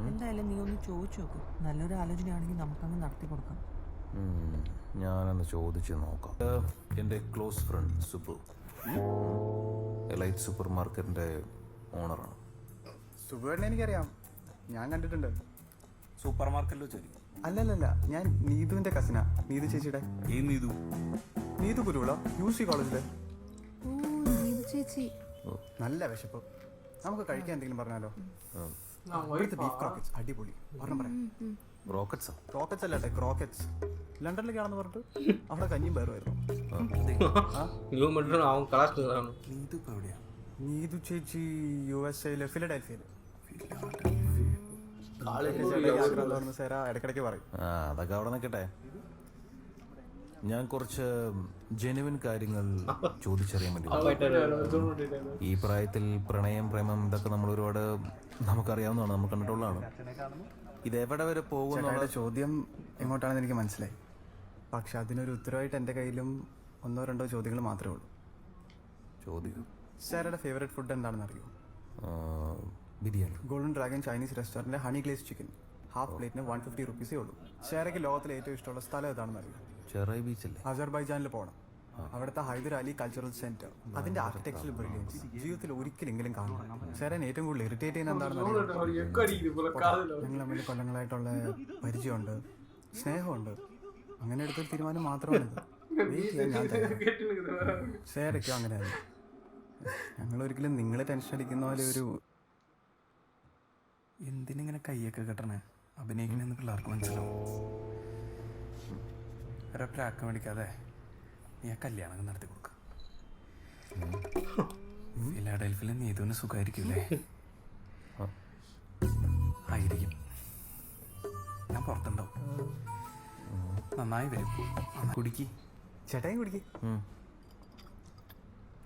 എന്തായാലും നീ ഒന്ന് ചോദിച്ചു നോക്ക്. നല്ലൊരു ആലോചനയാണെങ്കിൽ നമുക്കങ്ങ് നടത്തി കൊടുക്കാം. ഞാനൊന്ന് ചോദിച്ചു നോക്കാം. എൻ്റെ close friend Subu elite super മാർക്കറ്റിൻ്റെ ഓണറാണ്. സുഖമായിട്ട് എനിക്കറിയാം, ഞാൻ കണ്ടിട്ടുണ്ട്. സൂപ്പർ മാർക്കറ്റിൽ വെച്ചായിരിക്കും. അല്ലല്ലല്ല, ഞാൻ നീതുവിന്റെ കസിനാ. നീതു ചേച്ചിയുടെ. ഈ നീതു നീതു കുരുവിള UC കോളേജിലെ. ചേച്ചി നല്ല വിശപ്പ്. നമുക്ക് കഴിക്കാൻ എന്തെങ്കിലും പറഞ്ഞാലോ? ഇവിടുത്തെ ബീഫ് ക്രോക്കറ്റ്സ് അടിപൊളി. ഒരെണ്ണം പറയാം. റോക്കറ്റ്സോ? Croquettes അല്ലാട്ടെ, croquettes. ലണ്ടനിലേക്കാണെന്ന് പറഞ്ഞിട്ട് അവിടെ കഞ്ഞിയും പയറുമായിരുന്നു. നീതു ചേച്ചി USA ഫിലഡൽഫിയയില്. ഇടയ്ക്കിടയ്ക്ക് പറയും. അതൊക്കെ അവിടെ നിൽക്കട്ടെ. ഞാൻ കുറച്ച് ജെനുവിൻ കാര്യങ്ങൾ ചോദിച്ചറിയാൻ വേണ്ടി. ഈ പ്രായത്തിൽ പ്രണയം, പ്രേമം ഇതൊക്കെ നമ്മൾ ഒരുപാട് നമുക്കറിയാവുന്നതാണ്, നമ്മൾ കണ്ടിട്ടുള്ളതാണ്. ഇതെവിടെ വരെ പോകുന്ന ചോദ്യം എങ്ങോട്ടാണെന്ന് എനിക്ക് മനസ്സിലായി. പക്ഷെ അതിനൊരു ഉത്തരവായിട്ട് എൻ്റെ കയ്യിലും 1-2 ചോദ്യങ്ങൾ മാത്രമേ ഉള്ളൂ. ചോദ്യം? സാറുടെ ഫേവറേറ്റ് ഫുഡ് എന്താണെന്ന് അറിയോ? ബിരിയാണി. ഗോൾഡൻ ഡ്രാഗൺ ചൈനീസ് റെസ്റ്റോറൻറ്റിലെ ഹണി ഗ്ലേസ് ചിക്കൻ ഹാഫ് പ്ലേറ്റിന് 150 റുപ്പീസേ ഉള്ളൂ. ഷേറയ്ക്ക് ലോകത്തിലെ ഏറ്റവും ഇഷ്ടമുള്ള സ്ഥലം ഏതാണെന്ന് അറിയാം? ചെറായി ബീച്ചല്ലേ? അസർബൈജാനിൽ പോകണം. അവിടുത്തെ ഹൈദർ അലി കൾച്ചറൽ സെന്റർ, അതിന്റെ ആർക്കിടെക്ചറൽ ബ്രില്യൻസ് ജീവിതത്തിൽ ഒരിക്കലെങ്കിലും കാണണം. ഷേറൻ ഏറ്റവും കൂടുതൽ ഇറിറ്റേറ്റ് ചെയ്യുന്ന എന്താണെന്ന് ഞങ്ങൾ തമ്മിൽ കൊല്ലങ്ങളായിട്ടുള്ള പരിചയമുണ്ട്, സ്നേഹമുണ്ട്. അങ്ങനെ എടുത്തൊരു തീരുമാനം മാത്രമാണിത്. ഷേറയ്ക്കും അങ്ങനെയല്ല. ഞങ്ങൾ ഒരിക്കലും നിങ്ങളെ ടെൻഷൻ അടിക്കുന്ന പോലെ ഒരു എന്തിനിങ്ങനെ കൈയൊക്കെ കെട്ടണേ? അഭിനയിക്കണെന്ന് പിള്ളേർക്ക് മനസ്സിലാവും. ഒരൊരാക്കം മേടിക്കാതെ നീ ആ കല്യാണം നടത്തി കൊടുക്ക. ഫിലാഡൽഫിയിലെ നീതുവിന് സുഖമായിരിക്കില്ലേ? ആയിരിക്കും. ഞാൻ പുറത്തുണ്ടാവും. നന്നായി വരും. കുടിക്ക്. ചേട്ടായും കുടിക്ക്.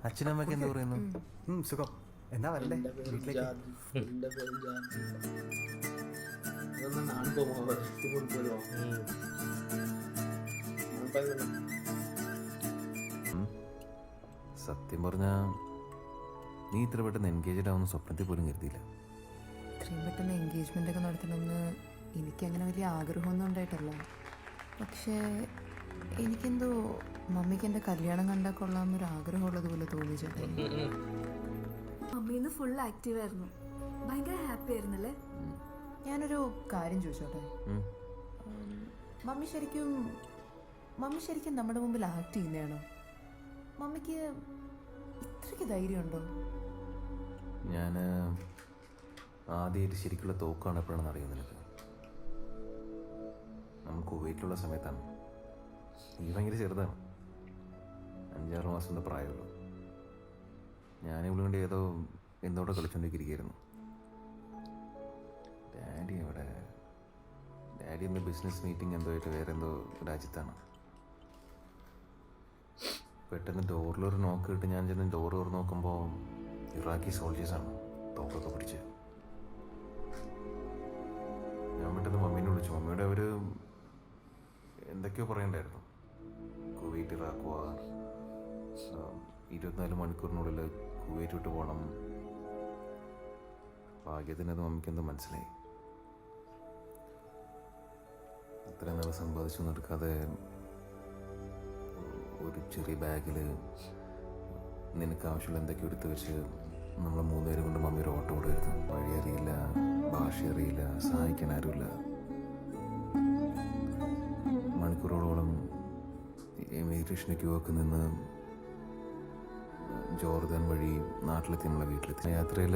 അച്ഛനമ്മക്ക് എന്താ പറയുന്നു? സുഖം. എന്നാ വരണ്ടേ വീട്ടിലേക്ക്? സത്യം പറഞ്ഞാ നീ ഇത്ര പെട്ടെന്ന് എൻഗേജഡ് ആവുന്ന സ്വപ്നത്തിൽ പോലും കരുതിയില്ല. ഇത്രയും പെട്ടെന്ന് എൻഗേജ്മെന്റ് ഒക്കെ നടത്തണമെന്ന് എനിക്കങ്ങനെ വലിയ ആഗ്രഹമൊന്നും ഉണ്ടായിട്ടല്ല. പക്ഷേ എനിക്കെന്തോ മമ്മിക്ക് എൻ്റെ കല്യാണം കണ്ടാൽ കൊള്ളാമെന്നൊരു ആഗ്രഹമുള്ളത് പോലെ തോന്നി ചേട്ടൻ. മമ്മീന്ന് ഫുൾ ആക്റ്റീവ് ആയിരുന്നു, ഭയങ്കര ഹാപ്പി ആയിരുന്നല്ലേ? ഞാനൊരു കാര്യം ചോദിച്ചോട്ടെ? മമ്മി ശരിക്കും നമ്മുടെ മുമ്പിൽ ആക്ട് ചെയ്യുന്നതാണോ? മമ്മിക്ക് ഇത്രയ്ക്ക് ധൈര്യമുണ്ടോ? ഞാൻ ആദ്യമായിട്ട് ശരിക്കുള്ള തോക്കാണ് എപ്പോഴാണെന്ന് അറിയാം നിനക്ക്. നമ്മൾ കുവൈറ്റിലുള്ള സമയത്താണ്. നീ ഭയങ്കര ചെറുതാണ്, 5-6 മാസത്തെ പ്രായമുള്ളൂ. ഞാനിവിടെ കൊണ്ട് എന്നോടെ കളിച്ചുകൊണ്ടിരിക്കുകയായിരുന്നു. ഡാഡി എന്തോ ബിസിനസ് മീറ്റിംഗ് എന്തോ ആയിട്ട് വേറെ എന്തോ രാജ്യത്താണ്. പെട്ടെന്ന് ഡോറിലൊരു നോക്ക് ഇട്ട് ഞാൻ ചെന്ന് ഡോർ തുറന്ന് നോക്കുമ്പോൾ ഇറാഖി സോൾജേഴ്സാണ് തോക്കൊക്കെ പിടിച്ച്. ഞാൻ പെട്ടെന്ന് മമ്മീനെ വിളിച്ചു. മമ്മിയുടെ അവർ എന്തൊക്കെയോ പറയണ്ടായിരുന്നു. കുവൈറ്റ് ഇറാഖ് വാർ, 24 മണിക്കൂറിനുള്ളിൽ കുവൈറ്റ് വിട്ട് പോകണം. ഭാഗ്യത്തിനത് മമ്മിക്ക് എന്തോ മനസ്സിലായി. അത്രയും നാൾ സമ്പാദിച്ചൊന്നും എടുക്കാതെ ഒരു ചെറിയ ബാഗിൽ നിനക്ക് ആവശ്യമുള്ള എന്തൊക്കെയോ എടുത്ത് വെച്ച് നമ്മൾ 3 പേരും കൊണ്ട് മമ്മി ഒരു ഓട്ടോ ഓടുമായിരുന്നു. വഴി അറിയില്ല, ഭാഷ അറിയില്ല, സഹായിക്കാൻ ആരുമില്ല. മണിക്കൂറുകളോളം ഇമിഗ്രേഷന് ക്യൂ ഒക്കെ നിന്ന് ജോർദാൻ വഴി നാട്ടിലെത്തി നമ്മളെ വീട്ടിലെത്തി. യാത്രയിൽ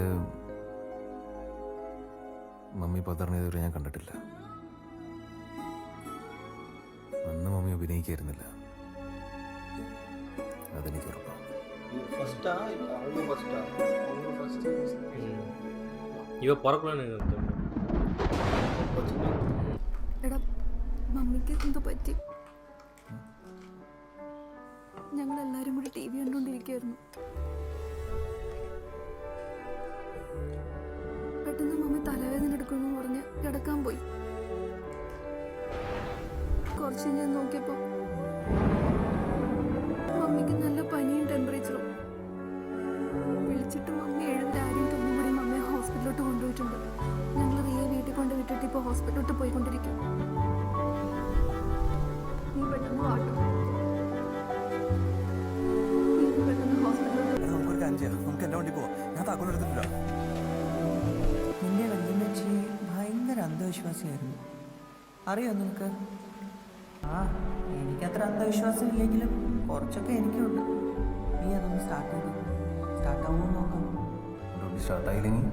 മമ്മി പതറിഞ്ഞതുവരെ ഞാൻ കണ്ടിട്ടില്ല. അന്ന് മമ്മി അഭിനയിക്കായിരുന്നില്ല, അതെനിക്ക് ഉറപ്പാണ്. എടാ, മമ്മിക്ക് എന്തോ പറ്റി. ഞങ്ങളെല്ലാരും കൂടി TV കണ്ടുകൊണ്ടിരിക്കുകയായിരുന്നു. പെട്ടെന്ന് മമ്മി തലവേദന എടുക്കുന്നു പറഞ്ഞ് കിടക്കാൻ പോയി. കുറച്ച് ഞാൻ നോക്കിയപ്പോ മമ്മിക്ക് നല്ല പനിയും ടെമ്പറേച്ചറും. വിളിച്ചിട്ട് മമ്മി ആരും തോന്നുമ്പോൾ മമ്മിയെ ഹോസ്പിറ്റലിലോട്ട് കൊണ്ടുപോയിട്ടുണ്ട്. ഞങ്ങൾ റിയെ വീട്ടിൽ കൊണ്ട് വിട്ടിട്ട് ഇപ്പോൾ ഹോസ്പിറ്റലിലോട്ട് പോയിക്കൊണ്ടിരിക്കും. നീ പെട്ടെന്ന് വാട്ടോ. നമുക്കൊരു കാര്യം ചെയ്യാം. നമുക്ക് എൻ്റെ വണ്ടി പോവാം. ഞാൻ താക്കോൽ എടുത്തിട്ടില്ല. അന്ധവിശ്വാസിയായിരുന്നു. അറിയോ നിനക്ക്? ആ, എനിക്കത്ര അന്ധവിശ്വാസം ഇല്ലെങ്കിലും കുറച്ചൊക്കെ എനിക്കുണ്ട്. നീ അതൊന്ന് സ്റ്റാർട്ടാവുമോ നോക്കാം. സ്റ്റാർട്ടായില്ലെങ്കിൽ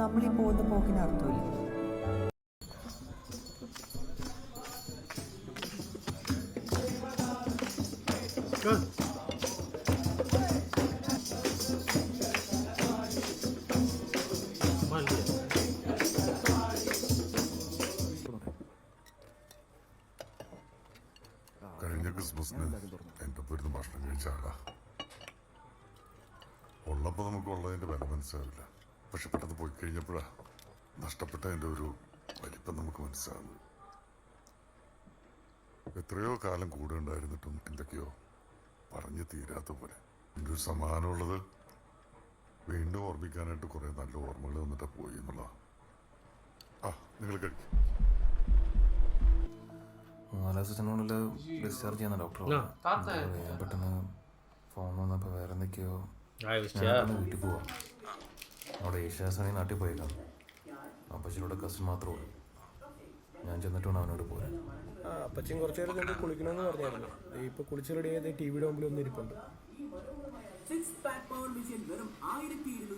നമ്മളീ പോകുന്ന പോക്കിന് അർത്ഥമില്ല. കഴിഞ്ഞ ക്രിസ്മസിന് എൻ്റെ പേരുന്ന് ഭക്ഷണം കഴിച്ച ആളാ. ഉള്ളപ്പോൾ നമുക്ക് ഉള്ളതിൻ്റെ വില മനസ്സിലാവില്ല. പക്ഷെ പെട്ടെന്ന് പോയി കഴിഞ്ഞപ്പോഴാ നഷ്ടപ്പെട്ടതിൻ്റെ ഒരു വലിപ്പം നമുക്ക് മനസ്സിലാവുന്നത്. എത്രയോ കാലം കൂടെ ഉണ്ടായിരുന്നിട്ടും എന്തൊക്കെയോ പറഞ്ഞു തീരാത്ത പോലെ. എൻ്റെ ഒരു സമാധാനമുള്ളത് വീണ്ടും ഓർമ്മിക്കാനായിട്ട് കുറേ നല്ല ഓർമ്മകൾ വന്നിട്ടാ പോയി എന്നുള്ളതാണ്. ആ, നിങ്ങൾ കഴിക്കും. 4 ദിവസത്തിനുള്ളിൽ ഡിസ്ചാർജ് ചെയ്യുന്ന ഡോക്ടർ പെട്ടെന്ന് ഫോൺ വന്നപ്പോൾ വേറെ എന്തൊക്കെയോ വീട്ടിൽ പോവാം. അവിടെ ഏഷ്യാസണി നാട്ടിൽ പോയേക്കാം. അപ്പച്ചനോട് കസിൻ മാത്രമേ ഉള്ളൂ. ഞാൻ ചെന്നിട്ട് വേണം അവനോട് പോരാൻ. അപ്പച്ചൻ കുറച്ചു നേരം കൊണ്ട് കുളിക്കണമെന്ന് പറഞ്ഞായിരുന്നു. ഇപ്പോൾ കുളിച്ച് റെഡി ആയത് ടിവിയുടെ മുമ്പിൽ ഒന്ന് ഇരിപ്പുണ്ട്.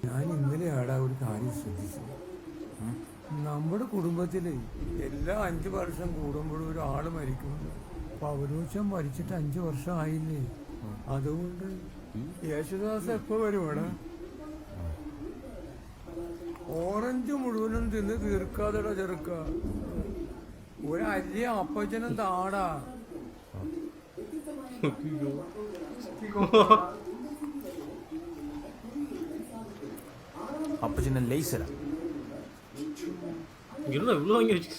ഞാൻ ഇന്നലെ ആടാ ഒരു കാര്യം ശ്രദ്ധിച്ചു. നമ്മുടെ കുടുംബത്തിൽ എല്ലാ 5 വർഷം കൂടുമ്പോഴും ഒരാൾ മരിക്കുന്നു. പൗരോഹിത്യം മരിച്ചിട്ട് 5 വർഷം ആയില്ലേ. അതുകൊണ്ട് യേശുദാസ് എപ്പോ വരുവാണ്? ഓറഞ്ച് മുഴുവനും തിന്ന് തീർക്കാതെടാ ചെറുക്ക. ഒരു അല്ലിയ അപ്പച്ചനും താടാ. അപ്പച്ചനെ ലേസര ഇவ்வளோ வாங்கி வச்சு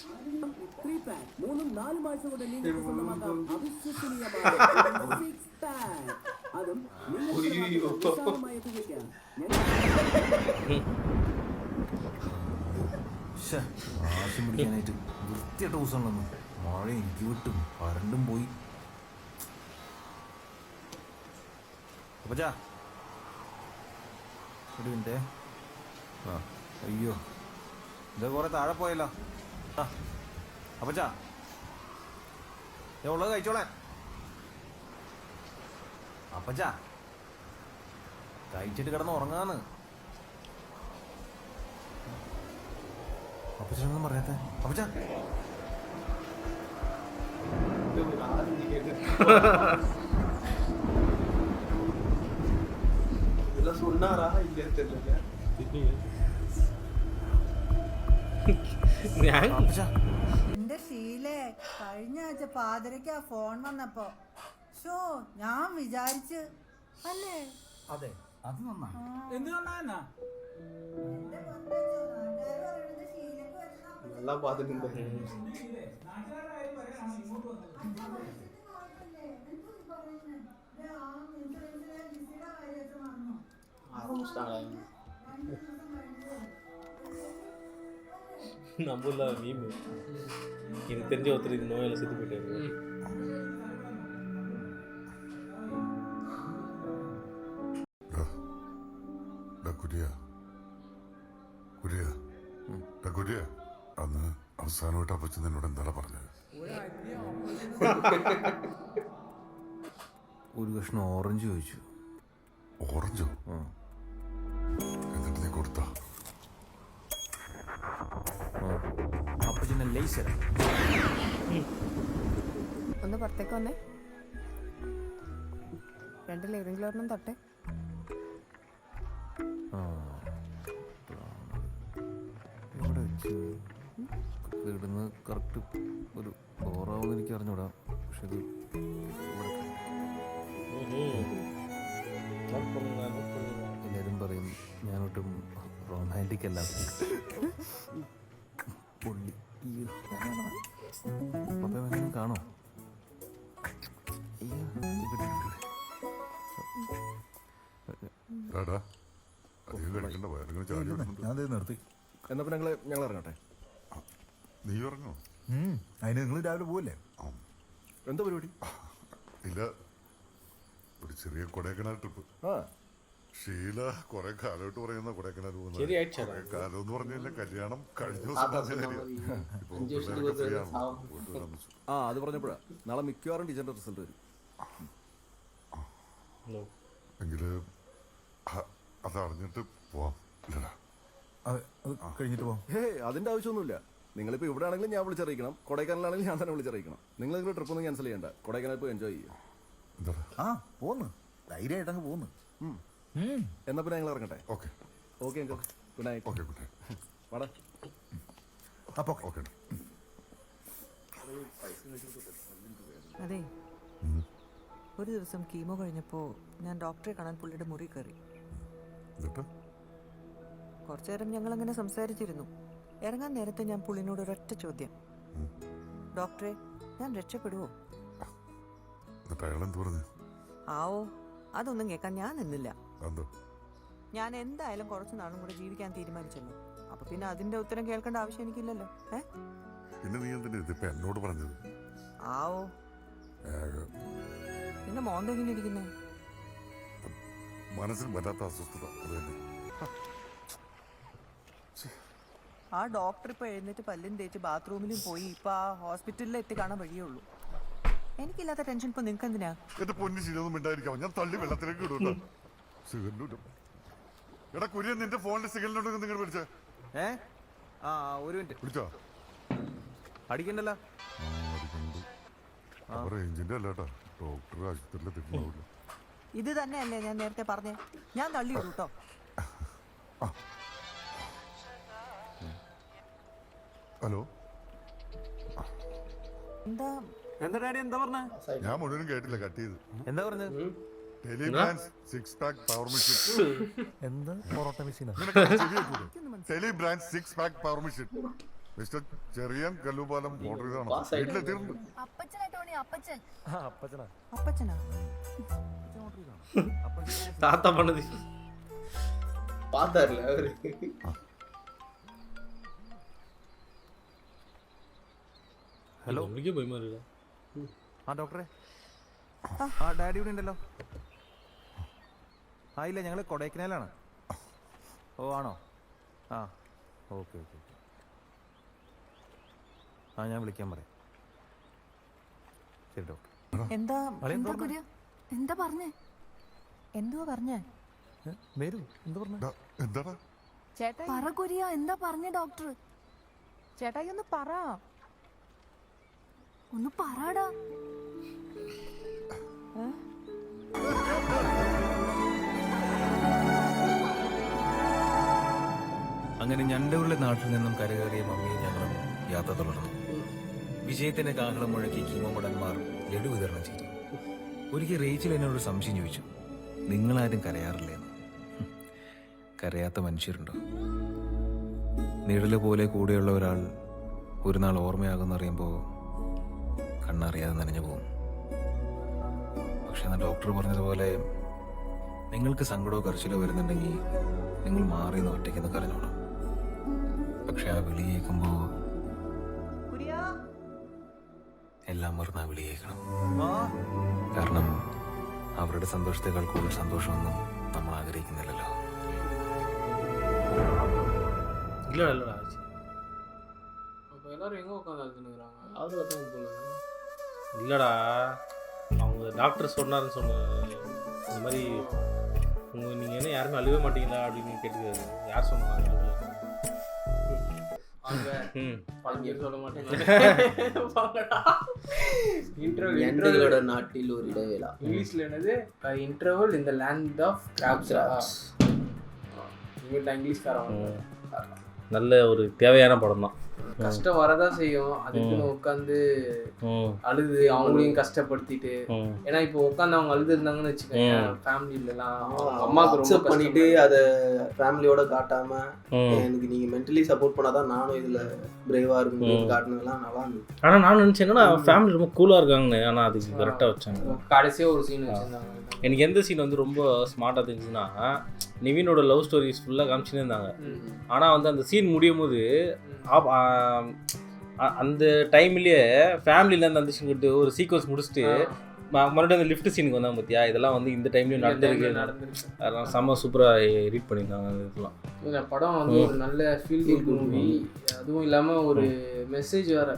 ആവശ്യം പിടിക്കാനായിട്ട് വൃത്തിയായിട്ട് ദിവസങ്ങളൊന്നും മഴ എനിക്ക് വിട്ടും കറണ്ടും പോയി. അപ്പച്ചാ ഒരു മിനിറ്റേ. ആ, അയ്യോ, ഇത് കുറെ താഴെ പോയല്ലോ. ആ അപ്പച്ചാ, ഞാൻ ഉള്ളത് കഴിച്ചോളാൻ. അപ്പച്ചാ, കഴിച്ചിട്ട് കിടന്ന് ഉറങ്ങാന്ന്. അപ്പച്ചനൊന്നും പറയാത്തെ? അപ്പച്ചാ சொன்னாரா இல்லையா தெரியல. എന്റെ ശീലേ, കഴിഞ്ഞ ആഴ്ച പാതിരയ്ക്ക് ഫോൺ വന്നപ്പോ ഞാൻ വിചാരിച്ച് അല്ലേ. അതെ, അത് നന്നായി. എന്ത് നന്നാ நல்லா பார்த்துட்டு நம்மள மீம் எனக்கு தெரிஞ்ச ஒருத்தர் இது நோயால செத்து போயிட்டாரு. അന്ന് അവസാനമായിട്ട് അപ്പച്ചൻ എന്നോട് എന്താണ് പറഞ്ഞത്? ഒരു കഷ്ണം ഓറഞ്ച് ചോദിച്ചു. ഓറഞ്ചോ? എന്നിട്ട് നീ കൊടുത്താ? അപ്പച്ചനെ ലേസര. ഒന്ന് പുറത്തേക്ക് വന്നേ. 2 ഏതെങ്കിലും ഒരെണ്ണം തൊട്ടെ. ഇവിടെ വെച്ച് ഇടുന്ന് കറക്റ്റ് ഒരു ബോറാവുമെന്ന് എനിക്ക് അറിഞ്ഞൂടാ. പക്ഷെ ഇത് എല്ലാവരും പറയും ഞാനൊട്ടും റൊമാൻറ്റിക് അല്ല. പൊള്ളി പപ്പ കാണോ? ഞാൻ നിർത്തി. എന്നാ പിന്നെ ഞങ്ങൾ ഇറങ്ങട്ടെ. നീ ഇറങ്ങോ? അതിന് നിങ്ങൾ രാവിലെ പോവല്ലേ? എന്താ പരിപാടി? ഇല്ല, ഒരു ചെറിയ കൊടൈക്കനാൽ ട്രിപ്പ്. ആ, ഷീല കുറെ കാലമായിട്ട് പറയുന്ന കൊടൈക്കനാൽ ശരിയായിട്ടാ. കുറെ കാലം എന്ന് പറഞ്ഞില്ല, കല്യാണം കഴിഞ്ഞ ദിവസം പറഞ്ഞ കാര്യം. ഇപ്പൊ പിള്ളേരൊക്കെ free ആണ്. പോയിട്ട് വരാമെന്ന് വെച്ചു. ആ അത് പറഞ്ഞപ്പോഴാ നാളെ മിക്കവാറും ടീച്ചറിന്റെ റിസൾട്ട് വരും. എങ്കില് അത് അറിഞ്ഞിട്ട് പോവാം. ഇല്ലടാ കഴിഞ്ഞിട്ട് പോവാം. അതിന്റെ ആവശ്യമൊന്നുമില്ല. നിങ്ങളിപ്പോൾ ഇവിടെ ആണെങ്കിലും ഞാൻ വിളിച്ചറിയിക്കണം, കൊടൈക്കനാലാണെങ്കിലും ഞാൻ തന്നെ വിളിച്ചറിയിക്കണം. നിങ്ങൾ നിങ്ങളുടെ ട്രിപ്പ് ഒന്നും ക്യാൻസൽ ചെയ്യണ്ട, കൊടൈക്കനാൽ പോയി എൻജോയ് ചെയ്യാം. ആ പോന്ന് ധൈര്യമായിട്ട് അങ്ങ് പോന്ന്. എന്നാ പിന്നെ ഞങ്ങൾ ഇറങ്ങട്ടെ. Okay okay uncle, good night. Okay good night. വാടാ. അപ്പോൾ ഓക്കെ. അതെ, ഒരു ദിവസം കീമോ കഴിഞ്ഞപ്പോൾ ഞാൻ ഡോക്ടറെ കാണാൻ പുള്ളിയുടെ മുറി കയറി. കുറച്ചു നേരം ഞങ്ങൾ അങ്ങനെ സംസാരിച്ചിരുന്നു. ഇറങ്ങാൻ നേരത്തെ ഞാൻ പുള്ളിനോട് ഒരൊറ്റ ചോദ്യം, ഡോക്ടറെ ഞാൻ രക്ഷപ്പെടുവോ? ആവോ, അതൊന്നും കേൾക്കാൻ ഞാൻ നിന്നില്ല. ഞാൻ എന്തായാലും കുറച്ചു നാളും കൂടെ ജീവിക്കാൻ തീരുമാനിച്ചല്ലോ, അപ്പൊ പിന്നെ അതിന്റെ ഉത്തരം കേൾക്കേണ്ട ആവശ്യം എനിക്കില്ലല്ലോ. പിന്നെ നീ എന്തിനാ ഇതിപ്പോ എന്നോട് പറഞ്ഞത്? ആവോ, നിന്റെ മോന്തെങ്ങനെ ഇരിക്കുന്നേ? മനസ്സിന് വല്ലാത്ത അസ്വസ്ഥത. ആ ഡോക്ടർ ഇപ്പൊ എഴുന്നേറ്റ് പല്ലും തേച്ച് ബാത്റൂമിലും പോയി ഇപ്പൊ ആ ഹോസ്പിറ്റലിൽ എത്തി കാണാൻ വഴിയേ ഉള്ളൂ. എനിക്കില്ലാത്ത ടെൻഷൻ ഇപ്പൊ നിങ്ങൾക്ക് എന്തിനാ? എന്റെ പൊന്നു ശരിയൊന്നും ഉണ്ടായിരിക്കാം, ഞാൻ തള്ളി വെള്ളത്തിലേക്ക് ഇടൂട്ടോ. എടാ കുര്യൻ, നിന്റെ ഫോണിൽ സിഗ്നലുണ്ടെങ്കിൽ നിങ്ങൾ വിളിച്ചേ. ആ ഒരു മിനിറ്റ് വിളിച്ചോ? അടിക്കണ്ടല്ലോ. റേഞ്ചിന്റെ അല്ലാട്ടാ, ഡോക്ടർ ആശുപത്രിയിലെ തെറ്റുണ്ടാവില്ല. ഇത് തന്നെയല്ലേ ഞാൻ നേരത്തെ പറഞ്ഞേ, ഞാൻ തള്ളി വിടൂ കേട്ടോ. ഹലോ, എന്താ എന്താ ഡാഡി എന്താ പറഞ്ഞ? ഞാൻ മുഴുവനും കേട്ടില്ല, കട്ട് ചെയ്ത്. എന്താ പറഞ്ഞത്? Tele brand 6 pack power machine. എന്താ പൊറോട്ട മെഷീനാ? Tele brand 6 pack power machine mister Cherian Kallupalam order ചെയ്താണ്. വീട്ടിലെത്തിയിട്ടുണ്ട്. അപ്പച്ചനാ தாத்தா பண்ணது பார்த்தார்ல அவரு. ഹലോ, എനിക്ക് പോയിമാറില്ല. ആ ഡോക്ടറെ, ആ ഡാഡി ഇവിടെ ഉണ്ടല്ലോ. ആ ഇല്ല, ഞങ്ങൾ കൊടൈക്കനാലാണ്. ഓ ആണോ? ആ ഓക്കെ ഓക്കെ. ആ ഞാൻ വിളിക്കാൻ പറയാം. ശരി ഡോക്ടർ. എന്താ കുര്യ, എന്താ പറഞ്ഞേ? എന്തുവാ പറഞ്ഞേ? എന്താടാ ചേട്ടാ പറ കുര്യ, എന്താ പറഞ്ഞേ ഡോക്ടർ? ചേട്ടായി ഒന്ന് പറ, ഒന്ന് പറടാ. അങ്ങനെ ഞണ്ടകളുടെ നാട്ടിൽ നിന്നും കരകയറിയ മമ്മിയും ഞങ്ങളും യാത്ര തുടർന്നു. വിജയത്തിന്റെ കാഹളം മുഴക്കി കീമോമടന്മാർ ലഡു വിതരണം ചെയ്തു. ഒരിക്കൽ റേച്ചിൽ എന്നോട് സംശയം ചോദിച്ചു, നിങ്ങളാരും കരയാറില്ലെന്ന്. കരയാത്ത മനുഷ്യരുണ്ടോ? നിഴല് പോലെ കൂടെയുള്ള ഒരാൾ ഒരു നാൾ ഓർമ്മയാകുന്നറിയുമ്പോൾ കണ്ണറിയാതെ നനഞ്ഞു പോകും. പക്ഷെ എന്നാൽ ഡോക്ടർ പറഞ്ഞതുപോലെ നിങ്ങൾക്ക് സങ്കടമോ കരച്ചിലോ വരുന്നുണ്ടെങ്കിൽ നിങ്ങൾ മാറി നിന്ന് ഒറ്റയ്ക്കെന്ന് കരഞ്ഞോളാം. പക്ഷെ ആ വിളി കേൾക്കുമ്പോൾ എല്ലാം മറന്ന് ആ വിളി കേൾക്കണം. കാരണം അവരുടെ സന്തോഷത്തെക്കാൾ കൂടുതൽ സന്തോഷമൊന്നും നമ്മൾ ആഗ്രഹിക്കുന്നില്ലല്ലോ. இல்லடா அப்போ எல்லாரும் எங்கே உட்காந்து அழுதுனுக்குறாங்க? அது இல்லைடா, அவங்க டாக்டர் சொன்னாருன்னு சொன்னாங்க. இந்த மாதிரி நீங்கள் என்ன யாருமே அழுவே மாட்டீங்களா அப்படின்னு கேட்டுக்காரு. யார் சொன்னாங்க? சொல்ல மாட்டேன். எங்களோட நாட்டில் ஒரு இடைவேளா. இங்கிலீஷ்ல என்னது? Interval in the land of crabs. இங்கிலீஷ்காரன் நல்ல ஒரு தேவையான படம் தான். கஷ்டம் வரதான் செய்யும், அதுக்குன்னு உட்காந்து அழுது அவங்களையும் கஷ்டப்படுத்திட்டு. ஏன்னா இப்போ உட்காந்து அவங்க அழுது இருந்தாங்கன்னு வச்சுக்கோங்க, ஃபேமிலிலாம் அம்மாவுக்கு ரொம்ப பண்ணிட்டு அதை ஃபேமிலியோட காட்டாம எனக்கு நீங்க மென்டலி சப்போர்ட் பண்ணாதான் நானும் இதுல பிரேவா இருக்கும் காட்டினதெல்லாம் நல்லா இருந்துச்சு. ஆனா நான் நினைச்சேன் என்னன்னா ஃபேமிலி ரொம்ப கூலா இருக்காங்கன்னு, ஆனா அதுக்கு கரெக்டா வச்சாங்க. கடைசியா ஒரு சீன் வச்சிருந்தாங்க. எனக்கு எந்த சீன் வந்து ரொம்ப ஸ்மார்ட்டாக தெரிஞ்சுன்னா, நிவினோட லவ் ஸ்டோரிஸ் ஃபுல்லாக காமிச்சுனே இருந்தாங்க. ஆனால் வந்து அந்த சீன் முடியும் போது அந்த டைம்லேயே ஃபேமிலியிலேருந்து அந்த சீன் ஒரு சீக்வன்ஸ் முடிச்சுட்டு மறுபடியும் அந்த லிஃப்ட் சீனுக்கு வந்தாங்க பார்த்தியா, இதெல்லாம் வந்து இந்த டைம்லேயும் நடந்திருக்கு. அதெல்லாம் செம்ம சூப்பராக எடிட் பண்ணியிருந்தாங்க அந்த இதெல்லாம். இந்த படம் வந்து ஒரு நல்ல ஃபீல் குட் மூவி, அதுவும் இல்லாமல் ஒரு மெசேஜ் வேறு.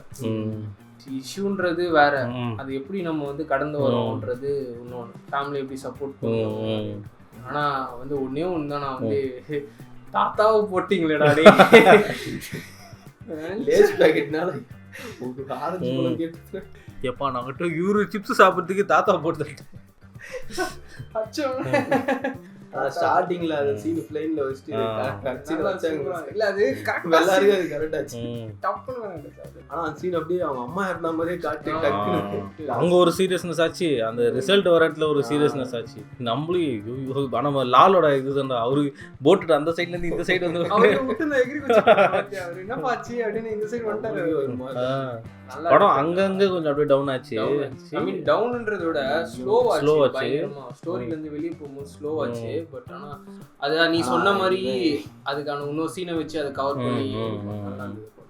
இஷ்யூன்றது வேற, அது எப்படி நம்ம வந்து கடந்து வரோன்றது இன்னொன்று. ஃபேமிலி எப்படி சப்போர்ட் பண்ணுவோம். ஆனால் வந்து ஒன்றே ஒன்று தான், நான் வந்து தாத்தாவை போட்டிங்களேடா லேஸ் பேக்கெட்னால ஆரஞ்சு பழம் கேட்டு எப்பா நாங்கிட்ட இவரு சிப்ஸ் சாப்பிட்றதுக்கு தாத்தா போட்டு ஸ்டார்டிங்ல அந்த சீன் ப்ளைன்ல வச்சிட்டு இல்ல அது எல்லாரும் அது கரெக்ட் ஆச்சு. டப்புன்னு வேணாம். ஆனா அந்த சீன் அப்படியே அவங்க அம்மா இருந்தா மாதிரியே காட்டி டக்குன்னு அங்க ஒரு சீரியஸ்னஸ் ஆச்சு, அந்த ரிசல்ட் வரத்துல ஒரு சீரியஸ்னஸ் ஆச்சு. நம்மளும் நம்ம லாலோட இதுதான்டா, அவரு போட்டுட்டு அந்த சைட்ல இருந்து இந்த சைடு வந்து என்னப்பா ஆச்சு அப்படின்னு இந்த சைடு வந்துட்டாரு. படம் அங்கங்க கொஞ்சம் அப்படியே டவுன் ஆச்சு. ஐ மீன் டவுன்ன்றத விட ஸ்லோவாச்சு. ஸ்டோரியில இருந்து வெளியே போகும்போது ஸ்லோவாச்சு. பட் ஆனா அது நீ சொன்ன மாதிரி அதுக்கான இன்னொரு சீனை வச்சு அதை கவர் பண்ணி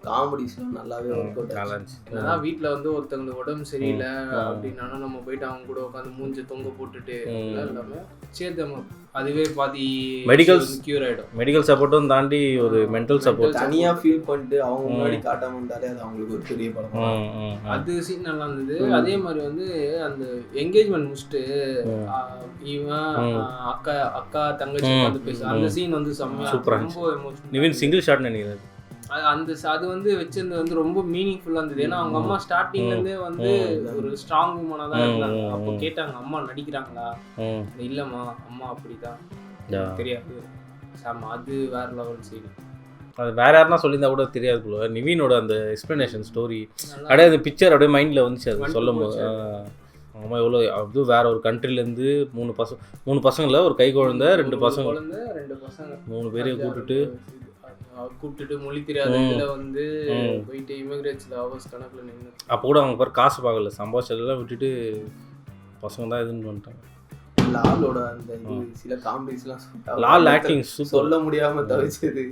காமெடிஸ்லாம் நல்லாவே ஒர்க் அவுட் ஆச்சு. அதான் வீட்டில் வந்து ஒருத்தவங்களுக்கு உடம்பு சரியில்லை அப்படின்னா நம்ம போயிட்டு அவங்க கூட உட்காந்து மூஞ்சி தொங்க போட்டுட்டு எல்லாமே சேர்த்து அதுவே பாதி மெடிக்கல் கியூர் ஆகிடும். மெடிக்கல் சப்போர்ட்டும் தாண்டி ஒரு மென்டல் சப்போர்ட் தனியாக ஃபீல் பண்ணிட்டு அவங்க முன்னாடி காட்டாமல் இருந்தாலே அது அவங்களுக்கு ஒரு பெரிய படம். அது சீன் நல்லா இருந்தது. அதே மாதிரி வந்து அந்த என்கேஜ்மெண்ட் முடிச்சுட்டு இவன் அக்கா தங்கச்சி வந்து பேச அந்த சீன் வந்து செம்மையா ரொம்ப எமோஷனல். நிவின் சிங்கிள் ஷாட் நினைக்கிறேன். அது வந்து வச்சிருந்தது வந்து ரொம்ப மீனிங்ஃபுல்லாக இருந்தது. ஏன்னா அவங்க அம்மா ஸ்டார்டிங்லேருந்தே வந்து ஒரு ஸ்ட்ராங் உமனாக தான் இருந்தாங்க. அப்போ கேட்டாங்க அம்மா நடிக்கிறாங்களா, இல்லைம்மா அம்மா அப்படிதான் தெரியாது. சாமா அது வேற லெவல் சீன். அது வேற யாருன்னா சொல்லியிருந்தா கூட தெரியாது போல. நிவினோட அந்த எக்ஸ்பிளனேஷன் ஸ்டோரி அப்படியே அந்த பிக்சர் அப்படியே மைண்டில் வந்துச்சு. அது சொல்லும் போது அம்மா எவ்வளோ அதுவும் வேற ஒரு கண்ட்ரிலேருந்து மூணு பசங்கள ஒரு கை குழந்தை 2 பசங்க 3 பேரையும் கூப்பிட்டுட்டு மொழி தெரியாத இதில் வந்து போயிட்டு இமிகிரேட்ஸில் ஹவர்ஸ் கணக்கில் நின்று அப்போ கூட அவங்க பேர் காசு பார்க்கல, சம்பாதிச்சதெல்லாம் விட்டுட்டு பசங்க தான் இதுன்னு பண்ணிட்டாங்க. லாலோட அந்த சில காமெடிஸ்லாம் லால் ஆக்டிங் சொல்ல முடியாமல் தவிச்சது.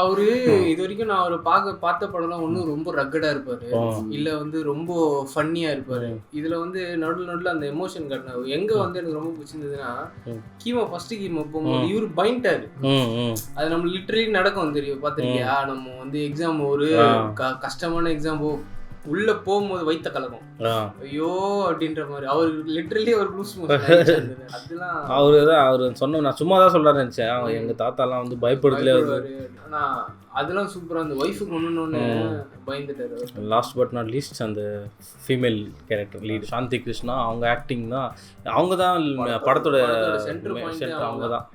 அவரு இது வரைக்கும் நான் அவரை பார்த்த படம்லாம் ஒன்றும் ரொம்ப ரக்கடா இருப்பாரு, இல்லை வந்து ரொம்ப ஃபன்னியா இருப்பாரு. இதுல வந்து நடுவில் அந்த எமோஷன் காட்டின எங்க வந்து எனக்கு ரொம்ப பிடிச்சிருந்ததுன்னா ஃபர்ஸ்ட் கீமோ போகும்போது இவரு பயன்ட்டாரு. அது நம்ம லிட்டரலி நடக்கும் தெரியும், பார்த்துருக்கியா? நம்ம வந்து எக்ஸாம் ஒரு கஷ்டமான எக்ஸாம் உள்ள போகும்போது வைத்த கலகம் ஐயோ அப்படின்ற மாதிரி அவர் லிட்டரலி அவர் லூஸ் மோஷன். அதெல்லாம் அவர் சொன்ன நான் சும்மா தான் சொல்றாரு நினைச்சேன். எங்க தாத்தாலாம் வந்து பயப்படுதல. ஆனா அதெல்லாம் சூப்பரா அந்த ஒய்ஃபுக்கு ஒண்ணுன்னு பயந்துட்டாரு. லாஸ்ட் பட் நாட் லீஸ்ட் அந்த ஃபீமேல் கேரக்டர் லீட் சாந்தி கிருஷ்ணா, அவங்க ஆக்டிங் தான், அவங்க தான் படத்தோட சென்டர் பாயிண்ட். அவங்க தான்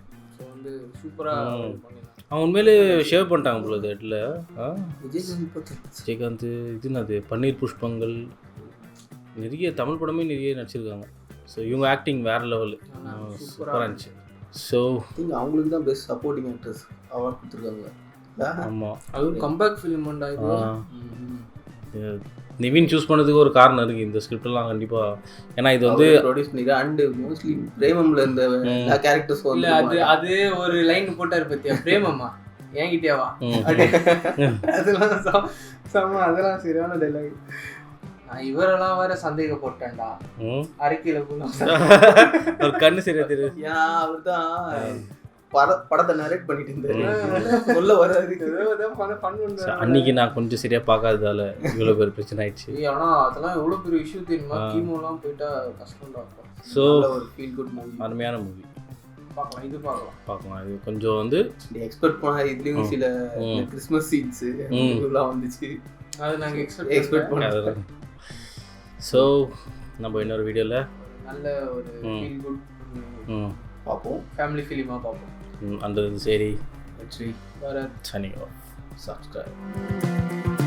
வந்து சூப்பரா அவங்க உண்மையிலே ஷேவ் பண்ணிட்டாங்க போல ஹெட்டில். விஜயகாந்த் இதுனது பன்னீர் புஷ்பங்கள் நிறைய தமிழ் படமே நிறைய நடிச்சிருக்காங்க. ஸோ இவங்க ஆக்டிங் வேறு லெவலு சூப்பராக இருந்துச்சு. ஸோ அவங்களுக்கு தான் பெஸ்ட் சப்போர்ட்டிங் ஆக்ட்ரஸ் அவார்ட் கொடுத்துருக்காங்க. ஆமாம், அது ஒரு கம்பேக் ஃபிலிம். நிவின் சூஸ் பண்ணதுக்கு ஒரு காரணம் இருக்குது இந்த ஸ்கிரிப்டெல்லாம் கண்டிப்பாக. ஏன்னா இது வந்து ப்ரொடியூஸ் பண்ணிக்க அண்ட் மோஸ்ட்லி பிரேமம்ல இருந்த எல்லா கேரக்டர்ஸ் இல்லை அது ஒரு லைன் போட்டார் பற்றியா, பிரேமம்மா என்கிட்டேவா அதெல்லாம் சரியான டைலாக். நான் இவரெல்லாம் வேற சந்தேகப்பட்டேன்டா அரைக்கில ஒரு கண்ணு சரியா தெரியும். அவர் தான் படத்தை நரேட் பண்ணிட்டு இருந்தாரு, சொல்ல வராது. அன்னைக்கு நான் கொஞ்சம் சரியா பார்க்காததால இவ்வளோ பேர் பிரச்சனை ஆயிடுச்சு. ஆனால் அதெல்லாம் எவ்வளோ பெரிய இஷ்யூ தெரியுமா? கீமோலாம் போயிட்டா கஷ்டம்டா. ஸோ ஒரு ஃபீல் குட் மூவி, அருமையான மூவி. பார்க்கலாம், இது பார்க்கலாம். இது கொஞ்சம் வந்து எக்ஸ்பெக்ட் பண்ண இதுலேயும் சில கிறிஸ்மஸ் சீன்ஸு இதெல்லாம் வந்துச்சு, அது நாங்கள் எக்ஸ்பெக்ட் பண்ண. ஸோ நம்ம இன்னொரு வீடியோவில் நல்ல ஒரு ஃபீல் குட் பார்ப்போம், ஃபேமிலி ஃபிலிமாக பார்ப்போம். அந்த சரி வர சனிங்க சப்ஸ்கிரைப்.